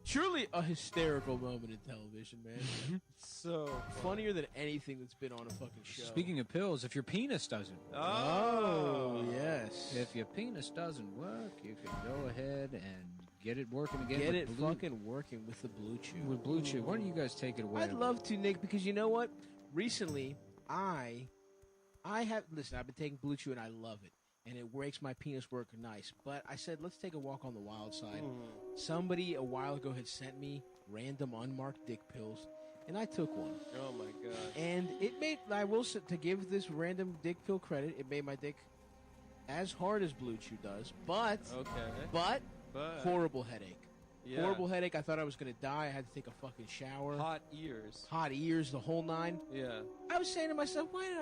Truly a hysterical moment in television, man. So Funnier than anything that's been on a fucking show. Speaking of pills, if your penis doesn't Oh, yes. if your penis doesn't work, you can go ahead and get it working again. Get with it Blue, fucking working with the Blue Chew. with Blue Chew. Why don't you guys take it away? I'd love to, Nick, because you know what? Recently, I have listen. I've been taking Blue Chew and I love it, and it makes my penis work nice. But I said, let's take a walk on the wild side. Somebody a while ago had sent me random unmarked dick pills, and I took one. Oh my god. And it made, I will say, to give this random dick pill credit, it made my dick as hard as Blue Chew does, but But horrible headache. yeah. Horrible headache. I thought I was gonna die. I had to take a fucking shower. Hot ears. Hot ears, the whole nine. Yeah. I was saying to myself, why did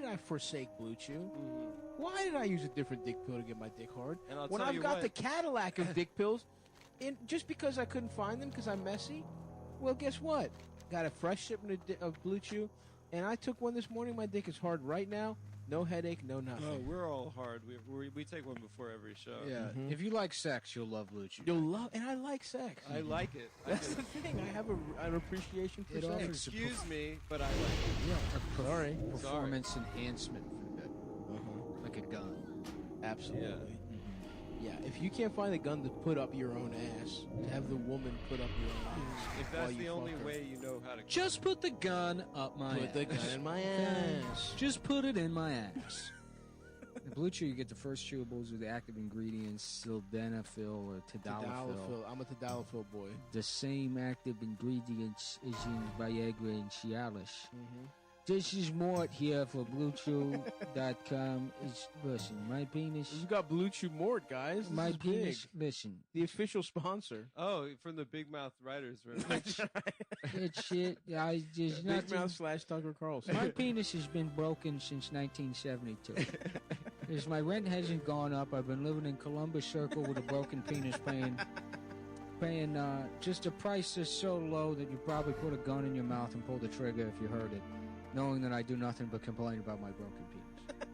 I forsake Blue Chew? Why did I use a different dick pill to get my dick hard? And I'll When tell I've you got what. the Cadillac of dick pills, and just because I couldn't find them because I'm messy, well, guess what? Got a fresh shipment of Blue Chew, and I took one this morning. My dick is hard right now. No headache, no nothing. Oh, we're all hard. We take one before every show. Yeah. Mhm. If you like sex, you'll love Blue Chew. You'll love, and I like sex. I like it. That's the thing. I have an appreciation for It sex. offers- Excuse me, but I like it. Yeah. Sorry. Performance enhancement for that, like a gun. Absolutely. Yeah, if you can't find a gun to put up your own ass, to have the woman put up your own ass. If while that's you the only fuck her. way you know how to. Just put the gun up my Put ass. the gun in my ass. Just put it in my ass. In Blue Chew, you get the first chewables with the active ingredients sildenafil or tadalafil. I'm a Tadalafil boy. The same active ingredients as in Viagra and Cialis. Mm-hmm. This is Mort here for BlueChew.com. Listen, my penis. You got Blue Chew Mort, guys. This My is penis. big. Listen, The official sponsor. Oh, from the Big Mouth Writers Room. it's shit. I just Big nothing. Mouth / Tucker Carlson. My penis has been broken since 1972. As my rent hasn't gone up, I've been living in Columbus Circle with a broken penis, paying just a price that's so low that you probably put a gun in your mouth and pull the trigger if you heard it, knowing that I do nothing but complain about my broken penis.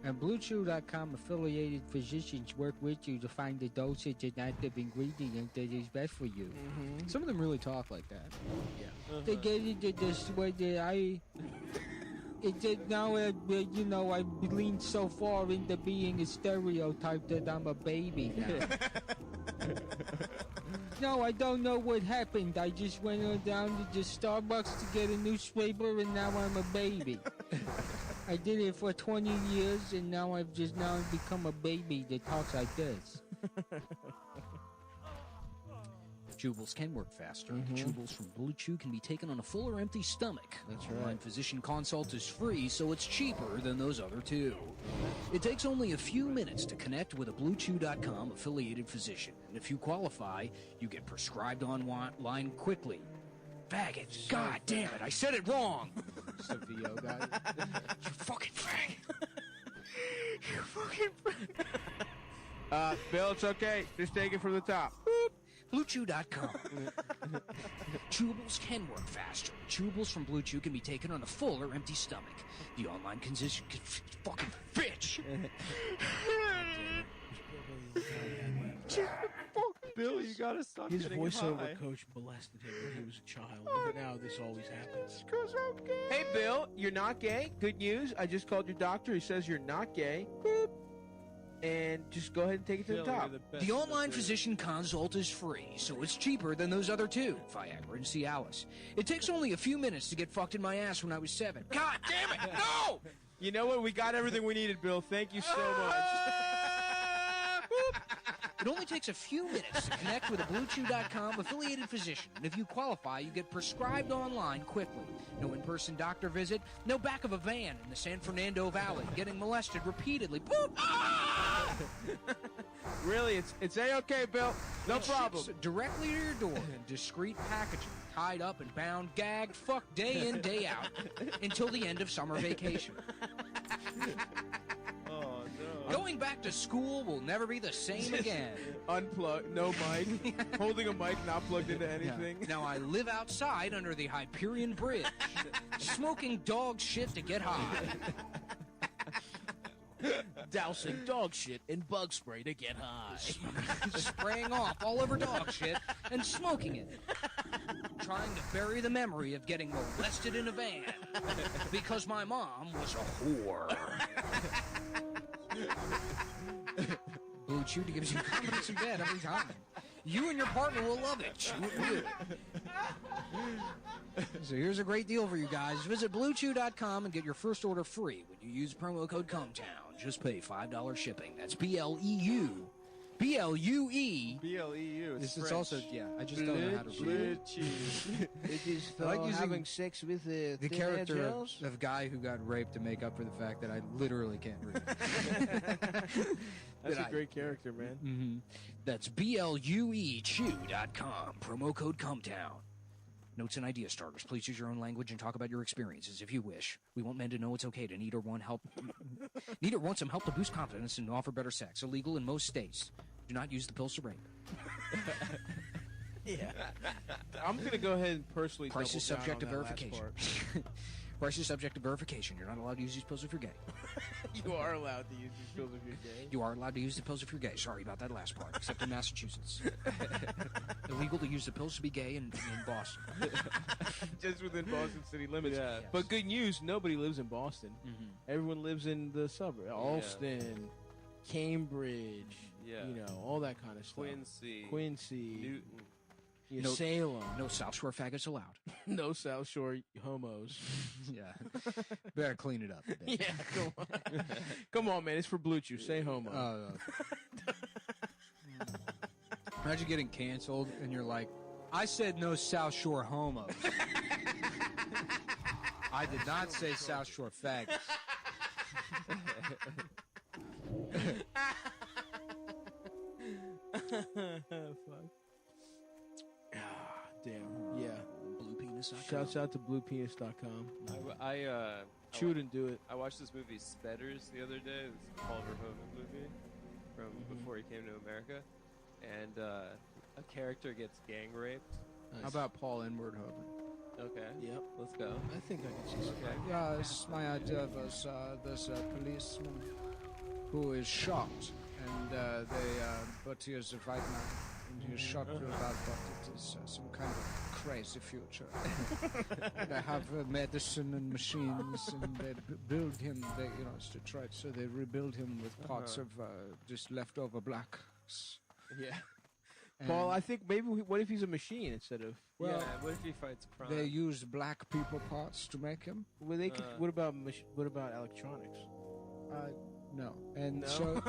And BlueChew.com affiliated physicians work with you to find the dosage and active ingredient that is best for you. Mm-hmm. Some of them really talk like that. Yeah. They get it this way that I. It did now, you know, I leaned so far into being a stereotype that I'm a baby now. No, I don't know what happened. I just went on down to the Starbucks to get a newspaper, and now I'm a baby. I did it for 20 years, and now I've become a baby that talks like this. Chewables can work faster. Chewables from Blue Chew can be taken on a full or empty stomach. That's Online right. physician consult is free, so it's cheaper than those other two. It takes only a few minutes to connect with a BlueChew.com affiliated physician. And if you qualify, you get prescribed online quickly. Faggot. God damn it, I said it wrong. It's a VO guy. You fucking faggot. You fucking faggot. Bill, it's okay. Just take it from the top. BlueChew.com. Chewables can work faster. Chewables from Blue Chew can be taken on a full or empty stomach. The online physician fucking bitch. Bill, you gotta stop His getting voiceover high. coach molested him when he was a child. But now this always happens. Hey, Bill, you're not gay. Good news. I just called your doctor. He says you're not gay. Boop. And just go ahead and take it to Bill, the top. you're best The online listener. physician consult is free, so it's cheaper than those other two, Viagra and Cialis. It takes only a few minutes to get fucked in my ass when I was 7. God damn it! No! You know what? We got everything we needed, Bill. Thank you so much. It only takes a few minutes to connect with a BlueChew.com affiliated physician, and if you qualify, you get prescribed online quickly. No in-person doctor visit, no back of a van in the San Fernando Valley, getting molested repeatedly. Boop! Ah! Really, it's A-okay, Bill. No It problem. ships directly to your door in discreet packaging, tied up and bound, gagged, fucked day in, day out, until the end of summer vacation. Oh no. Going back to school will never be the same again. Unplugged, no mic, holding a mic not plugged into anything. Now I live outside under the Hyperion Bridge, smoking dog shit to get high. Dousing dog shit in bug spray to get high. Spraying off all over dog shit and smoking it. Trying to bury the memory of getting molested in a van because my mom was a whore. Blue Chew gives you confidence in bed every time. You and your partner will love it. Chew it blue. So here's a great deal for you guys. Visit BlueChew.com and get your first order free when you use promo code CUMTOWN. Just pay $5 shipping. That's BLEU. BLUE. BLEU. It's also, yeah, I just don't know how to read it. It is for I like using having sex with The thin character air of, gels? of guy who got raped to make up for the fact that I literally can't read. That's a great character, man. Mm-hmm. That's BLUEChew.com. Promo code CUMTOWN. Notes and idea starters. Please use your own language and talk about your experiences if you wish. We want men to know it's okay to need or want some help to boost confidence and offer better sex. Illegal in most states. Do not use the pills to rape. Yeah. I'm going to go ahead and personally Price is double down subject to on that last verification. part. Price is subject to verification. You're not allowed to use these pills if you're gay. You are allowed to use these pills if you're gay. You are allowed to use the pills if you're gay. Sorry about that last part, except in Massachusetts. Illegal to use the pills to be gay in Boston. Just within Boston city limits. Yeah. But good news, nobody lives in Boston. Mm-hmm. Everyone lives in the suburb. Alston, Cambridge, Yeah. you know, all that kind of stuff. Quincy. Newton. Newton. No- Salem. No South Shore faggots allowed. No South Shore homos. Yeah. Better clean it up a bit. Yeah, come on. Come on, man. It's for Blue Chew. Say homo. Imagine getting canceled and you're like, I said no South Shore homos. I did not say South Shore faggots. Fuck. Damn. Yeah. BluePenis.com. Shouts out to bluepenis.com. I Chew it and do it. I watched this movie Spedders the other day. It's a Paul Verhoeven movie from before he came to America, and a character gets gang raped. How about Paul Inward-Hoven? Okay. Yep. Let's go. I think I can see some. Okay. Yes, my idea was there's a policeman who is shot, and but he is a white man, and he is shot real bad, but it is some kind of crazy future. They have medicine and machines, and they build him. It's Detroit, so they rebuild him with parts of just leftover blacks. Yeah. And Paul, I think maybe what if he's a machine instead of? Well, yeah. What if he fights crime? they use black people parts to make him. Well, they could. What about electronics? No, and No? so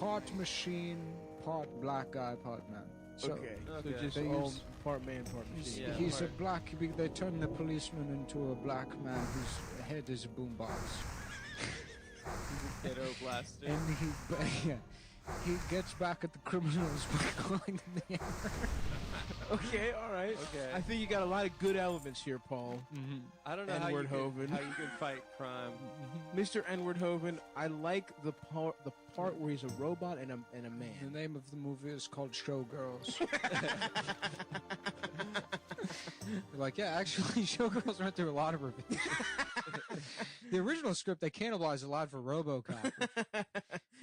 part machine, part black guy, part man. So Okay. Okay. So just They all use- part man, part machine. Yeah, he's a part- black. They turn the policeman into a black man whose head is a boombox, Ghetto blaster. and he gets back at the criminals by calling them the N-word. Okay, all right. Okay. I think you got a lot of good elements here, Paul. I don't know how you N-word-hoven. can fight crime. Mr. N-word-hoven, I like the part where he's a robot and a The man. name of the movie is called Showgirls. Like, yeah, actually, Showgirls went through a lot of revisions. The original script, they cannibalized a lot for RoboCop.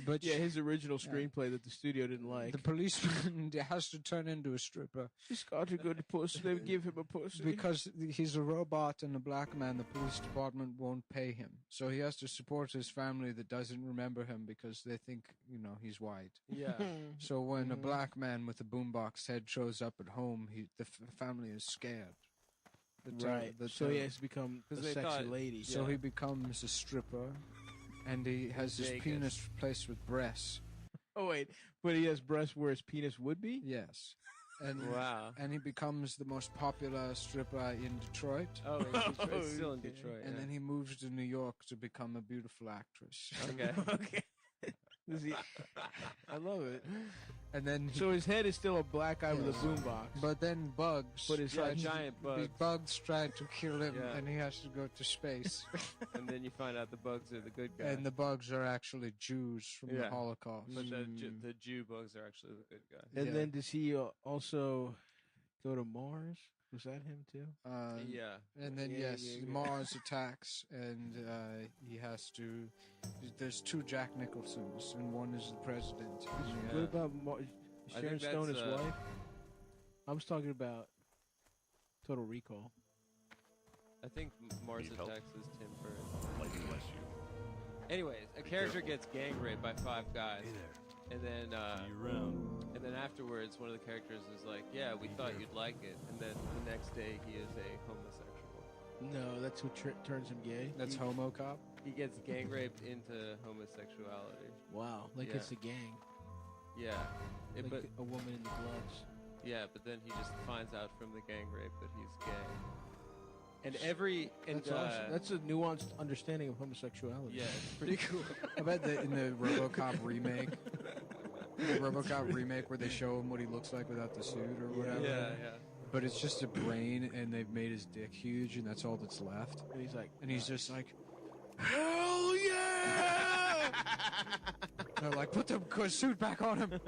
But Yeah, his original screenplay that the studio didn't like. the policeman has to turn into a stripper He's got a good pussy. They give him a pussy. because he's a robot and a black man. The police department won't pay him, so he has to support his family that doesn't remember him because they think he's white. Yeah. So when a black man with a boombox head shows up at home, the family is scared. Right. So he has to become a 'Cause they sexy thought- lady. So he becomes a stripper, and he has his Vegas. penis replaced with breasts. Oh wait, But he has breasts where his penis would be? Yes. And Wow. and he becomes the most popular stripper in Detroit. Oh, it's still in Detroit. And yeah. then he moves to New York to become a beautiful actress. Okay. Okay. Does he... I love it. And then So his head is still a black guy with Yes. a boombox. but then bugs But it's try like to- giant these bugs. bugs try to kill him Yeah. and he has to go to space. And then you find out the bugs are the good guy. And the bugs are actually Jews from the Yeah. Holocaust. But the Jew bugs are actually the good guy. And Yeah. then does he also go to Mars? Was that him too? Yeah. And then Yeah, yes, yeah, yeah. Mars attacks, and he has to. There's two Jack Nicholsons, and one is the president. And he What Yeah. about I Sharon think Stone, that's, his wife? I was talking about Total Recall. I think Mars Need help? Attacks is Tim Burton. Light bless you. Anyways, a character gets gang raped by 5 guys. Hey there. And then See you around. and then afterwards one of the characters is like, "Yeah, we thought you'd like it." And then the next day he is a homosexual. No, that's what turns him gay. That's Homo Cop. He gets gang raped into homosexuality. Wow, like Yeah. it's a gang. Yeah. Like but a woman in the gloves. yeah, but then he just finds out from the gang rape that he's gay. And every and That's awesome. That's a nuanced understanding of homosexuality. yeah, it's pretty cool. I bet that in the RoboCop remake, where they show him what he looks like without the suit or whatever. yeah. But it's just a brain, and they've made his dick huge, and that's all that's left. And he's like, And he's just like, hell yeah! They're like, put the suit back on him.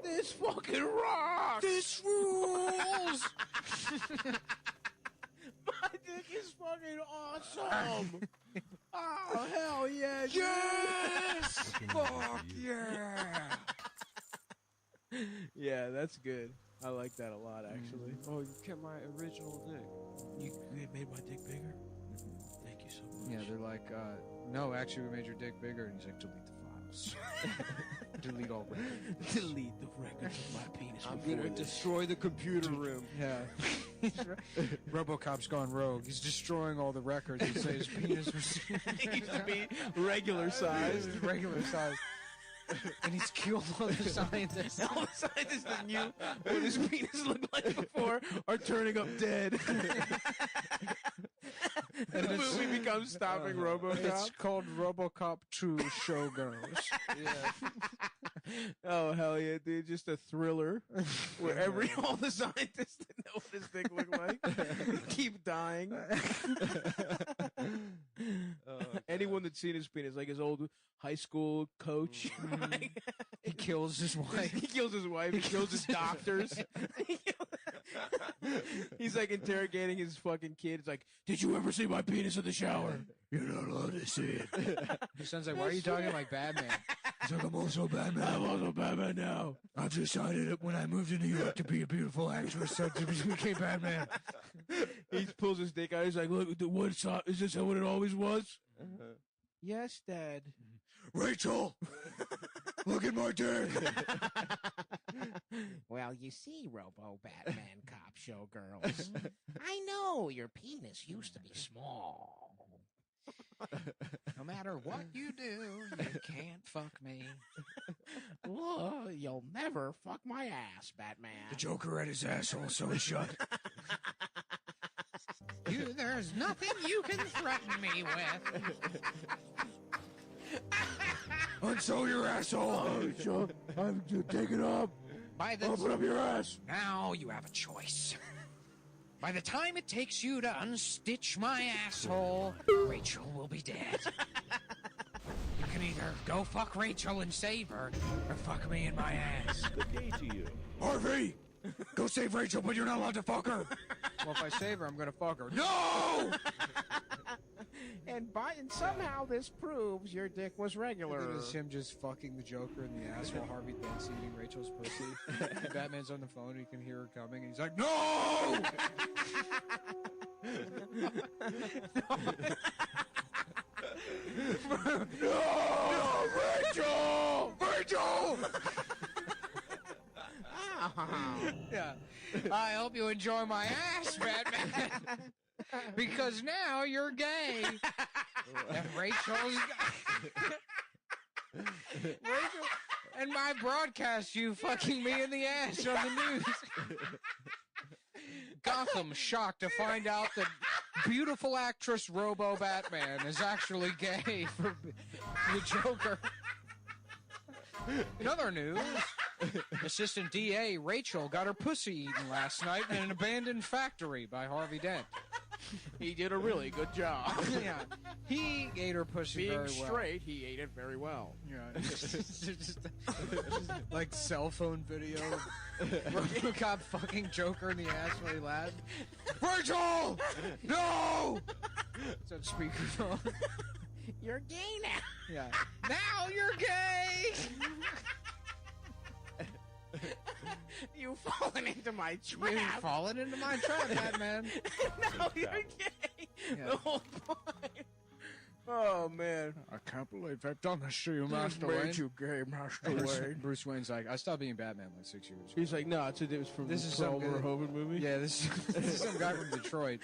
this fucking rocks! This rules. My dick is fucking awesome! Oh, hell yeah! Yes! Fuck yeah! Yeah, that's good. I like that a lot, actually. Oh, you kept my original dick. You made my dick bigger? Thank you so much. Yeah, they're like, no, actually, we made your dick bigger. And he's like, delete the files. Delete all records. Delete the records of my penis. I'm before gonna this. destroy the computer room. Yeah. RoboCop's gone rogue. He's destroying all the records that say his penis was He used to be regular sized. regular size. And he's killed all the scientists. All the scientists that knew what his penis looked like before are turning up dead. And the movie becomes Stopping RoboCop. It's called RoboCop 2 Showgirls. Yeah. Oh hell yeah, dude! Just a thriller where all the scientists that know what his dick look like keep dying. Anyone that's seen his penis, like his old high school coach, He kills his wife. he kills his wife, he kills his doctors. He's like interrogating his fucking kid. It's like, did you ever see my penis in the shower? You're not allowed to see it. His son's like, why are you talking like Batman? He's like, I'm also Batman. I'm also Batman now. I've decided that when I moved to New York to be a beautiful actress, I became Batman. He pulls his dick out. He's like, look, is this what it always was? Yes, Dad. Rachel, look at my dick. Well, you see, Robo Batman Cop Showgirls, I know your penis used to be small. No matter what you do, you can't fuck me. Well, you'll never fuck my ass, Batman. The Joker had his asshole, so he shut. There's nothing you can threaten me with. Unsew your asshole. Sure. Take it up. Open up your ass. Now you have a choice. By the time it takes you to unstitch my asshole, Rachel will be dead. You can either go fuck Rachel and save her, or fuck me in my ass. Good day to you. Harvey, go save Rachel, but you're not allowed to fuck her. Well, if I save her, I'm gonna fuck her. No! And somehow this proves your dick was regular. Look at this, him just fucking the Joker in the ass while Harvey Dent's eating Rachel's pussy. And Batman's on the phone, and he can hear her coming, and he's like, no! No! Rachel! Rachel! Yeah. I hope you enjoy my ass, Batman. Because now you're gay. And Rachel's and my broadcast you fucking me in the ass on the news. Gotham shocked to find out that beautiful actress Robo Batman is actually gay for the Joker. In other news, Assistant DA Rachel got her pussy eaten last night in an abandoned factory by Harvey Dent. He did a really good job. Yeah, he ate her pussy Being very well. straight, he ate it very well. Yeah, just like cell phone video. RoboCop fucking Joker in the ass while he laughs. Rachel, no! It's on speakerphone. You're gay now. Yeah. Now you're gay. You've fallen into my trap. You've fallen into my trap, Batman. Now you're gay. Yeah. The whole point. Oh man, I can't believe I've done this to you, Master made Wayne. you gay, Master Wayne. Bruce Wayne's like, I stopped being Batman like 6 years ago. He's like, no, it was from This the is some Crawl good- Verhoeven movie. Yeah, this is some guy from Detroit.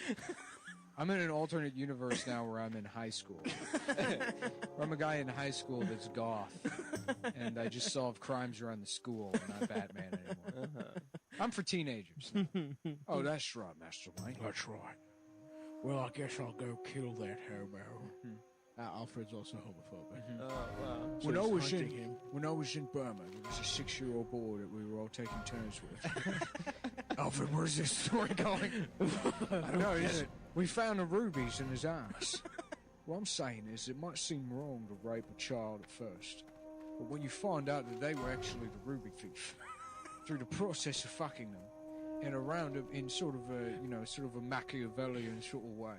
I'm in an alternate universe now where I'm in high school. I'm a guy in high school that's goth, and I just solve crimes around the school. I'm not Batman anymore. I'm for teenagers. Oh, that's right, Master Wayne. That's right. Well, I guess I'll go kill that homo. Alfred's also homophobic. Oh, wow. So When I he's was hunting him. When I was in Burma, there was a 6-year-old boy that we were all taking turns with. Alfred, where's this story going? I don't know. We found the rubies in his eyes. What I'm saying is, it might seem wrong to rape a child at first, but when you find out that they were actually the ruby thief, through the process of fucking them, and around them in sort of a Machiavellian sort of way,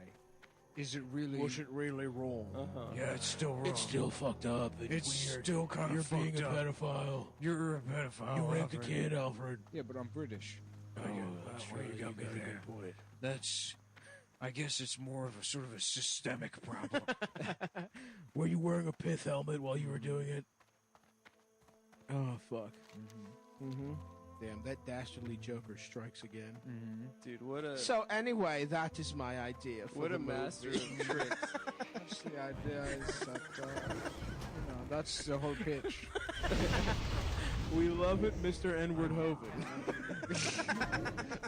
is it really? Was it really wrong? Yeah, it's still wrong. It's still fucked up. It's weird. still kind You're of fucked being a up. pedophile. You're a pedophile. You raped a Alfred. kid, Alfred. Yeah, but I'm British. That's where you got me there. That's. I guess it's more of a sort of a systemic problem. Were you wearing a pith helmet while you were doing it? Oh, fuck. Mm-hmm. Damn, that dastardly Joker strikes again. Dude, what a So anyway, that is my idea for what the a master movie. of tricks. That's the idea is that, that's the whole pitch. We love it, Mr. Edward Hoven.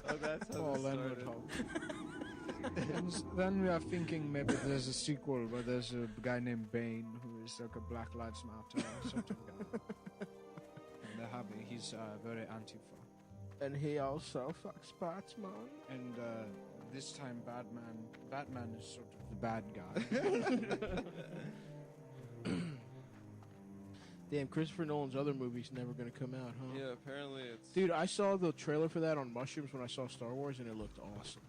Oh, that's how Paul this Edward started. And then we are thinking maybe there's a sequel where there's a guy named Bane who is like a Black Lives Matter sort of guy. And they're happy. He's very Antifa. And he also fucks Batman. And this time Batman is sort of the bad guy. Damn, Christopher Nolan's other movie's never gonna come out, huh? Yeah, apparently it's. Dude, I saw the trailer for that on mushrooms when I saw Star Wars, and it looked awesome.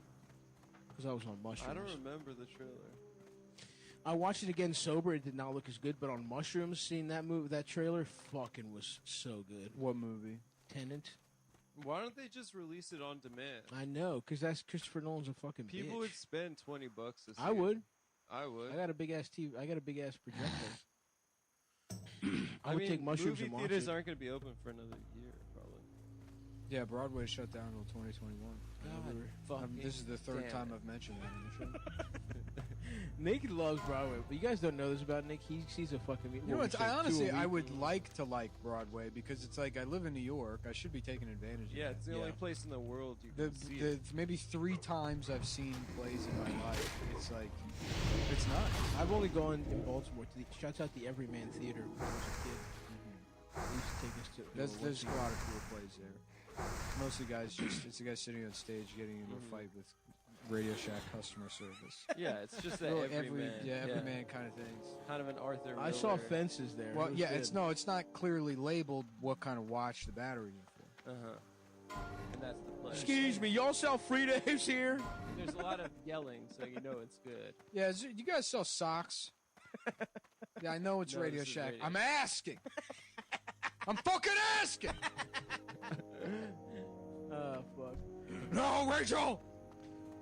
Because I was on mushrooms. I don't remember the trailer. I watched it again sober. It did not look as good, but on mushrooms, seeing that movie, that trailer, fucking was so good. What movie? Tenant. Why don't they just release it on demand? I know, because that's Christopher Nolan's a fucking People bitch. would spend $20 to see I would. It. I would. I got a big ass TV. I got a big ass projector. I I would mean, take mushrooms movie and watch theaters it. aren't going to be open for another year, probably. Yeah, Broadway shut down until 2021. This is the third damn time it. I've mentioned that in the show. Nick loves Broadway, but you guys don't know this about Nick. He sees a fucking. You know, I honestly, I would like to like Broadway because it's like I live in New York. I should be taking advantage of Yeah, that. it's the only place in the world you The, can see the it. maybe 3 times I've seen plays in my life, it's like, it's nuts. I've only gone in Baltimore to the. Shouts out the Everyman Theater when I was a kid. They used to take us to. There's a lot of cool plays there. Mostly guys it's a guy sitting on stage getting into a fight with Radio Shack customer service. Yeah, it's just that Little everyman. everyman kind of things. Kind of an Arthur I saw Miller. Fences there. Well, It was yeah, good. it's not clearly labeled what kind of watch the batteries are for. Uh-huh. And that's the play. Excuse me, y'all sell Fritos here? There's a lot of yelling, so you know it's good. Yeah, you guys sell socks? Yeah, I know it's No, Radio this is Shack. Radio I'm asking. I'm fucking asking. Fuck. No, Rachel.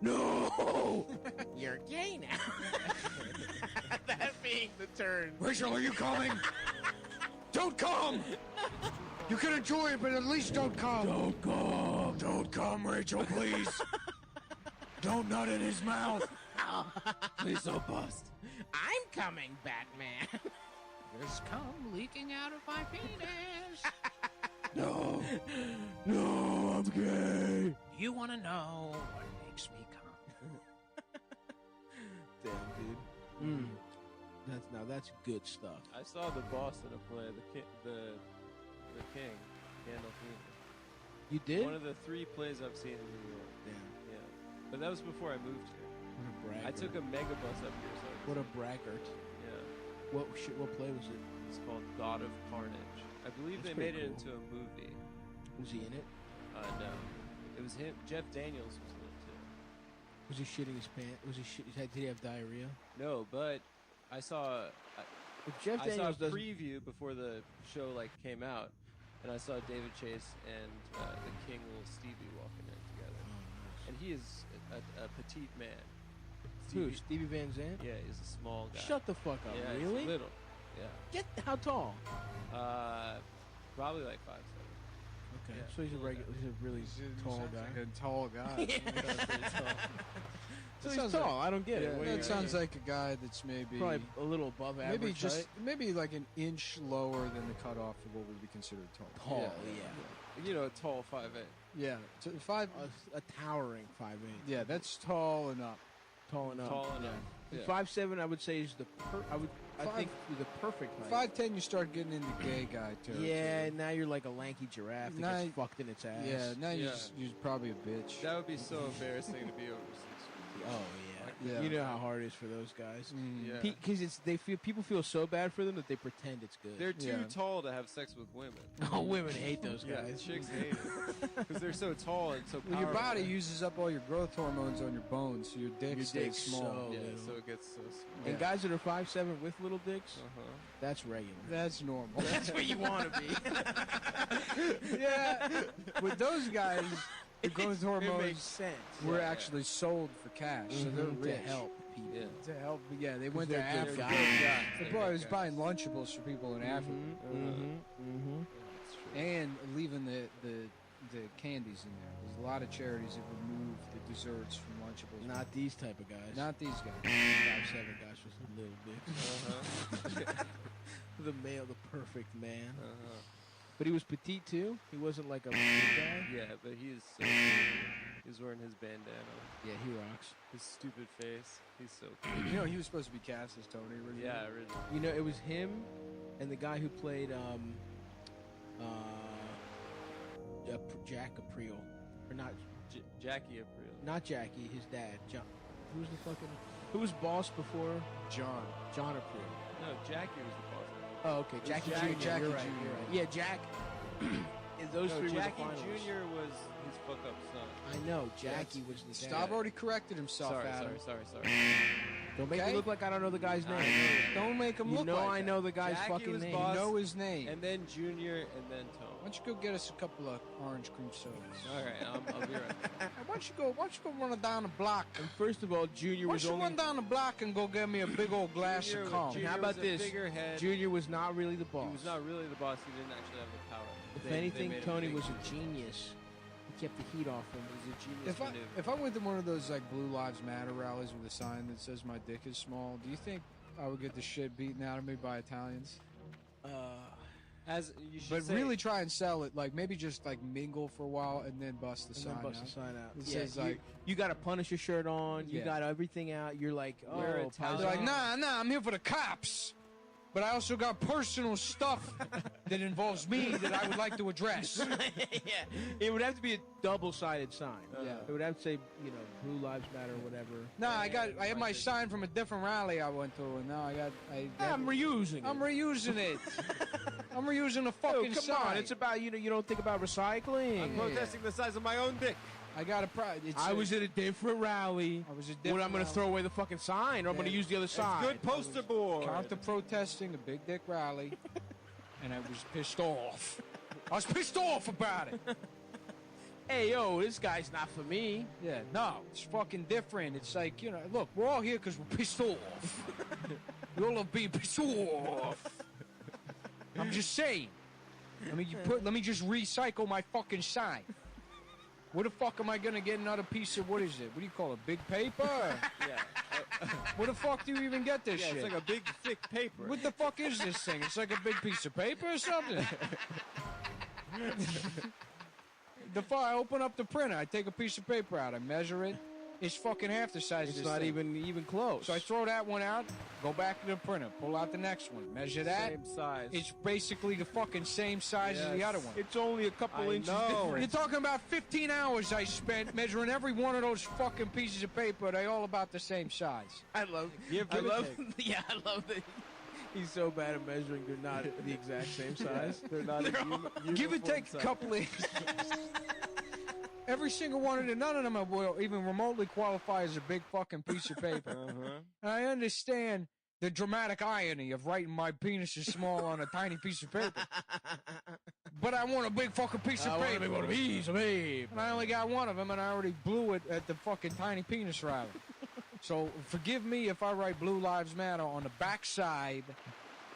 No! You're gay now. That being the turn. Rachel, are you coming? Don't come. You can enjoy it, but at least don't come. Don't come. Don't come, Rachel, please. Don't nut in his mouth. Please don't bust. I'm coming, Batman. has come leaking out of my penis. No, I'm gay. You want to know what makes me come? Damn, dude. That's good stuff. I saw the boss in a play, the king, Gandolfini. You did? One of the 3 plays I've seen in New York. Damn. Yeah, but that was before I moved here. What a braggart. I took a megabus up here. So What a braggart. Yeah, What play was it? it's called God of Carnage. I believe That's they made pretty it cool. into a movie. Was he in it? No, it was him. Jeff Daniels was in it too. Was he shitting his pants? Did he have diarrhea? No, but I saw If Jeff I saw a Daniels doesn't. preview before the show came out, and I saw David Chase and the King Little Stevie walking in together, and he is a petite man. Who? Stevie Van Zandt? Yeah, he's a small guy. Shut the fuck up. Yeah, Really? he's little. Yeah. How tall? Probably like 5'7". Okay. Yeah, So he's a little regular. He's a really tall Sounds guy. like a tall guy. So That he's sounds tall. I don't get it. Yeah, What do you that sounds mean? like a guy that's maybe Probably a little above average. maybe just height. maybe like an inch lower than the cutoff of what would be considered tall. Tall. You know, a tall 5'8". Yeah, 5. A towering 5'8". Yeah, that's tall and up. Tall enough. Tall enough. Yeah. 5'7", I would say is I think the perfect height. 5'10", you start getting into gay guy territory. Yeah, now you're like a lanky giraffe that Now- gets fucked in its ass. Yeah, now Yeah. you're probably a bitch. That would be so embarrassing to be over 6 feet. Oh yeah. Yeah. You know how hard it is for those guys. Mm. Yeah. Because people feel so bad for them that they pretend it's good. They're too Yeah. tall to have sex with women. Oh, women hate those Yeah, guys. chicks hate it because they're so tall and so Well, powerful. your body uses up all your growth hormones on your bones, so your dick Your stays dick's small. so- Yeah, little. so it gets so small. And guys that are 5'7" with little dicks, Uh-huh. that's regular. That's normal. That's where you want to be. Yeah, with those guys, the growth It makes hormones sense. were Yeah. actually sold for cash, so they're Mhm, rich. to help people. Yeah. To help, yeah, they went to they're good Africa. guys. They probably was buying Lunchables for people in Africa Mm-hmm. That's true. and leaving the candies in there. There's a lot of charities that remove the desserts from Lunchables. Not these type of guys. Not these guys. 5'7" guys with little dicks. Uh-huh. The male, the perfect man. Uh-huh. But he was petite too. He wasn't like a big guy. Yeah, but he's so he's wearing his bandana, Yeah, he rocks. his stupid face. He's so cool. You know, he was supposed to be cast as Tony originally. Yeah, originally. You know, it was him and the guy who played Jack April, or not Jackie Aprile. not Jackie, his dad. John. Who was boss before John. John April? No, Jackie was the boss. Oh, okay, Jackie Jackie Jr. Jr. You're right. You're right. Yeah, Jack. And those No, three Jackie were the finalists. Jr. was his fuck up son. I know Jackie was the Stop dad. already corrected himself, Sorry, Adam. sorry. Don't make Okay? me look like I don't know the guy's name. Don't make him You look know like I that. know the guy's Jackie fucking was name. boss. You know his name. And then Junior, and then Tone. Why don't you go get us a couple of orange cream sodas? All right, I'll be right back. Hey, why don't you go run down the block? And first of all, Junior Why was don't you only. run down the block and go get me a big old glass Junior- of calm? Junior How about was a this? figurehead. Junior was not really the boss. He was not really the boss. He didn't actually have the power. If They anything, made him Tony think was he a genius. He kept the heat off him. He was a genius maneuver. If I went to one of those like Blue Lives Matter rallies with a sign that says my dick is small, do you think I would get the shit beaten out of me by Italians? As you should But say, really try and sell it, like maybe just like mingle for a while and then bust the And sign then bust out. the sign out. It Yeah, says, you, like- you got a Punisher shirt on. You Yeah. got everything out. You're like, oh, We're They're Italian. like, nah, I'm here for the cops. But I also got personal stuff that involves me that I would like to address. yeah. It would have to be a double-sided sign. Yeah. It would have to say, Blue Lives Matter or whatever. No, I have my sign from a different rally I went to, and now I'm reusing it. I'm reusing it. I'm reusing the Oh, fucking come sign. on. It's about, you don't think about recycling. I'm protesting the size of my own dick. I got a pride. I was at a different rally. I was a What, different I'm going to rally. throw away the fucking sign, or I'm going to Yeah. use the other side. Good poster board. Counter protesting a big dick rally, and I was pissed off. I was pissed off about it. Hey, yo, this guy's not for me. Yeah, no, it's fucking different. It's like, look, we're all here because we're pissed off. We all love being pissed off. I'm just saying. Let me just recycle my fucking sign. Where the fuck am I gonna get another piece of, what is it? What do you call it? Big paper? Yeah. Where the fuck do you even get this Yeah, shit? it's like a big thick paper. What the fuck is this thing? It's like a big piece of paper or something. I open up the printer. I take a piece of paper out. I measure it. It's fucking half the size of It's this not thing. even close. So I throw that one out, go back to the printer, pull out the next one, measure that. Same size. It's basically the fucking same size as the Yes. other one. It's only a couple I inches know. You're different. talking about 15 hours I spent measuring every one of those fucking pieces of paper. They all about the same size. I love yeah, I love that he's so bad at measuring. They're not the exact same size. They're not Give or take a couple of inches. Every single one of them, none of them will even remotely qualify as a big fucking piece of paper. And I understand the dramatic irony of writing my penis is small on a tiny piece of paper. But I want a big fucking piece of paper. And I only got one of them, and I already blew it at the fucking tiny penis rally. So forgive me if I write Blue Lives Matter on the backside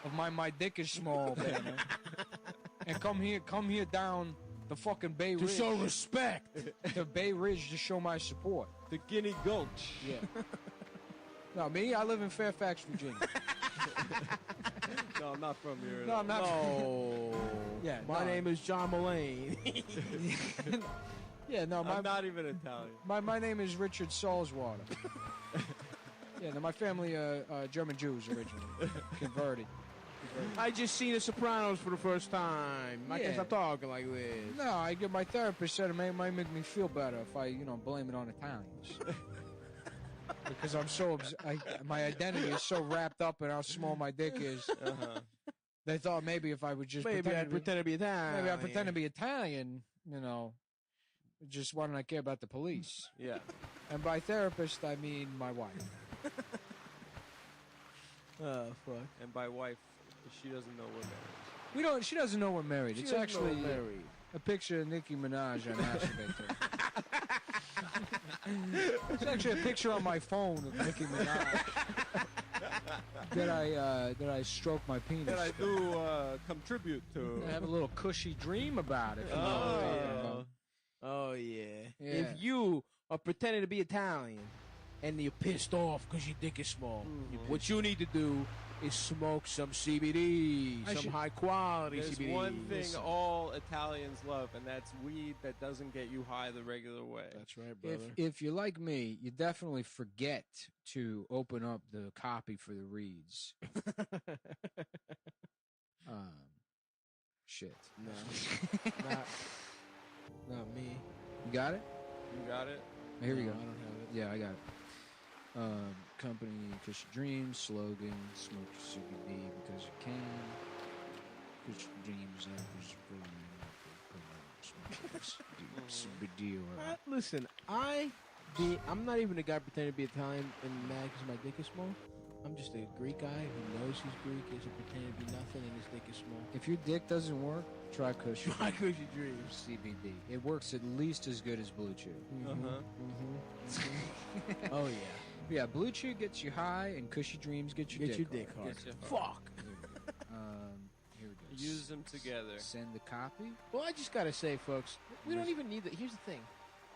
of my dick is small banner. And come here down the fucking Bay Ridge. To show respect. To Bay Ridge to show my support. The Guinea Gulch. Yeah. No, me, I live in Fairfax, Virginia. No, I'm not from here. No, I'm not. No. Yeah, My no. name is John Mullane. Yeah, no, I'm not even Italian. my name is Richard Salzwater. Yeah, no, my family German Jews originally, converted. I just seen The Sopranos for the first time. I Yeah. can't stop talking like this. No, I get my therapist said it might make me feel better if I, blame it on Italians. Because I'm so my identity is so wrapped up in how small my dick is. They thought maybe if I would just Maybe I'd pretend to be Italian. maybe I pretend to be Italian, just why don't I care about the police? Yeah. And by therapist, I mean my wife. Oh, fuck. And by wife, she doesn't know we're married. She doesn't know we're married. She It's doesn't actually know we're married. a picture of Nicki Minaj I masturbate to. It's actually a picture on my phone of Nicki Minaj that I stroke my penis. That I do contribute to. I have a little cushy dream about it. if you know what I'm talking about. Oh, yeah. Yeah. If you are pretending to be Italian and you're pissed off because your dick is small, what you need to do is smoke some CBD, some high quality There's CBD. one thing all Italians love, and that's weed that doesn't get you high the regular way. That's right, brother. If you're like me, you definitely forget to open up the copy for the reads. Shit. No. not me. You got it? You got it? Here we No, go. I don't have it. Yeah, I got it. Company, Cushy Dreams, slogan, smoke CBD because you can. Cushy Dreams, CBD or... Listen, I'm not even a guy pretending to be Italian and mad because my dick is small. I'm just a Greek guy who knows he's Greek, isn't pretending to be nothing, and his dick is small. If your dick doesn't work, try Cushy. Try Cushy Dreams. CBD. It works at least as good as Blue Chew. Oh, yeah. Yeah, Blue Chew gets you high, and Cushy Dreams get your Get your dick dick hard. hard. Gets you Fuck. Here we go. Use them together. Send the copy. Well, I just gotta say, folks, we don't even need that. Here's the thing.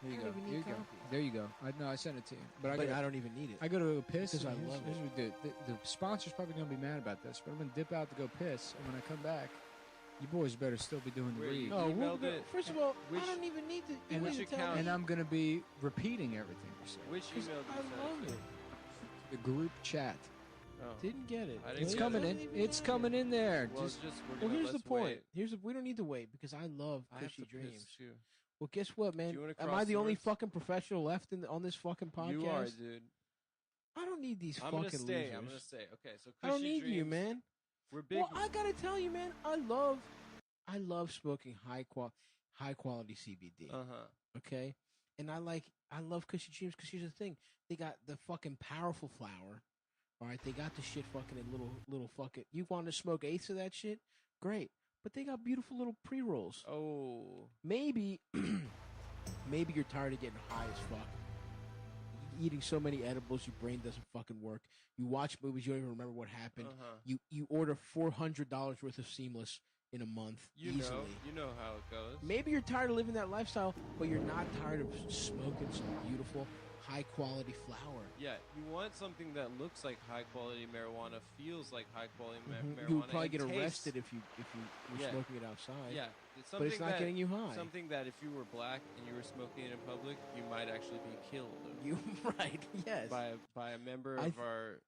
There you I go. don't even There you need go. copy. There you go. I sent it to you, but But I don't even need it. I go to go piss. Because and I here's- love here's what we do. The sponsor's probably gonna be mad about this, but I'm gonna dip out to go piss, and when I come back, you boys better still be doing the Where read. you- No, emailed it. first of all, Which- I don't even need to. And which account? And I'm gonna be repeating everything you said. Which email did you I love send it. to? The group chat. Oh. Didn't get it. I didn't It's get coming it. in. It's coming in there. Well, Just we're gonna, Here's the let's point. wait. We don't need to wait because I love I have Cushy to piss, Dreams. too. Well, guess what, man? Do you wanna Am cross I the only swords? fucking professional left on this fucking podcast? You are, dude. I don't need these I'm fucking gonna stay. losers. I'm gonna stay. Okay, so I don't Cushy need you, Dreams, man. We're big. Well, I gotta tell you, man. I love smoking high quality CBD. Okay, and I love Cushy Dreams because here's the thing: they got the fucking powerful flower. All right, they got the shit fucking in little fucking. You want to smoke eighths of that shit? Great, but they got beautiful little pre rolls. Oh. Maybe, maybe you're tired of getting high as fuck. Eating so many edibles, your brain doesn't fucking work. You watch movies, you don't even remember what happened. You order $400 worth of Seamless in a month easily. You know how it goes. Maybe you're tired of living that lifestyle, but you're not tired of smoking some beautiful high quality flower. Yeah, you want something that looks like high quality marijuana, feels like high quality marijuana. You would probably and get tastes- arrested if you were smoking it outside. Yeah, but it's not getting you high. Something that if you were black and you were smoking it in public, you might actually be killed. You right? Yes. By a member of our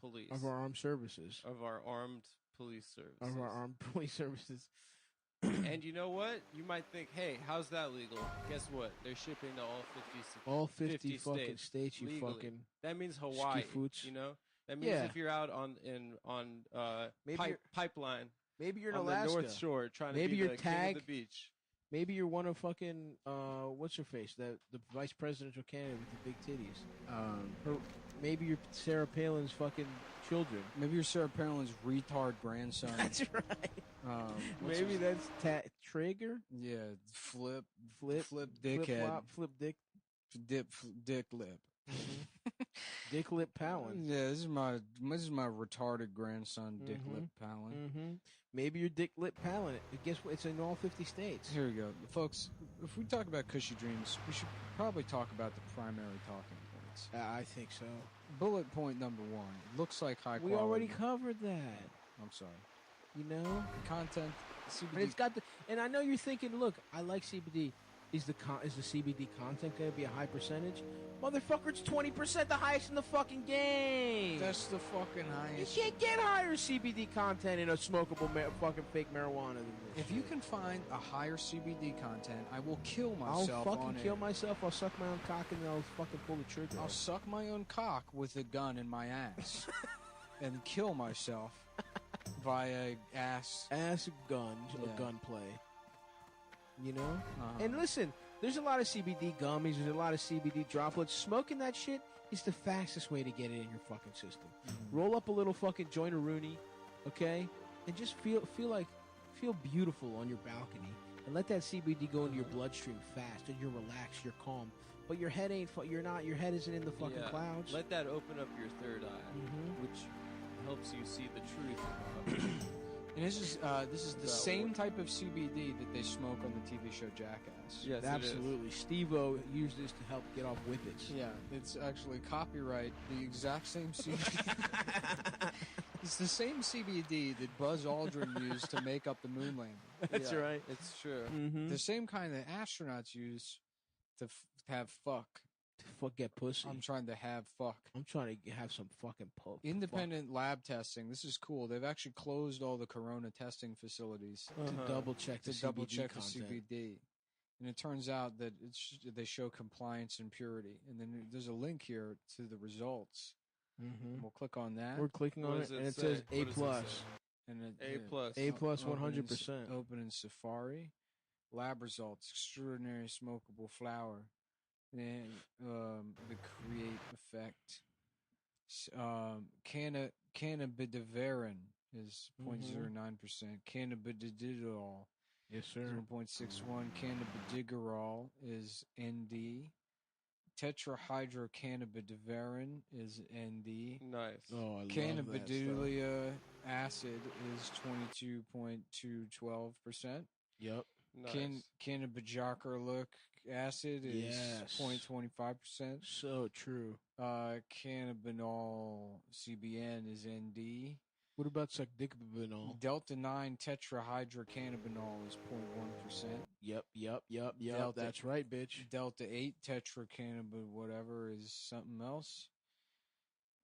police, of our armed services, of our armed police services, of our armed police services. And you know what? You might think, hey, how's that legal? Guess what? They're shipping to all 50 fucking states. You legally. fucking. That means Hawaii. Skifoots. You know. That means if you're out on pipeline, maybe you're in on Alaska, the North Shore, trying to maybe be you're the king tagged, of the beach. Maybe you're one of fucking what's her face, the vice presidential candidate with the big titties. Maybe you're Sarah Palin's fucking children. Maybe you're Sarah Palin's retard grandson. That's right. Maybe that's Traeger. Yeah, flip dickhead, flip dick, dick lip. Dick Lip Palin. Yeah, this is my retarded grandson, Dick Lip Palin. Maybe you're Dick Lip Palin. Guess what? It's in all 50 states. Here we go, folks. If we talk about cushy dreams, we should probably talk about the primary talking points. I think so. Bullet point number 1. It looks like high quality. We already covered that. I'm sorry. You know, content. CBD. But it's got the. And I know you're thinking, look, I like CBD. Is the CBD content going to be a high percentage? Motherfucker, it's 20%, the highest in the fucking game. That's the fucking highest. You can't get higher CBD content in a smokable fucking fake marijuana than this. If you can find a higher CBD content, I will kill myself. I'll fucking kill myself. I'll suck my own cock and then I'll fucking pull the trigger. I'll suck my own cock with a gun in my ass and kill myself via ass gun Yeah. gunplay. You know? And listen, there's a lot of CBD gummies, there's a lot of CBD droplets. Smoking that shit is the fastest way to get it in your fucking system. Roll up a little fucking joint of Rooney, okay? And just feel beautiful on your balcony. And let that CBD go into your bloodstream fast, and you're relaxed, you're calm. But your head your head isn't in the fucking clouds. Let that open up your third eye, which helps you see the truth. And this is the same type of CBD that they smoke on the TV show Jackass. Yes, absolutely. Steve-O used this to help get off whippets. Yeah, it's actually copyright the exact same CBD. It's the same CBD that Buzz Aldrin used to make up the moon landing. That's right. It's true. The same kind that astronauts use to have fuck. Get pussy. I'm trying to have fuck. I'm trying to have some fucking poke. Independent lab testing. This is cool. They've actually closed all the corona testing facilities to double check the CBD. And it turns out that they show compliance and purity. And then there's a link here to the results. And we'll click on that. We're clicking on it, and it says A+. And A+, 100%. Open in Safari. Lab results. Extraordinary smokable flower. And the create effect. Cannabidivarin is 0.09%. Cannabidiol, yes sir, 0.61. Cannabidigerol is ND. Tetrahydrocannabidivarin is ND. Nice. Oh, I love Cannabidiol acid is 22.212%. Yep. Nice. Cannabidiolic acid is 0.25%. So true. Cannabinol CBN is ND. What about Sacdicabinol? Delta 9 tetrahydrocannabinol is 0.1%. Yep. That's right, bitch. Delta 8 tetracannabinol whatever is something else.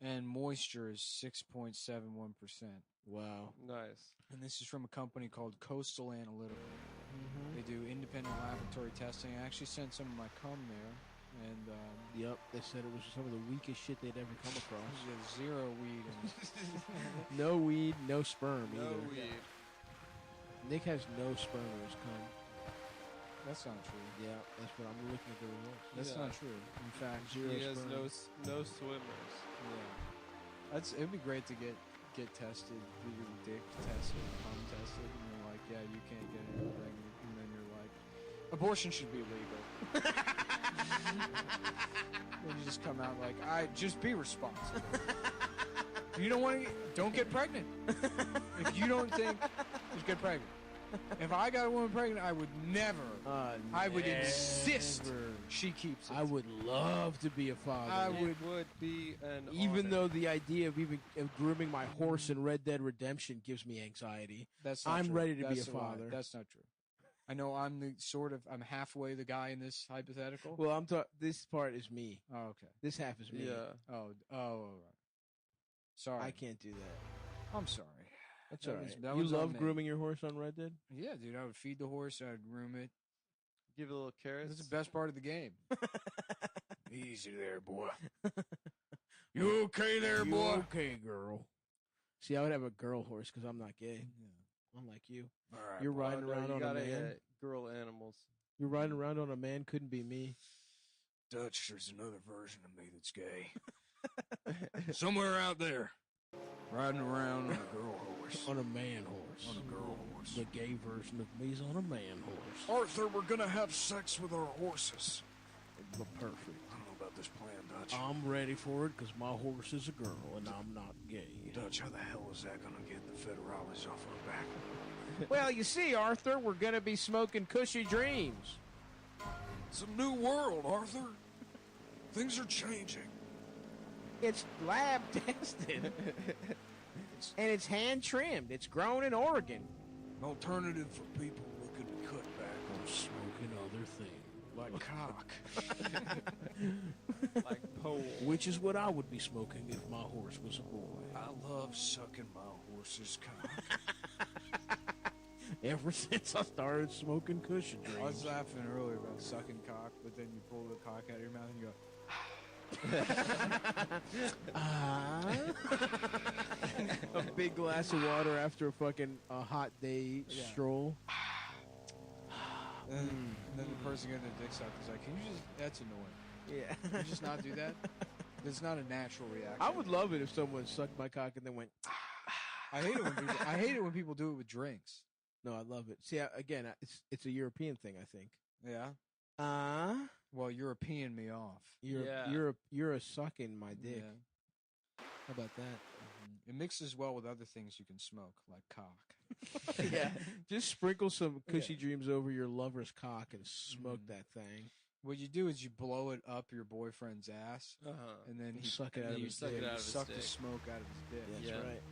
And moisture is 6.71%. Wow. Nice. And this is from a company called Coastal Analytical. They do independent laboratory testing. I actually sent some of my cum there. And yep, they said it was some of the weakest shit they'd ever come across. Zero weed. No weed, no sperm no either. Weed. Nick has no sperm in his cum. That's not true. Yeah, that's what I'm looking at the results. That's not true. In fact, zero he has sperm. no swimmers. Yeah, it'd be great to get tested, get your dick tested, cum tested, and you're like, yeah, you can't get anything pregnant, and then you're like, abortion should be illegal. And you just come out like, just be responsible. If you don't want to, don't get pregnant. If you don't think, just get pregnant. If I got a woman pregnant, I would never. I would insist Never. she keeps it. I would love to be a father. I It would be an Even honor. though the idea of grooming my horse in Red Dead Redemption gives me anxiety. That's not I'm true. ready to be That's a lie. father. That's not true. I know I'm halfway the guy in this hypothetical. Well, this part is me. Oh, okay. This half is me. Yeah. Oh, all right. Sorry. I can't do that. I'm sorry. That's That all right. was- that You was on love me. grooming your horse on Red Dead? Yeah, dude. I would feed the horse. I'd groom it. Give it a little carrots. That's the best part of the game. Easy there, boy. You okay there, You boy? okay, girl. See, I would have a girl horse because I'm not gay. I'm like you. All right. You're boy. riding around you on gotta a man. get girl animals. You're riding around on a man. Couldn't be me. Dutch, there's another version of me that's gay. Somewhere out there. Riding around on a girl horse. On a man horse. On a girl horse. The gay version of me's on a man horse. Arthur, we're gonna have sex with our horses. Perfect. I don't know about this plan, Dutch. I'm ready for it because my horse is a girl and I'm not gay. Dutch, how the hell is that gonna get the federales off our back? Well, you see, Arthur, we're going to be smoking cushy dreams. It's a new world, Arthur. Things are changing. It's lab tested. And it's hand trimmed. It's grown in Oregon. An alternative for people looking to cut back on Smoking other things. like cock. Like pole. Which is what I would be smoking if my horse was a boy. I love sucking my horse's cock. Ever since I started smoking cushion I was dreams. laughing earlier about sucking cock, but then you pull the cock out of your mouth and you go, A big glass of water after a fucking hot day Yeah. stroll. and then the person getting their dick sucked is like, can you just, that's annoying. Yeah. Can you just not do that? It's not a natural reaction. I would love it if someone sucked my cock and then went. I hate it when people do it with drinks. No, I love it. See, again, it's a European thing, I think. Yeah? Well, European me off. You're a sucking my dick. Yeah. How about that? It mixes well with other things you can smoke, like cock. Yeah, just sprinkle some cushy dreams over your lover's cock and smoke that thing. What you do is you blow it up your boyfriend's ass, and then he Suck it out of his suck dick. it out of his suck the dick. smoke out of his dick. That's Yeah. right.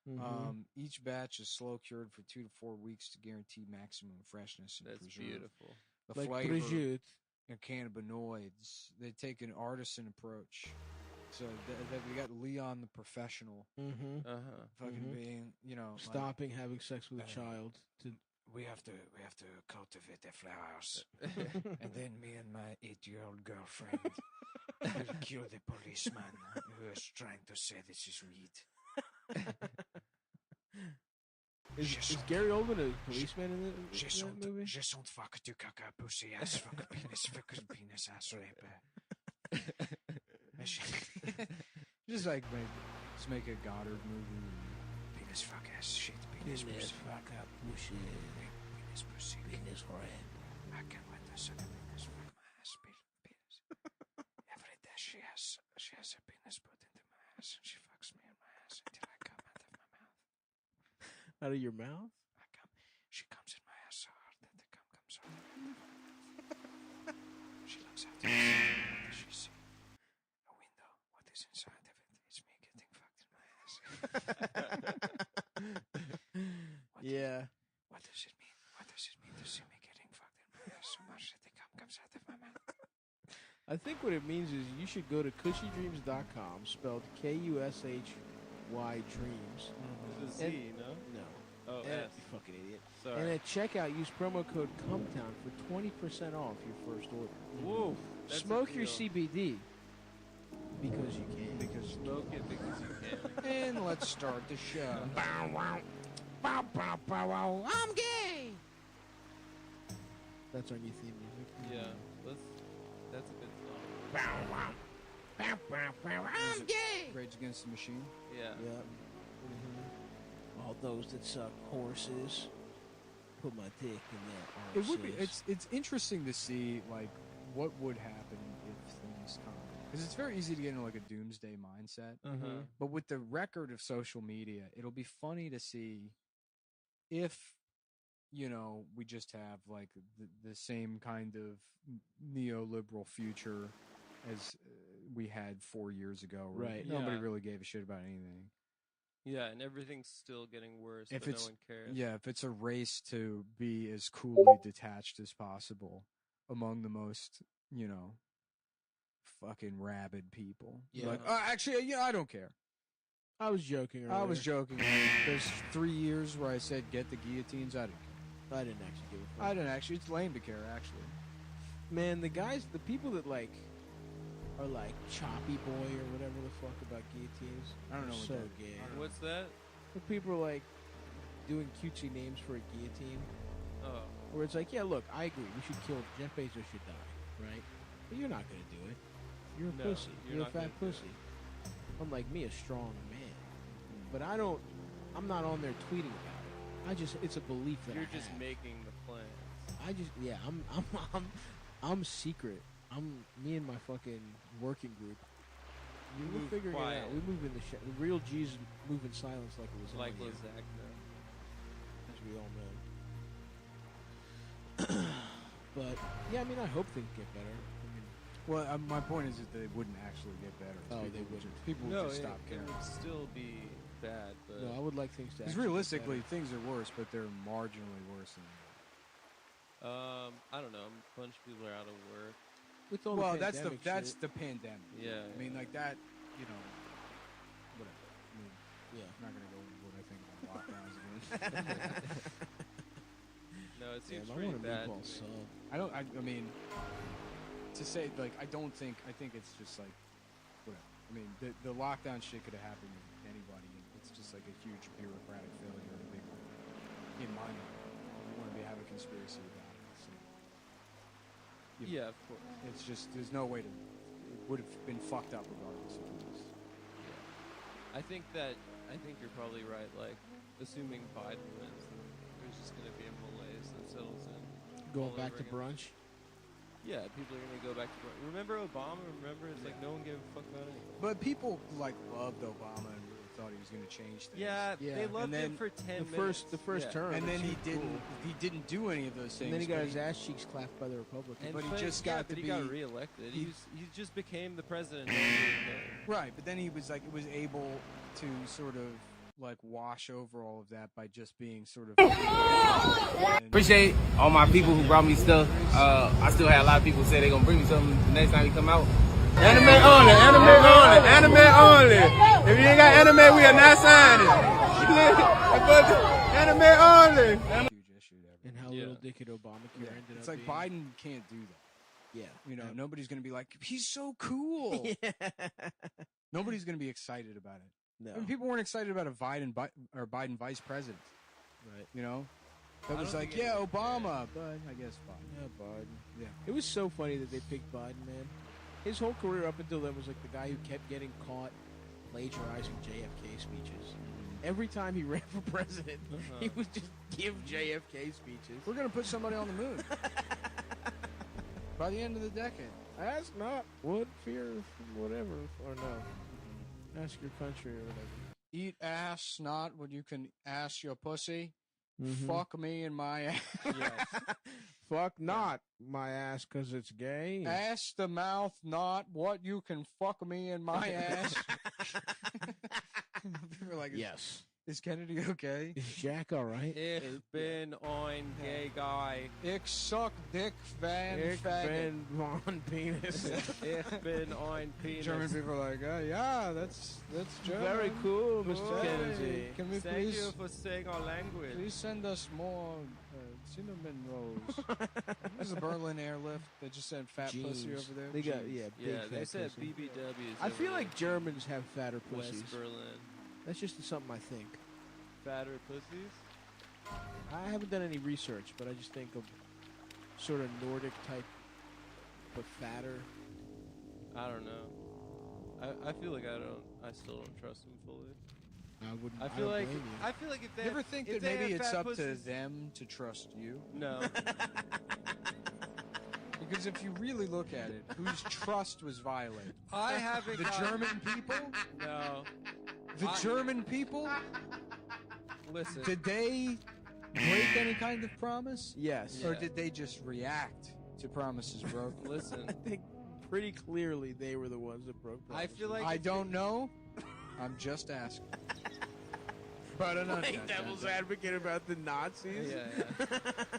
Mm-hmm. Each batch is slow cured for 2 to 4 weeks to guarantee maximum freshness and That's preserve beautiful. the Like flavor prosciutto. and cannabinoids. They take an artisan approach. So we got Leon the professional, fucking being, like, Stopping having sex with a child to we have to cultivate the flowers, and then me and my 8-year-old girlfriend will kill the policeman who is trying to say this is weed. Is Gary Oldman a policeman in that movie? Je sont fuck du caca pussy ass fuck penis ass rape. Just like make a Goddard movie. Penis fuck ass shit. Penis pussy. fuck up pussy. Penis pussy. Penis friend. I can't wait to suck a penis fuck my ass. Penis. Every day she has a penis put into my ass and she fucks me in my ass until I come out of my mouth. Out of your mouth? She comes in my ass so hard that the cum comes out of my mouth. She looks out the window. She sees a window. What is inside of it? It's me getting fucked in my ass. Yeah. What does it mean? What does it mean to see me getting fucked in my ass so much that the cum comes out of my mouth? I think what it means is you should go to cushydreams.com, spelled Kushy Dreams. Is it Z, no? No. Oh, And- S. you fucking idiot. Sorry. And at checkout, use promo code CUMTOWN for 20% off your first order. Whoa. That's a Smoke your deal. CBD because you can. Because Smoke it because you can. and let's start the show. Bow, wow. Bow, bow, bow, wow. I'm gay. That's our new theme music. Yeah. That's a good song. Bow, wow. Bow, bow, bow. I'm gay. Rage Against the Machine. Yeah. Yep. All those that suck horses, put my dick in their It would be. arses. It's interesting to see like what would happen if things come, because it's very easy to get into like a doomsday mindset. Uh-huh. But with the record of social media, it'll be funny to see if we just have like the same kind of neoliberal future as we had 4 years ago, Right. Nobody Yeah. really gave a shit about anything. Yeah, and everything's still getting worse, If but it's no one cares. yeah, if it's a race to be as coolly detached as possible among the most, fucking rabid people. Yeah. Like, actually, I don't care. I was joking earlier. I was joking. There's 3 years where I said get the guillotines. I didn't care. I didn't actually give a fuck. I didn't actually. It's lame to care, actually. Man, the people that like are like Choppy Boy or whatever the fuck about guillotines. I don't know what So that- gay. What's that? The people are like doing cutesy names for a guillotine, Oh. where it's like, yeah, look, I agree, we should kill Jeff Bezos should die, right? But you're not gonna do it. You're a No, pussy. you're You're a not fat gonna do pussy. Unlike me, a strong man. But I'm not on there tweeting about it. It's a belief that You're I just have. making the plans. I'm secret. Me and my fucking working group. We're move figuring quiet. it out. We move in the real G's move in silence like it was Like on you, lasagna. as we all know. But yeah, I mean, I hope things get better. I mean, Well, my point is that they wouldn't actually get better. Oh, People they would wouldn't. People would No, just it, stop it caring. would still be bad, but no, I would like things to. Because actually get realistically, better. things are worse, but they're marginally worse than they I don't know. A bunch of people are out of work. with all Well, the that's pandemic that's shit, the pandemic. Yeah, I mean, yeah. like that. Whatever. I mean, yeah. I'm not gonna go into what I think about lockdowns again. No, it seems Damn, I pretty want a bad. meatball to me. sub. I mean, to say like I think it's just like whatever. I mean, the lockdown shit could have happened with anybody. It's just like a huge bureaucratic failure. And a big, in my mind, I want to have a conspiracy about it. So, Yeah, of course. it's just there's no way to. It would have been fucked up regardless of this. I think you're probably right. Like, assuming Biden wins, there's just gonna be a malaise that settles in. Going all back over to again. brunch. Yeah, people are gonna go back to brunch. Remember Obama? Remember, it's like no one gave a fuck about anything. But people like loved Obama and really thought he was going to change things. Yeah, Yeah. they loved And then him for 10 The minutes. first Yeah. term, And it then he seemed didn't. cool. He didn't do any of those things. And then he got but his ass cheeks clapped by the Republicans. And But he but- just yeah, got but to he got be- reelected. he- He just became the president. Right, but then he was able to sort of like wash over all of that by just being sort of. Appreciate all my people who brought me stuff. I still had a lot of people say they're gonna bring me something the next time we come out. Anime only, anime only, anime only. If you ain't got anime, we are not signing. Anime only. Huge issue there. and how Yeah. little dickhead Obamacare Yeah, ended it's up like being. Biden can't do that. Yeah. Nobody's going to be like, he's so cool. yeah. Nobody's going to be excited about it. No. I mean, people weren't excited about a Biden vice president. Right. That I was don't like, think yeah, anyone Obama, but I guess Biden. Yeah, Biden. Yeah. It was so funny that they picked Biden, man. His whole career up until then was like the guy who kept getting caught plagiarizing JFK speeches. Every time he ran for president, he would just give JFK speeches. We're going to put somebody on the moon by the end of the decade. Ask not what fear, whatever, or no. Ask your country or whatever. Eat ass, not what you can ass your pussy. Mhm. Fuck me in my ass. Fuck not my ass because it's gay. Ass the mouth, not what you can fuck me in my ass. People are like, Yes. is Kennedy okay? Is Jack all right? Ich bin ein gay guy. Ich suck dick van Ich faggot. bin von penis. Ich bin ein penis. German people are like, yeah, that's German. Very cool, Mr. Hey, Kennedy. Can we Thank you please for saying our language. please send us more cinnamon rolls? There's a Berlin airlift. They just sent fat pussy Jeans. over there. They got, Jeans. yeah, big Yeah, they fat said pussy. BBWs. I feel over like Germans have fatter in pussies. West Berlin. That's just something I think. Fatter pussies? I haven't done any research, but I just think of sort of Nordic type, but fatter. I don't know. I feel like I still don't trust them fully. I wouldn't. I feel don't like blame you. I feel like if they You ever have- think if that they maybe have it's fat up pussies, to them to trust you? No. Because if you really look at it, whose trust was violated? I haven't The got- German people? No. The German people? Listen. Did they break any kind of promise? Yes. Or Yeah. did they just react to promises broken? Listen, I think pretty clearly they were the ones that broke. I feel like I if don't you- know. I'm just asking. But Playing devil's advocate about the Nazis. Yeah.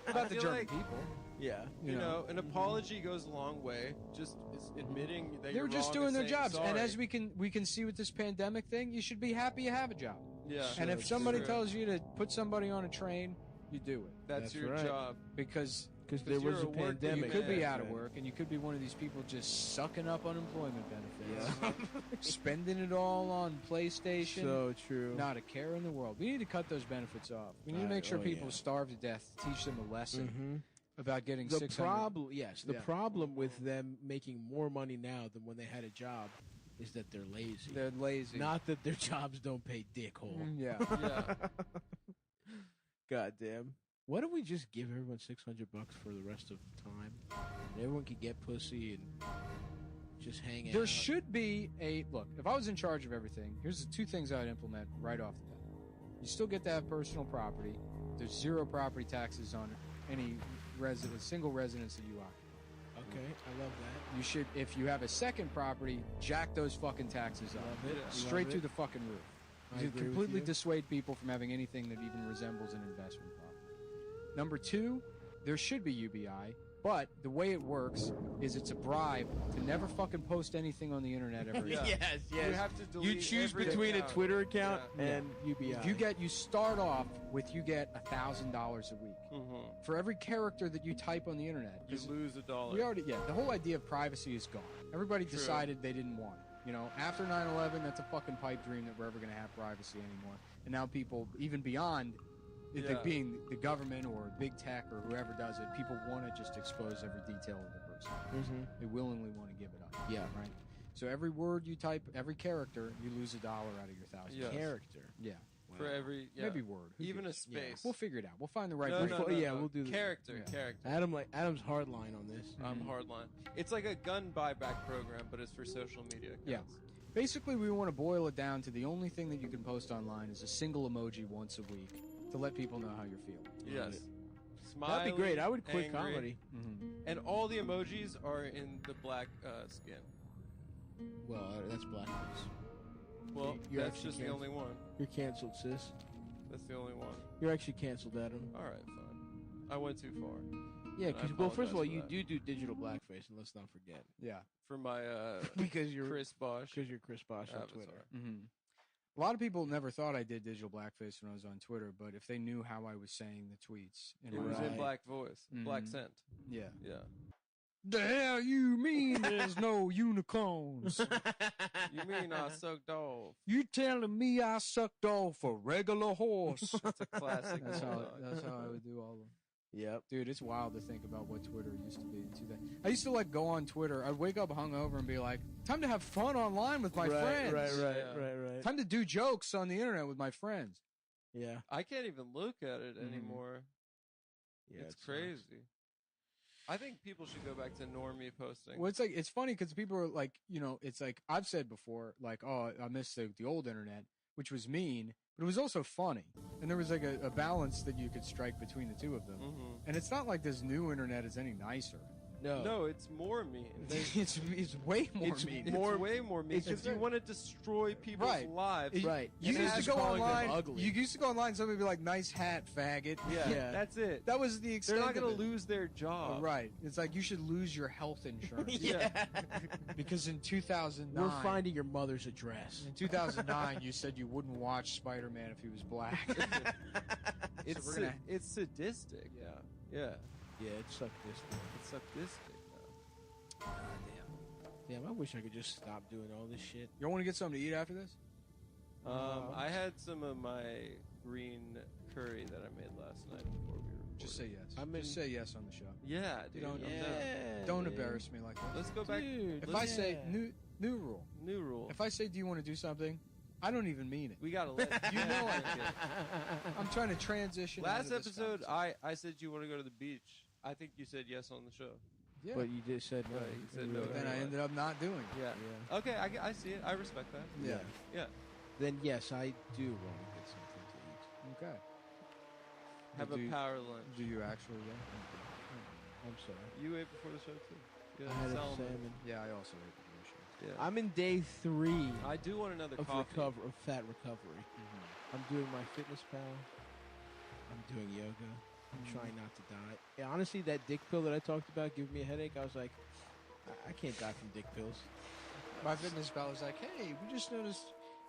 about the feel German like- people. Yeah. You know, an apology goes a long way. Just admitting that They you're were just wrong doing their and saying jobs, and sorry. as we can see with this pandemic thing, you should be happy you have a job. Yeah. And if That's somebody true. tells you to put somebody on a train, you do it that's your right. job. because Because there you're was a a working pandemic. you could be Yeah, out of work, and you could be one of these people just sucking up unemployment benefits, spending it all on PlayStation. So true. Not a care in the world. We need to cut those benefits off. We need to make sure people starve to death. Teach them a lesson about getting The 600. problem, yes, the Yeah. problem with them making more money now than when they had a job is that they're lazy. They're lazy. Not that their jobs don't pay dickhole. Yeah. Yeah. God damn. Why don't we just give everyone $600 for the rest of the time? And everyone can get pussy and just hang out. There should be a look. If I was in charge of everything, here's the two things I'd implement right off the bat. You still get to have personal property. There's 0 property taxes on any single residence that you occupy. Okay, I love that. You should, if you have a second property, jack those fucking taxes up. Love it. Straight Love through it. the fucking roof. I You agree with completely you. dissuade people from having anything that even resembles an investment property. Number 2, there should be UBI, but the way it works is it's a bribe to never fucking post anything on the internet ever again. Yeah. Yes, You have to delete You choose every between account. a Twitter account Yeah. and UBI. You start off with you get $1,000 a week for every character that you type on the internet. You 'Cause lose $1. we already the whole idea of privacy is gone. Everybody True. decided they didn't want it. You know, after 9/11, that's a fucking pipe dream that we're ever going to have privacy anymore. And now people, even beyond it Yeah. being the government or big tech or whoever does it, people want to just expose every detail of the person. They willingly want to give it up. Yeah. Right. So every word you type, every character, you lose $1 out of your $1,000. Yes. Character. Yeah. For every Maybe word. Who even a cares? space. We'll figure it out. We'll find the right No, word. no, no, yeah, no. we'll do the- character. Yeah. Character. Adam's hard line on this. Hardline. It's like a gun buyback program, but it's for social media accounts. Yeah. Basically, we want to boil it down to the only thing that you can post online is a single emoji once a week to let people know how you're feeling. Yes. That'd be great. I would quit angry, comedy. And all the emojis are in the black skin. Well, that's blackface. Well, You're that's actually just the only one. You're canceled, sis. That's the only one. You're actually canceled, Adam. All right, fine. I went too far. Yeah, I because well, first of all, apologize for you that. do digital blackface, and let's not forget Yeah. For my because you're Chris Bosch. because you're Chris Bosch on avatar. Twitter. A lot of people never thought I did digital blackface when I was on Twitter, but if they knew how I was saying the tweets, It was in Right. black voice, black Mhm. scent. yeah. Yeah. The hell you mean there's no unicorns? You mean I sucked off? You telling me I sucked off a regular horse? That's a classic. That's how monologue. I would do all of them. Yep. Dude, it's wild to think about what Twitter used to be in 2000. I used to like go on Twitter. I'd wake up hungover and be like, "Time to have fun online with my friends. Right. Time to do jokes on the internet with my friends." Yeah. I can't even look at it Mhm. anymore. Yeah, It's it sucks. crazy. I think people should go back to normie posting. Well, it's funny because people are like, you know, it's like I've said before, like, oh, I miss the old internet, which was mean, but it was also funny, and there was like a balance that you could strike between the two of them. Mhm. And it's not like this new internet is any nicer. No. No, it's more mean. it's way more It's mean. It's way more mean it's because you very- want to destroy people's Right. lives. Right. You And used to as go calling them online. ugly. You used to go online. Somebody would be like, "Nice hat, faggot." Yeah, Yeah. that's it. That was the extent. They're not of going to it. lose their job. Right. It's like you should lose your health insurance. Yeah. Because in 2009, We're finding your mother's address. In 2009, you said you wouldn't watch Spider-Man if he was black. It's So we're gonna- it's sadistic. Yeah. Yeah. Yeah, it sucked this thing. It's sadistic. Damn, I wish I could just stop doing all this shit. You want to get something to eat after this? I had some of my green curry that I made last night before we recorded. Just say yes. I'm in- Just say yes on the show. Yeah, dude. Don't- I'm yeah. down. Don't embarrass me like this. Let's go back. Dude, If let's- I say new rule, new rule, if I say, "Do you want to do something?" I don't even mean it. we gotta let You know I did. I'm trying to transition. out Last of this episode, conversation. I said you want to go to the beach. I think you said yes on the show. Yeah. But you just said no. Right, you said no. But then I ended up not doing it. Yeah. Okay, I see it. I respect that. Yeah. Yeah. Then yes, I do want to get something to eat. Okay. Have a power lunch. Do you actually though? I'm sorry. You ate before the show too. Yeah, I had a salmon. salmon. Yeah, I also ate the show. Yeah. I'm in day 3 I do want another of coffee. of fat recovery. I'm doing my fitness pal. I'm doing yoga. I'm trying not to die. Yeah, honestly, that dick pill that I talked about giving me a headache, I was like, I can't die from dick pills. My fitness pal was like, hey, we just noticed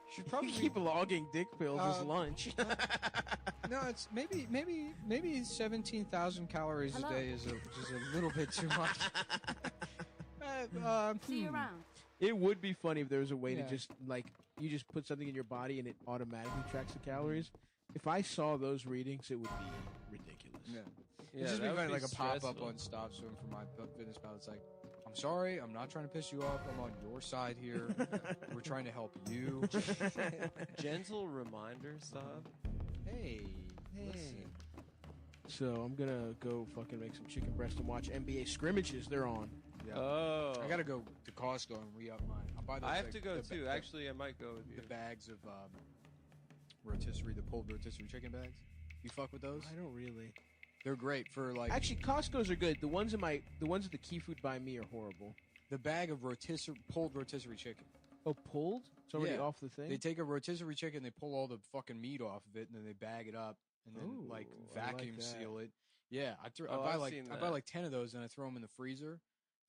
you should probably Keep logging dick pills as lunch. No, it's maybe 17,000 calories Hello. a day is just a little bit too much. See you around. It would be funny if there was a way Yeah. to just, like, you just put something in your body and it automatically tracks the calories. If I saw those readings, it would be ridiculous. Yeah. Yeah, It's just that be would funny, be like a pop up stressful. on Stop Swim for my fitness pal. It's like, I'm sorry, I'm not trying to piss you off. I'm on your side here. We're trying to help you. Gentle reminder, Saab. Hey, Listen. So I'm going to go fucking make some chicken breast and watch NBA scrimmages. They're on. Yeah. Oh. I gotta go to Costco and re-up mine. I'll buy those, I have like, to go the- too. the- Actually, I might go with you. The bags of rotisserie, the pulled rotisserie chicken bags. You fuck with those? I don't really. They're great for like Actually, Costco's are good. The ones at the Key Food by me are horrible. the bag of pulled rotisserie chicken. Oh, pulled? It's already Yeah. off the thing? They take a rotisserie chicken, they pull all the fucking meat off of it, and then they bag it up and then Ooh, like I like vacuum that. seal it. Yeah, I Oh, buy I've like seen I buy that. like 10 of those and I throw them in the freezer,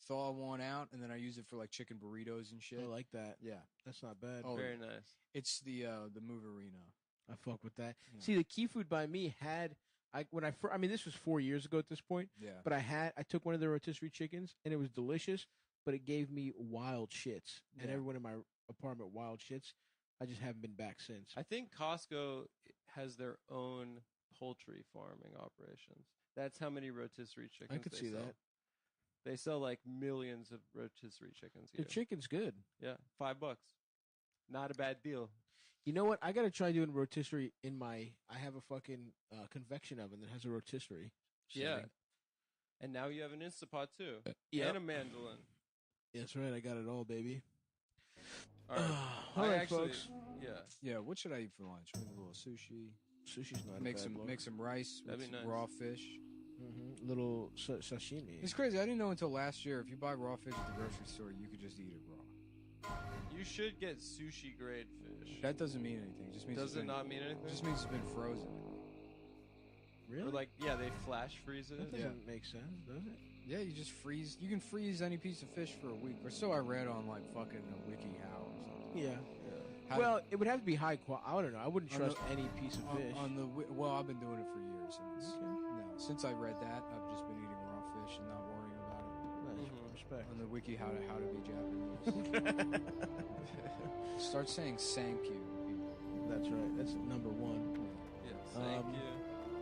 thaw one out, and then I use it for like chicken burritos and shit. I like that. Yeah, That's not bad. Oh, Very nice. it's the Move Arena. I fuck with that. Yeah. See, the Key Food by me had I mean this was 4 years ago at this point, Yeah, but I took one of the rotisserie chickens and it was delicious, but it gave me wild shits, and Yeah. everyone in my apartment wild shits. I just haven't been back since. I think Costco has their own poultry farming operations. That's how many rotisserie chickens I could they see sell. that. They sell like millions of rotisserie chickens a The year. chicken's good. Yeah, $5. Not a bad deal. You know what? I gotta try doing rotisserie in my. I have a fucking convection oven that has a rotisserie. Yeah. setting. And now you have an Instapot too. Yep. And a mandolin. That's right. I got it all, baby. All right. All I right, actually, folks. Yeah. Yeah, what should I eat for lunch? Maybe a little sushi. Sushi's not Make a bad some look. make some rice with That'd be some nice. raw fish. Little sashimi. It's crazy. I didn't know until last year if you buy raw fish at the grocery store, you could just eat it raw. You should get sushi grade fish. That doesn't mean anything. It just means Does it's it been, not mean anything? It just means it's been frozen. Really? Or like, yeah, they flash freeze it. That doesn't make sense, does it? Yeah, you just freeze. You can freeze any piece of fish for a week, or so I read on like fucking WikiHow or something. Yeah. How- Well, it would have to be high quality. I don't know. I wouldn't On trust the- any piece of fish. well, I've been doing it for years. And Okay. no, since I read that, I've just been eating raw fish and not worrying about it. Nice. Mhm. Respect. On the wiki, how to be Japanese. Start saying "thank you." That's right. That's number one. Yes, thank Um, you.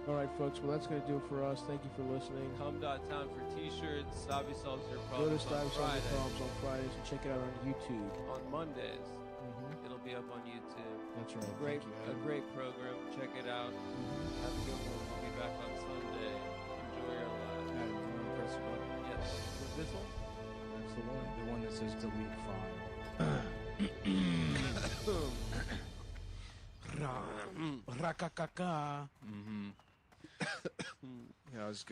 All right, folks. Well, that's going to do it for us. Thank you for listening. Come.town for t-shirts. Stabby solves your Go to problems on Stabby Friday. Problems on Fridays and check it out on YouTube. On Mondays, it'll be up on YouTube. That's right. Great, Thank you, a Adam. great program. Check it out. Have a good one. We'll be back on Sunday. Enjoy your life. Adam, you want to press the button? Yes. With this one? That's the one. The one that says delete file. Rakakaka. Mm-hmm. Yeah, I was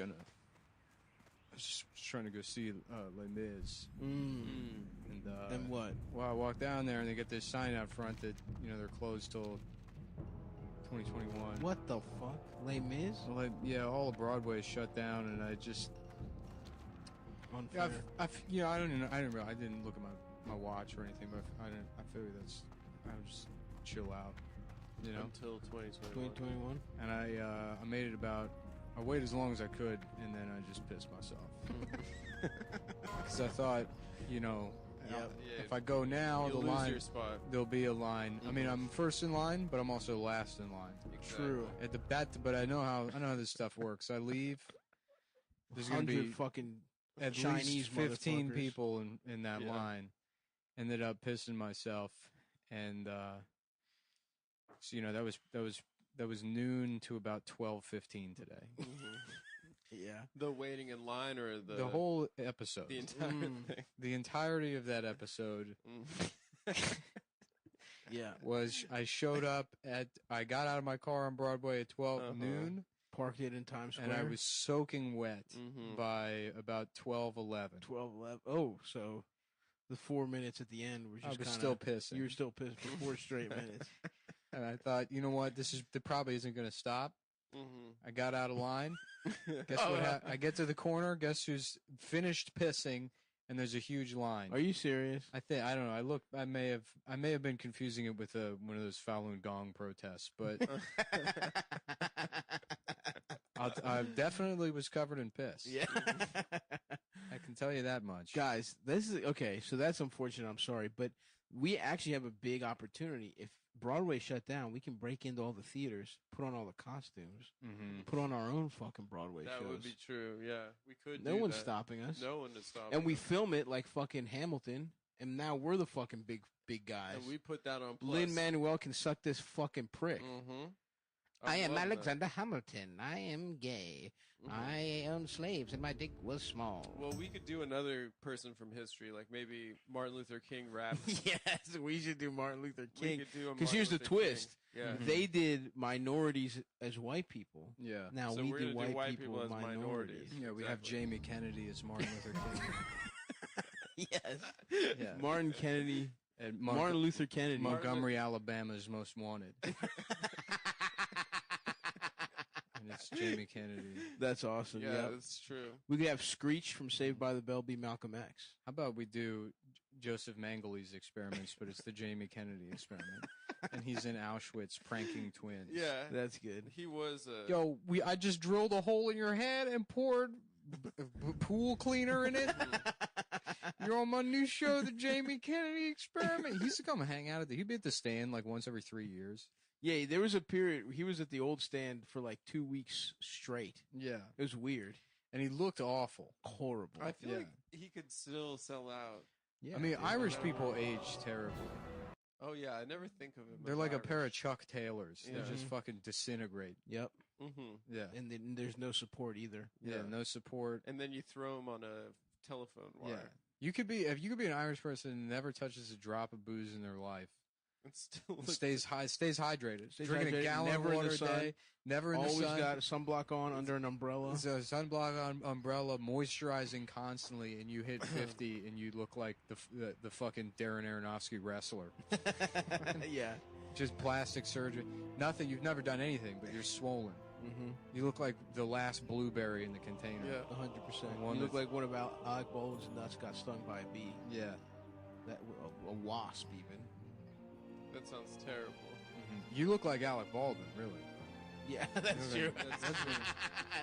just trying to go see Les Mis. And what? Well, I walked down there and they get this sign out front that they're closed till 2021. What the fuck? Les Mis? Well, yeah, all of Broadway is shut down, and I just Unfair. I didn't look at my watch or anything, but I figured I just chill out, Until 2021. 2021. And I made it I waited as long as I could, and then I just pissed myself because I thought, if I go now, You'll the lose line your spot. there'll be a line. I mean, I'm first in line, but I'm also last in line. True. But I know how this stuff works. I leave. There's gonna 100 be fucking at Chinese least 15 motherfuckers. people in that Yeah. line. Ended up pissing myself, and so that was noon to about 12:15 today. Yeah. The waiting in line or the whole episode, the entire thing. the entirety of that episode Yeah. was I showed up I got out of my car on Broadway at 12 Uh-huh. noon. parked it in Times Square. And I was soaking wet Mhm. by about 12:11. 12:11. Oh, so the 4 minutes at the end were just I was kinda, still pissing. You were still pissing for 4 straight minutes. And I thought, you know what? This probably isn't going to stop. Mhm. I got out of line. Guess what happened? I get to the corner. Guess who's finished pissing? And there's a huge line. Are you serious? I don't know. I may have been confusing it with one of those Falun Gong protests, but I definitely was covered in piss. Yeah. I can tell you that much. Guys, this is okay. So that's unfortunate. I'm sorry, but we actually have a big opportunity. If Broadway shut down, we can break into all the theaters, put on all the costumes, put on our own fucking Broadway shows. That would be true. Yeah, we could. No do one's that. stopping us. No one is stopping. And we us. film it like fucking Hamilton, and now we're the fucking big guys. And we put that on. Lin-Manuel can suck this fucking prick. Mm-hmm. I am Alexander Hamilton. I am gay. I own slaves, and my dick was small. Well, we could do another person from history, like maybe Martin Luther King rap. Yes, we should do Martin Luther King. Because here's the twist. King. Yeah. They did minorities as white people. Yeah. Now So we we're do gonna white people as minorities. Yeah, we have Jamie Kennedy as Martin Luther King. Yes. Yeah. Martin Kennedy. And Martin Luther Kennedy. Montgomery, Alabama's most wanted. And it's Jamie Kennedy. That's awesome. Yeah, Yep. that's true. We could have Screech from Saved by the Bell be Malcolm X. How about we do Joseph Mengele's experiments, but it's the Jamie Kennedy experiment, and he's in Auschwitz pranking twins. Yeah, That's good. he was. Yo, I just drilled a hole in your head and poured pool cleaner in it. You're on my new show, the Jamie Kennedy experiment. He used to come hang out he'd be at the stand like once every 3 years. Yeah, there was a period he was at the old stand for like 2 weeks straight. Yeah. It was weird. And he looked awful. Horrible. I feel Yeah. like he could still sell out. Yeah. I mean, Yeah, Irish whatever. people age terribly. Oh yeah, I never think of him. They're as like a Irish. pair of Chuck Taylors. Yeah. They just fucking disintegrate. Yep. Mm-hmm. Yeah. And then there's no support either. Yeah, no support. And then you throw him on a telephone wire. Yeah. You could be an Irish person who never touches a drop of booze in their life. It still And stays hydrated. Stays Drinking hydrated, a gallon never of in the water a sun. day. Never in Always the sun. got a sunblock on under an umbrella. So sunblock on umbrella, moisturizing constantly, and you hit 50, and you look like the fucking Darren Aronofsky wrestler. Yeah. Just plastic surgery. Nothing. You've never done anything, but you're swollen. Mm-hmm. You look like the last blueberry in the container. Yeah. 100%. One You look that's- like one of Alec Baldwin's nuts got stung by a bee. Yeah. That a wasp even. That sounds terrible. You look like Alec Baldwin, really. Yeah, that's Okay. true. That's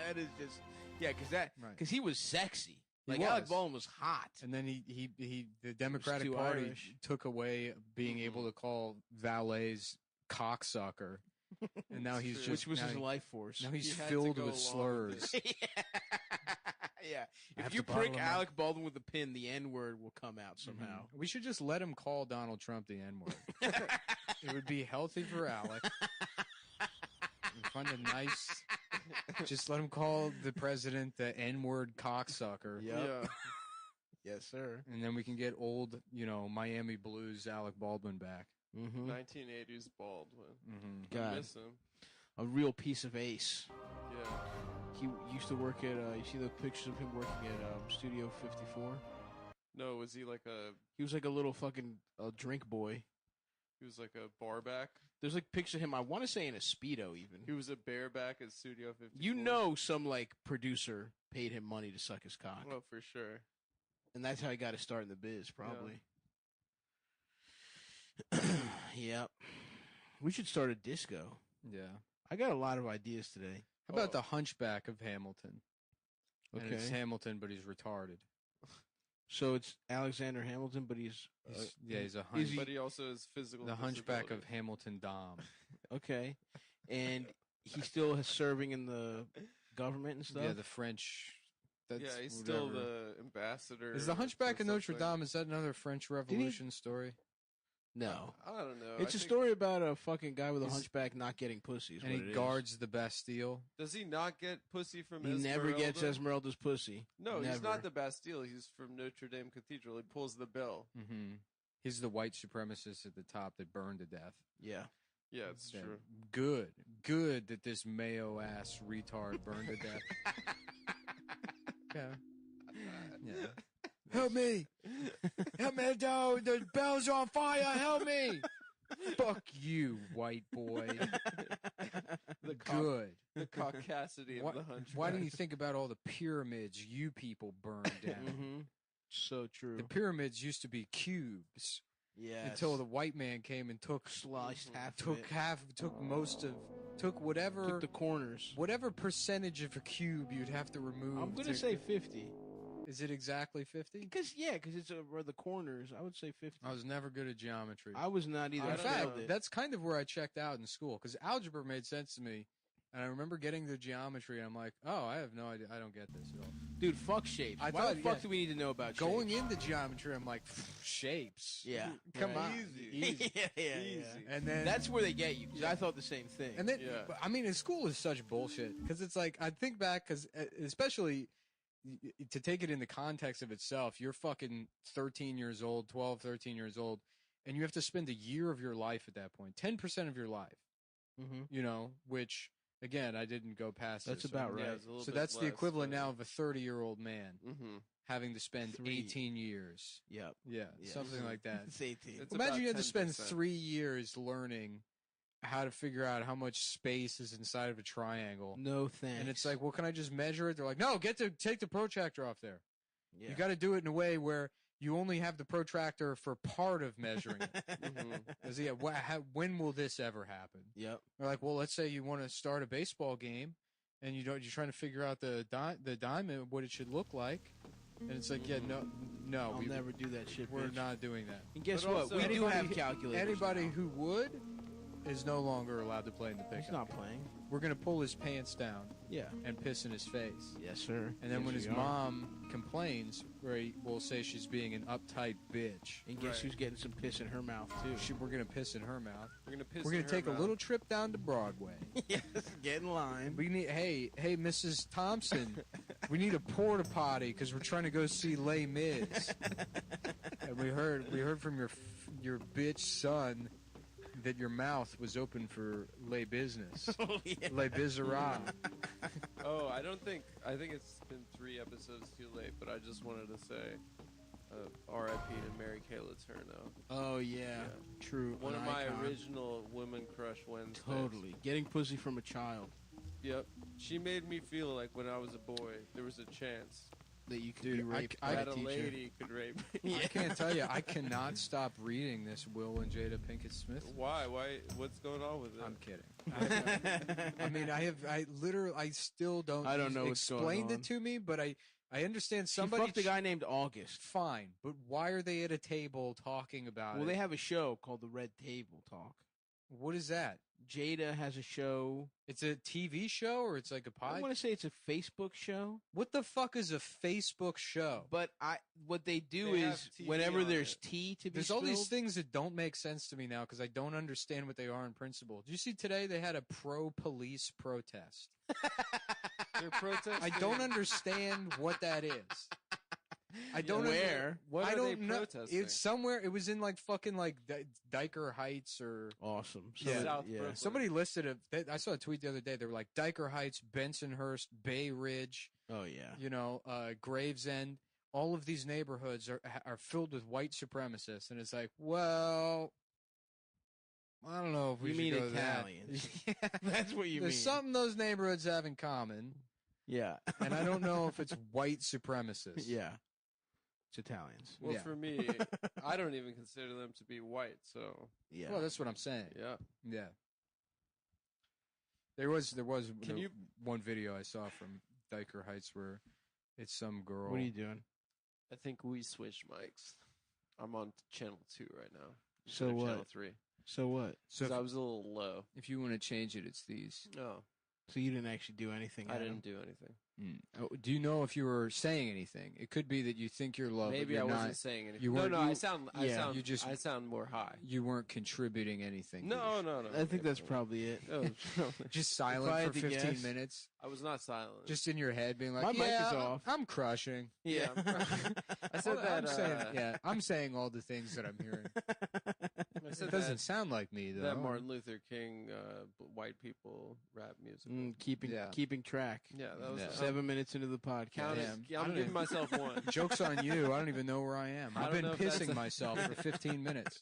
That is just because he was sexy. He Like Alec was. Baldwin was hot. And then the Democratic too Party Irish. took away being able to call valets cocksucker, and now he's true. just Which was now his he- life force. Now he's He had to filled go with along with slurs. Yeah. I have If you to bottle prick him up. Alec Baldwin with a pin, the N word will come out somehow. We should just let him call Donald Trump the N word. It would be healthy for Alec. And find a nice. Just let him call the president the N word cocksucker. Yep. Yeah. Yes, sir. And then we can get old, Miami Blues Alec Baldwin back. Mm-hmm. 1980s Baldwin. Mm-hmm. I God. miss him. A real piece of ace. Yeah. He used to work at, you see the pictures of him working at Studio 54? No, was he like He was like a little fucking drink boy. he was like a barback? There's like pictures of him, I want to say in a Speedo even. He was a bareback at Studio 54. You know some like producer paid him money to suck his cock. Well, for sure. And that's how he got to start in the biz, probably. Yep. We should start a disco. Yeah. I got a lot of ideas today. How about the Hunchback of Hamilton? And it's Okay. Hamilton, but he's retarded. So it's Alexander Hamilton, but he's He's a is hunch. he- But he also has physical The Hunchback of disability. Hamilton Dom. okay, and he's still serving in the government and stuff. Yeah, the French. That's Yeah, he's still whatever. the ambassador. Is the Hunchback or of Notre something. Dame? Is that another French Revolution story? No, I don't know. it's I a think- story about a fucking guy with a He's- hunchback not getting pussy. Is And what he it is. guards the Bastille. Does he not get pussy from He Esmeralda? never gets Esmeralda's pussy. No, Never. he's not the Bastille. He's from Notre Dame Cathedral. He pulls the bell. Mm-hmm. He's the white supremacist at the top that burned to death. Yeah. Yeah, it's Yeah, true. Good, good that this Mayo ass retard burned to death. Yeah. Help me! Help me! The bell's on fire! Help me! Fuck you, white boy. Good. The caucasity of the hunchback. Why don't you think about all the pyramids you people burned down? So true. The pyramids used to be cubes. Yeah. Until the white man came and took whatever the corners. Whatever percentage of a cube you'd have to remove. I'm gonna say 50. Is it exactly 50? Because it's where the corners. I would say 50. I was never good at geometry. I was not either. In fact, that's kind of where I checked out in school because algebra made sense to me. And I remember getting the geometry, and I'm like, oh, I have no idea. I don't get this at all. Dude, fuck shapes. Why the fuck do we need to know about going shapes? into geometry, I'm like, shapes. Yeah. Come on. Easy. Easy. And then that's where they get you, because I thought the same thing. And then, I mean, school is such bullshit, because it's like, I think back, because especially to take it in the context of itself, you're fucking 13 years old, 12, 13 years old, and you have to spend a year of your life at that point, 10% of your life, you know, which... Again, I didn't go past That's this. about right. So that's the equivalent now of a 30-year-old man having to spend 18 years. Yep. Yeah, something like that. It's 18. Imagine you had to spend 3 years learning how to figure out how much space is inside of a triangle. No thanks. And it's like, well, can I just measure it? They're like, no, take the protractor off there. Yeah. You got to do it in a way where you only have the protractor for part of measuring it. When will this ever happen? Yep. Or like, well, let's say you want to start a baseball game, and you're trying to figure out the diamond, what it should look like, and it's like, no, I'll never do that shit. We're bitch. not doing that. And guess what? We do have calculators. Anybody now. who would is no longer allowed to play in the pickup. He's not playing. We're gonna pull his pants down. Yeah. And piss in his face. Yes, sir. And then when his mom complains, we'll say she's being an uptight bitch. And guess who's getting some piss in her mouth too? We're gonna piss in her mouth. We're gonna take a little trip down to Broadway. Yes, get in line. We need hey Mrs. Thompson, we need a porta potty because we're trying to go see Les Mis. And we heard from your bitch son that your mouth was open for lay business. Les Miserables. I think it's been 3 episodes too late, but I just wanted to say R.I.P. to Mary Kay Letourneau. Oh, yeah. True. One of my original women crush Wednesdays. Totally. Getting pussy from a child. Yep. She made me feel like when I was a boy, there was a chance that you could be raped that a lady could rape me. I can't tell you. I cannot stop reading this Will and Jada Pinkett Smith. Why? What's going on with it? I'm kidding. I mean, I still don't. I don't know what's going on. Explained it to me, but I understand somebody. She fucked a guy named August. Fine, but why are they at a table talking about it? Well, they have a show called The Red Table Talk. What is that? Jada has a show. It's a TV show, or it's like a podcast? I want to say it's a Facebook show. What the fuck is a Facebook show? But what they do is whenever there's tea to be there's spilled, all these things that don't make sense to me now because I don't understand what they are in principle. Did you see today they had a pro-police protest? They're protesting. I don't understand what that is. I don't know where. What I are don't they know. protesting? It's somewhere. It was in like fucking like Diker Heights or awesome. South Brooklyn. Somebody listed it. I saw a tweet the other day. They were like Diker Heights, Bensonhurst, Bay Ridge. Oh yeah. You know, Gravesend. All of these neighborhoods are filled with white supremacists, and it's like, well, I don't know if we you should mean go Italians. that. Yeah. That's what you There's mean. something those neighborhoods have in common. Yeah. And I don't know if it's white supremacists. Yeah. It's Italians. Well, for me, I don't even consider them to be white. So yeah. Well, that's what I'm saying. Yeah. Yeah. There was one video I saw from Diker Heights where it's some girl. What are you doing? I think we switched mics. I'm on channel 2 right now. So what? Channel 3. So what? So I was a little low. If you want to change it, it's these. Oh. So you didn't actually do anything. I didn't do anything. Oh, do you know if you were saying anything? It could be that you think you're low. Maybe but I you're wasn't not. saying anything. You weren't, I sound more high. You weren't contributing anything. No. I think that's probably it. Just silent for 15 minutes. I was not silent. Just in your head, being like, my mic is off. I'm crushing. Yeah. I said that. I'm saying all the things that I'm hearing. I It said doesn't that- sound like me though. That Martin Luther King, white people rap music. Keeping track. Yeah, that was 7 minutes into the podcast. Count it. Damn. I'm giving myself one. Joke's on you. I don't even know where I am. I I've don't been know if that's pissing a- myself for 15 minutes.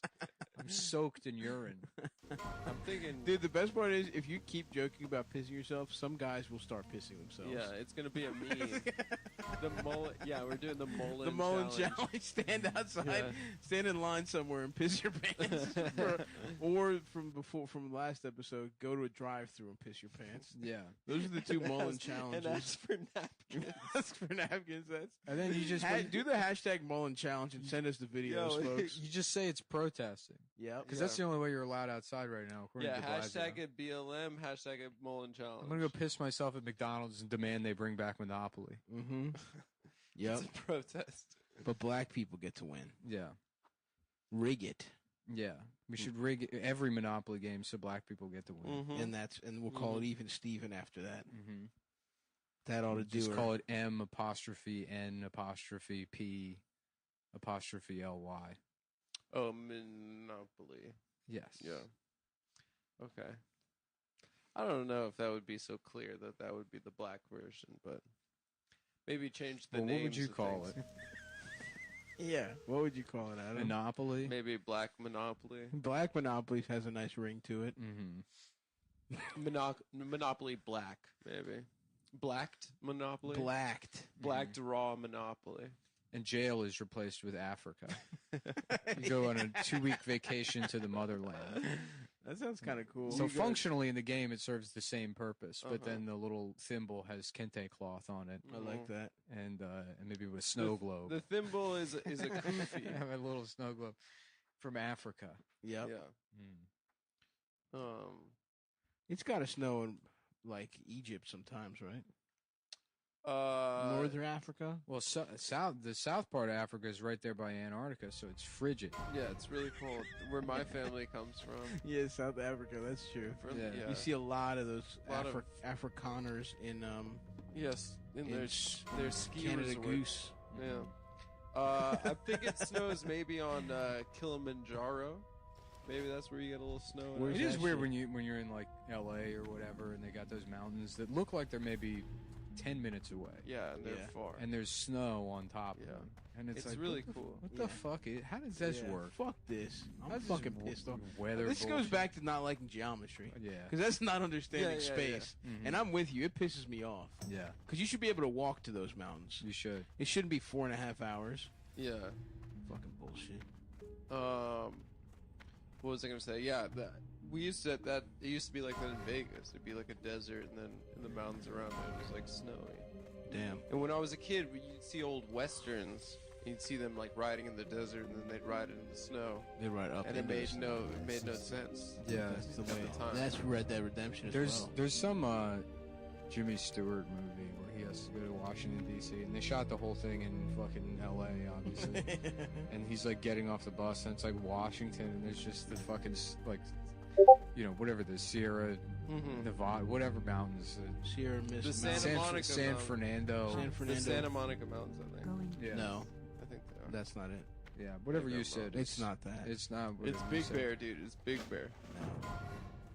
I'm soaked in urine. I'm thinking. Dude, the best part is if you keep joking about pissing yourself, some guys will start pissing themselves. Yeah, it's gonna be a meme. The mullet. Yeah, we're doing the mullet. The Mullen challenge. Stand outside, Yeah. stand in line somewhere and piss your pants. or from last episode, go to a drive-through and piss your pants. Yeah. Those are the two Mullen challenges. And that's for napkins. That's for napkins. And then you just Do the hashtag Mullen challenge and send us the videos, Yo, folks. you just say it's protesting Yep. because that's the only way you're allowed outside right now. According Yeah, to Blasio. hashtag it BLM, hashtag it Mullen challenge. I'm gonna go piss myself at McDonald's and demand they bring back Monopoly. Mm-hmm. Yep. It's a protest. But black people get to win. Yeah. Rig it. Yeah. We should rig every Monopoly game so black people get to win. Mm-hmm. And we'll call it Even Steven after that. Mm-hmm. That ought to do Just it. call it M''N''P''Ly. Oh, Monopoly. Yes. Yeah. Okay. I don't know if that would be so clear that would be the black version, but maybe change the Well, names. what would you of call things. it? Yeah. What would you call it, Adam? Monopoly? Maybe Black Monopoly. Black Monopoly has a nice ring to it. Mm-hmm. Monopoly Black, maybe. Blacked Monopoly. Blacked. Blacked Raw Monopoly. And jail is replaced with Africa. You go on a 2-week vacation to the motherland. That sounds kind of cool. So functionally in the game, it serves the same purpose, but Uh-huh. then the little thimble has kente cloth on it, I like that. and maybe with a snow globe. The thimble is a goofy. Have a little snow globe from Africa. Yep. Yeah. It's got to snow in like Egypt sometimes, right? Northern Africa. Well, the south part of Africa is right there by Antarctica, so it's frigid. Yeah, it's really cold. Where my family comes from. Yeah, South Africa. That's true. Yeah. You see a lot of those A lot of- Afrikaners in Yes, in their ski Canada resort. Goose. Yeah. I think it snows maybe on Kilimanjaro. Maybe that's where you get a little snow. in Where's It is that weird shit? when you're in like L.A. or whatever, and they got those mountains that look like they're maybe 10 minutes away, Yeah, and they're Yeah. far. and there's snow on top Yeah. of them, and it's, It's like really what the, cool. What Yeah. the fuck? How does this Yeah, work? Fuck this. I'm How's this fucking pissed off. Weather. This goes bullshit? back to not liking geometry. Yeah. Because that's not understanding Yeah, yeah, space. yeah. Mhm. And I'm with you. It pisses me off. Yeah, Because you should be able to walk to those mountains. you should. It shouldn't be 4.5 hours. Yeah. Fucking bullshit. What was I gonna say? Yeah, we used to that. It used to be like that in Vegas. It'd be like a desert, and then in the mountains around it, it was like snowy. Damn. And when I was a kid, you'd see old westerns. You'd see them like riding in the desert, and then they'd ride it in the snow, They ride up. and it made no sense. Yeah. That's the at way. the time. That's Red Dead Redemption as well. There's some Jimmy Stewart movie where he has to go to Washington D.C. and they shot the whole thing in fucking L.A. obviously, and he's like getting off the bus and it's like Washington and there's just the fucking like, you know, whatever the Sierra Nevada, whatever mountains, Sierra Mist. The Santa San, Monica San Mountain. Fernando. San The Fernando. Santa Monica Mountains, I think. Going. Yeah. No, I think they are. that's not it. Yeah, whatever Maybe you I'm said. wrong. It's not that. It's not. It's whatever you Big said. Bear, dude. It's Big Bear. No.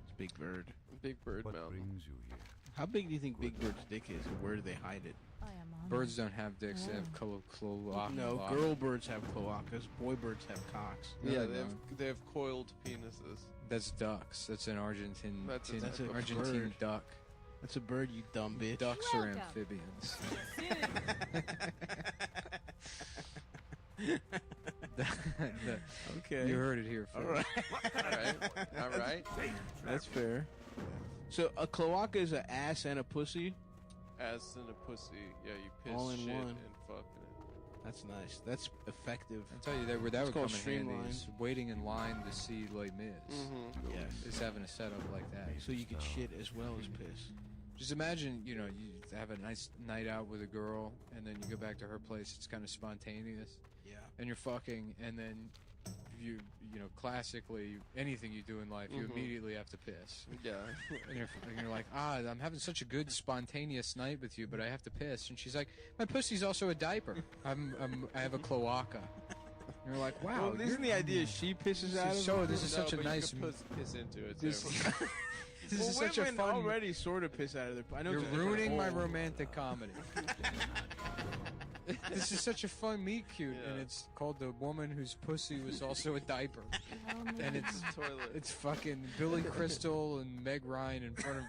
It's Big Bird. Big Bird What Mountain. brings you here? How big do you think Big Bird's dick is, and where do they hide it? I am honored. Birds don't have dicks; they have cloaca. No, girl birds have cloacas. Boy birds have cocks. No, Yeah, they they have coiled penises. That's ducks. That's an Argentine. That's a That's an Argentine bird. duck. That's a bird, you dumb bitch. Ducks are Welcome. amphibians. Okay. You heard it here All first. right. All right. That's fair. So a cloaca is an ass and a pussy. Ass and a pussy. Yeah, you piss All in shit one. and fuck in it. That's nice. That's effective. I'll tell you that where that It's would called come in handy streamline. is waiting in line to see Les Mis. Yes. Is having a setup like that. So you can shit as well as piss. Just imagine, you know, you have a nice night out with a girl, and then you go back to her place. It's kind of spontaneous, Yeah. and you're fucking, and then you know, classically, anything you do in life, you immediately have to piss. Yeah. And you're like, I'm having such a good spontaneous night with you, but I have to piss. And she's like, my pussy's also a diaper. I have a cloaca. And you're like, wow. Well, isn't the idea she pisses out of so it? this is such a but you nice. could piss into it. This, too. this Well, is such a women fun. already sort of piss out of their. I know You're it's a different ruining my hole. romantic comedy. This is such a fun meet cute, and it's called The Woman Whose Pussy Was Also a Diaper. And it's Toilet. It's fucking Billy Crystal and Meg Ryan in front of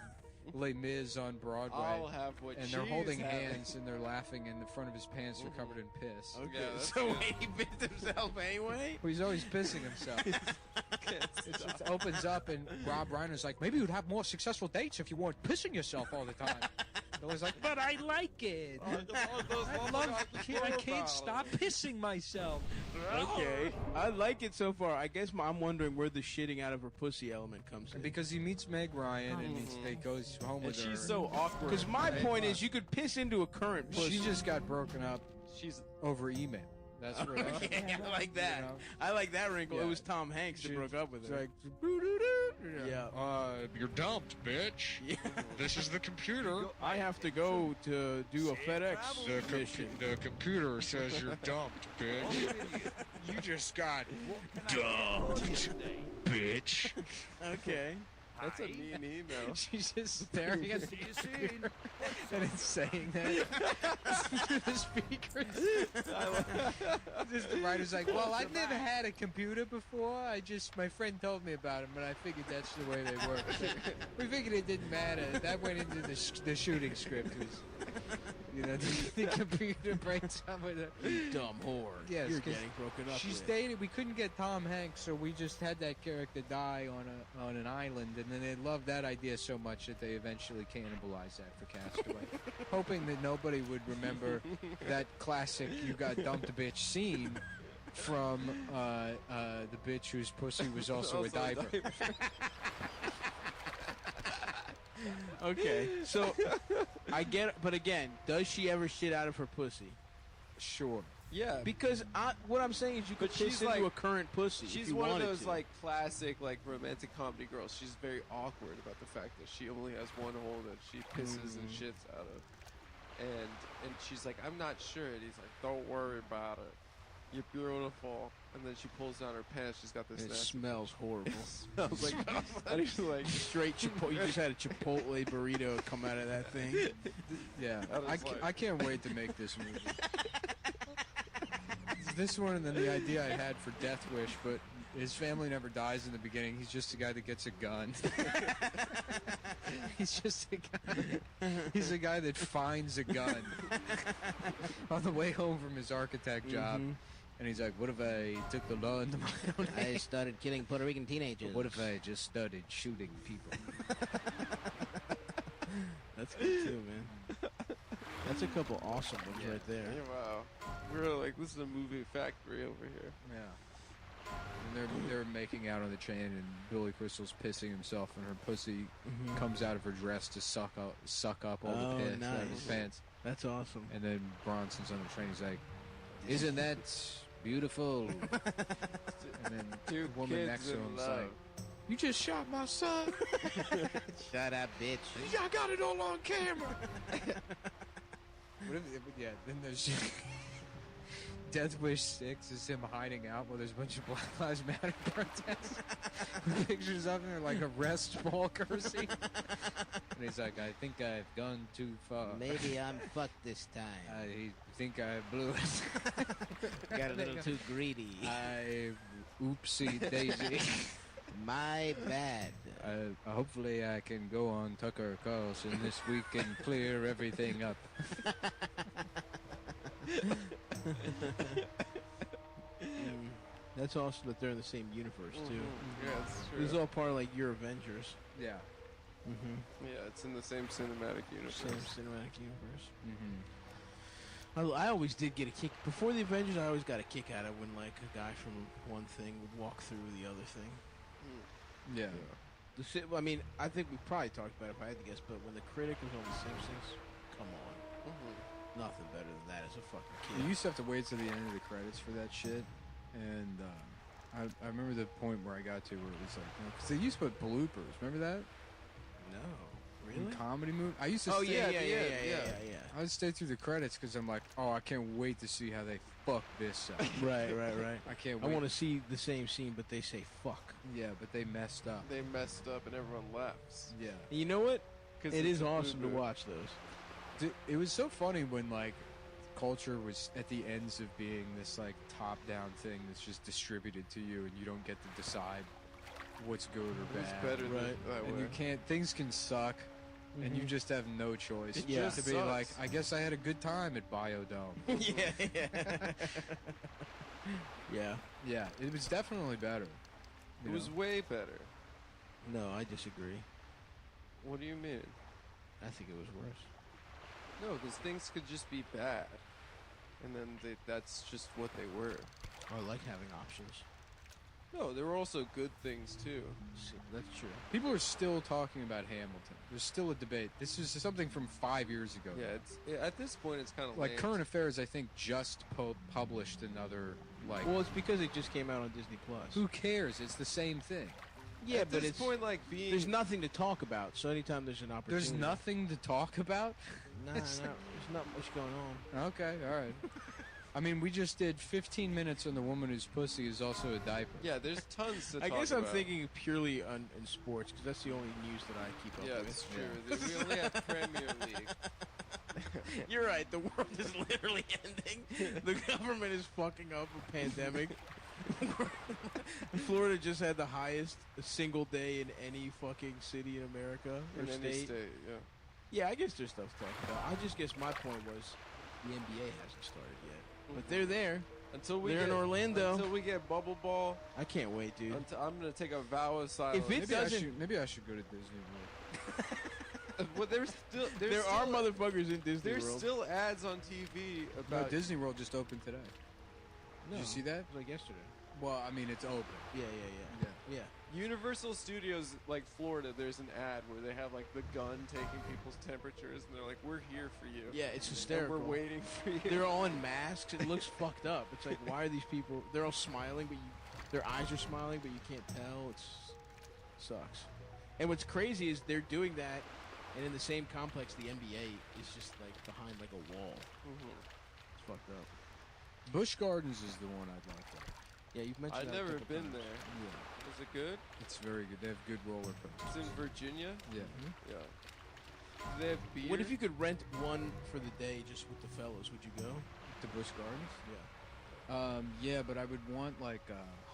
Les Mis on Broadway. I'll have what And they're she's holding having. hands and they're laughing, and the front of his pants are covered in piss. Okay, Yeah, that's so good. wait, he pissed himself anyway. Well, he's always pissing himself. It opens up, and Rob Reiner's like, maybe you'd have more successful dates if you weren't pissing yourself all the time. Billy's like, but I like it. I can't stop pissing myself. Okay, I like it so far. I guess I'm wondering where the shitting out of her pussy element comes in. Because he meets Meg Ryan, and he goes home And with her. she's so awkward. Because my point is, you could piss into a current pussy. She just got broken up She's over email. That's what Okay, I like that. You know? I like that wrinkle. Yeah. It was Tom Hanks that broke up with It's her. like, Yeah. you're dumped, bitch. Yeah. This is the computer. I have to go to do a FedEx mission. The computer says you're dumped, bitch. You just got dumped, bitch. Okay. that's a mean email. She's just staring at the computer, and it's saying that through the speakers. Just the writer's like, well, I've never had a computer before. My friend told me about them, but I figured that's the way they work. We figured it didn't matter. That went into the shooting script. The computer breaks up with her. You dumb whore. Yes, You're 'cause getting broken up She with. stated we couldn't get Tom Hanks, so we just had that character die on an island, and then they loved that idea so much that they eventually cannibalized that for Castaway, hoping that nobody would remember that classic "you got dumped, bitch" scene from the bitch whose pussy was also a diaper. Okay, so I get it, but again, does she ever shit out of her pussy? Sure. Yeah, Because what I'm saying is you could But piss she's into like- a current pussy. if she's you one of wanted those to. like classic like romantic comedy girls. She's very awkward about the fact that she only has one hole that she pisses and shits out of, and she's like, I'm not sure. And he's like, don't worry about it. You're beautiful. And then she pulls down her pants. She's got this. It nasty smells horrible. smells like. And he's like, Straight Chipotle. You just had a Chipotle burrito come out of that thing. Yeah, That is like- I can't wait to make this movie. This one, and then the idea I had for Death Wish, but his family never dies in the beginning. He's just a guy that gets a gun. He's just a guy. He's a guy that finds a gun on the way home from his architect job. And he's like, what if I took the law into my own hands? I started killing Puerto Rican teenagers. What if I just started shooting people? That's good too, man. That's a couple awesome ones right there. yeah, wow. We're like, this is a movie factory over here. Yeah. And they're making out on the train, and Billy Crystal's pissing himself, and her pussy comes out of her dress to suck up all the piss out of his nice. pants. That's awesome. And then Bronson's on the train. He's like, "Isn't that beautiful?" And then Two the woman kids next to in him's love. like, "You just shot my son. Shut up, bitch. I got it all on camera." Yeah. Then there's Death Wish 6 is him hiding out while there's a bunch of Black Lives Matter protests. With pictures of him, like arrest Paul Kersey. And he's like, I think I've gone too far. Maybe I'm fucked this time. I think I blew it. Got a little too greedy. Oopsie daisy. My bad. Hopefully I can go on Tucker Carlson this week and clear everything up. That's awesome that they're in the same universe too. Yeah, it's true. This is all part of like your Avengers. Yeah. Yeah, it's in the same cinematic universe. Same cinematic universe. Mm-hmm. I always did get a kick before the Avengers. I always got a kick out of when like a guy from one thing would walk through the other thing. Yeah. I mean, I think we probably talked about it if I had to guess, but when the critic was on The Simpsons, come on, nothing better than that as a fucking kid. You used to have to wait till the end of the credits for that shit, and I remember the point where I got to where it was like, because they used to put bloopers. Remember that? No. in comedy movie. I used to. Oh stay yeah, at yeah, the yeah, end. yeah, yeah, yeah. I would stay through the credits because I'm like, oh, I can't wait to see how they fuck this up. Right. I can't. I wait. want to see the same scene, but they say fuck. Yeah, but they messed up. They messed up and everyone left. Yeah. And you know what? 'Cause It it's is a awesome to boo-boo. watch those. It was so funny when like culture was at the ends of being this like top-down thing that's just distributed to you, and you don't get to decide what's good or It's bad. better than Right. that And way. you can't. Things can suck, and you just have no choice. It Yeah. just To be sucks. like, I guess I had a good time at Biodome. yeah. Yeah. Yeah, it was definitely better. It was way better. No, I disagree. What do you mean? I think it was worse. No, because things could just be bad, and then that's just what they were. I like having options. No, there were also good things too. That's true. People are still talking about Hamilton. There's still a debate. This is something from 5 years ago. Yeah, at this point it's kind of Like Current Affairs, I think just published another like. Well, it's because it just came out on Disney Plus. Who cares? It's the same thing. Yeah, at but this it's point, like being there's nothing to talk about. So anytime there's an opportunity, There's nothing to talk about. Nah, there's not much going on. Okay, all right. I mean, we just did 15 minutes on the woman whose pussy is also a diaper. Yeah, there's tons to I talk guess I'm about. thinking purely in sports because that's the only news that I keep up Yeah, with. that's true. We only have Premier League. You're right. The world is literally ending. The government is fucking up a pandemic. Florida just had the highest single day in any fucking city in America or In any state. state, yeah. Yeah, I guess there's stuff to talk about. I just guess my point was the NBA hasn't started yet, but they're there. Until we They're get in Orlando. Until we get bubble ball, I can't wait, dude. I'm gonna take a vow of silence. If it doesn't, Maybe I should go to Disney World. well, there are motherfuckers in Disney There's World. still ads on TV No, about Disney World just opened today. Did you see that? It was like yesterday. Well, I mean, it's open. Yeah. Universal Studios, like Florida. There's an ad where they have like the gun taking people's temperatures, and they're like, "We're here for you." Yeah, it's And hysterical. we're waiting for you. They're all in masks. It looks fucked up. It's like, why are these people? They're all smiling, but their eyes are smiling, but you can't tell. It sucks. And what's crazy is they're doing that, and in the same complex, the NBA is just like behind like a wall. It's fucked up. Busch Gardens is the one I'd like to. Yeah, you've mentioned. I've that a never couple been times. there. Yeah, Is it good? it's very good. They have good roller It's coasters. in Virginia. Yeah. Yeah. Do they have beer? What if you could rent one for the day just with the fellas? Would you go? To Busch Gardens? Yeah. Yeah, but I would want like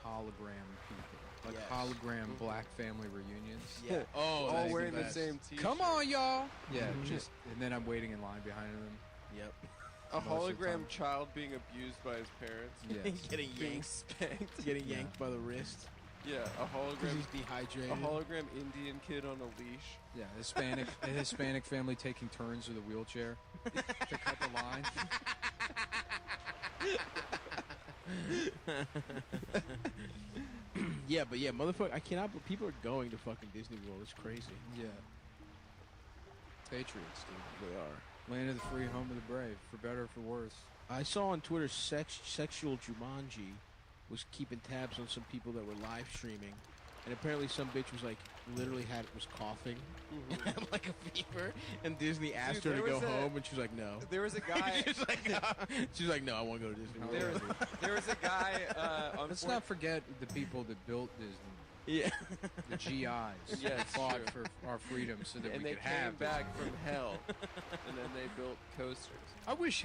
hologram people, like Yes. hologram black family reunions. Yeah. Oh, all that's wearing the best. same T-shirt? Come on, y'all! Yeah, Mhm. just and then I'm waiting in line behind them. Yep. A most of the hologram time. child being abused by his parents. Yes. Getting Being yanked. spanked. Getting yanked by the wrist Yeah, a because hologram. he's dehydrated. A hologram Indian kid on a leash. Yeah, a Hispanic family taking turns with a wheelchair to cut the line. Yeah, but yeah, motherfucker, I cannot. But people are going to fucking Disney World. It's crazy. Yeah. Patriots, dude. They are. Land of the free, home of the brave, for better or for worse. I saw on Twitter sexual Jumanji was keeping tabs on some people that were live streaming, and apparently some bitch was like literally was coughing and had like a fever, and Disney asked Dude, her to there go was a- home, and she was like, no. There was a guy. She was like, no, I want to go to Disney World. There was a guy. Let's not forget the people that built Disney. Yeah. The GIs Yeah, that it's fought true. for our freedom so that And we they could came have back Disney. from hell, and then they built coasters. I wish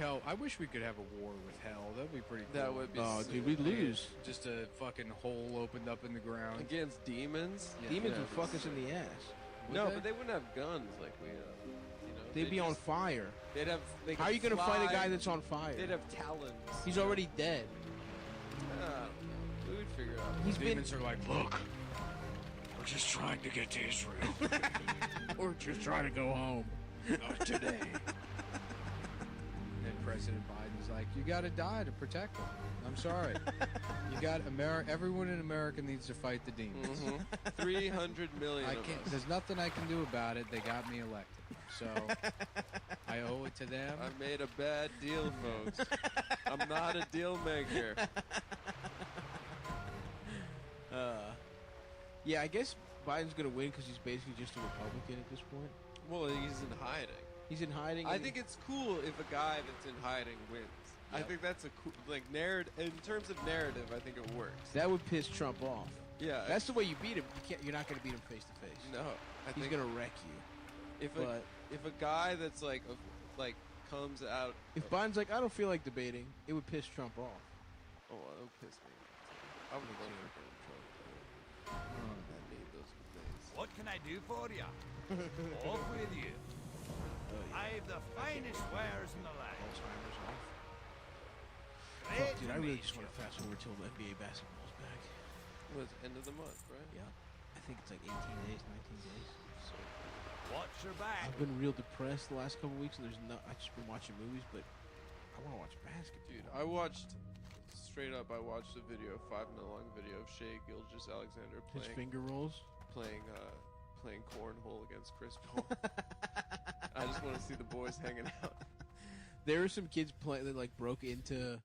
we could have a war with hell. That'd be pretty cool. That would be. Oh, sick. dude, we'd lose. Just a fucking hole opened up in the ground. Against demons. Yeah. Demons Yeah, would fuck us in the ass. Would No, they? but they wouldn't have guns like we have. You know, They'd be on just- fire. They'd have. They How are could you going to fight a fly, guy that's on fire? They'd have talons. He's already dead. We would figure it out. He's been. Demons are like, look, we're just trying to get to Israel. Or just trying to go home. Not today. And President Biden's like, you got to die to protect them. I'm sorry. You got everyone in America needs to fight the demons. 300 million. I of can't. us. There's nothing I can do about it. They got me elected, so I owe it to them. I made a bad deal, folks. I'm not a deal maker. Yeah, I guess Biden's gonna win because he's basically just a Republican at this point. Well, he's in hiding. He's in hiding. I think it's cool if a guy that's in hiding wins. I Yep. think that's a cool, like, narrative. In terms of narrative, I think it works. that would piss Trump off. Yeah. That's the way you beat him. You're not going to beat him face to face. No. I He's think going to wreck you. if a guy that's like comes out. If Biden's like, I don't feel like debating, it would piss Trump off. Oh, that would piss me off. I would vote for Trump. I need those days. What can I do for you? Off with you. I've the finest wares in the land. Alzheimer's off. Great Fuck, dude, I to really meet just you. want to fast forward till the NBA basketball's back. It was end of the month, right? Yeah. I think it's like 18 days, 19 days. So Watch your back. I've been real depressed the last couple weeks, and I've just been watching movies, but I want to watch basketball. Dude, I watched a 5-minute long video of Shea Gilgeous-Alexander His finger rolls. playing cornhole against Chris Paul. I just want to see the boys hanging out. There were some kids playing that like broke into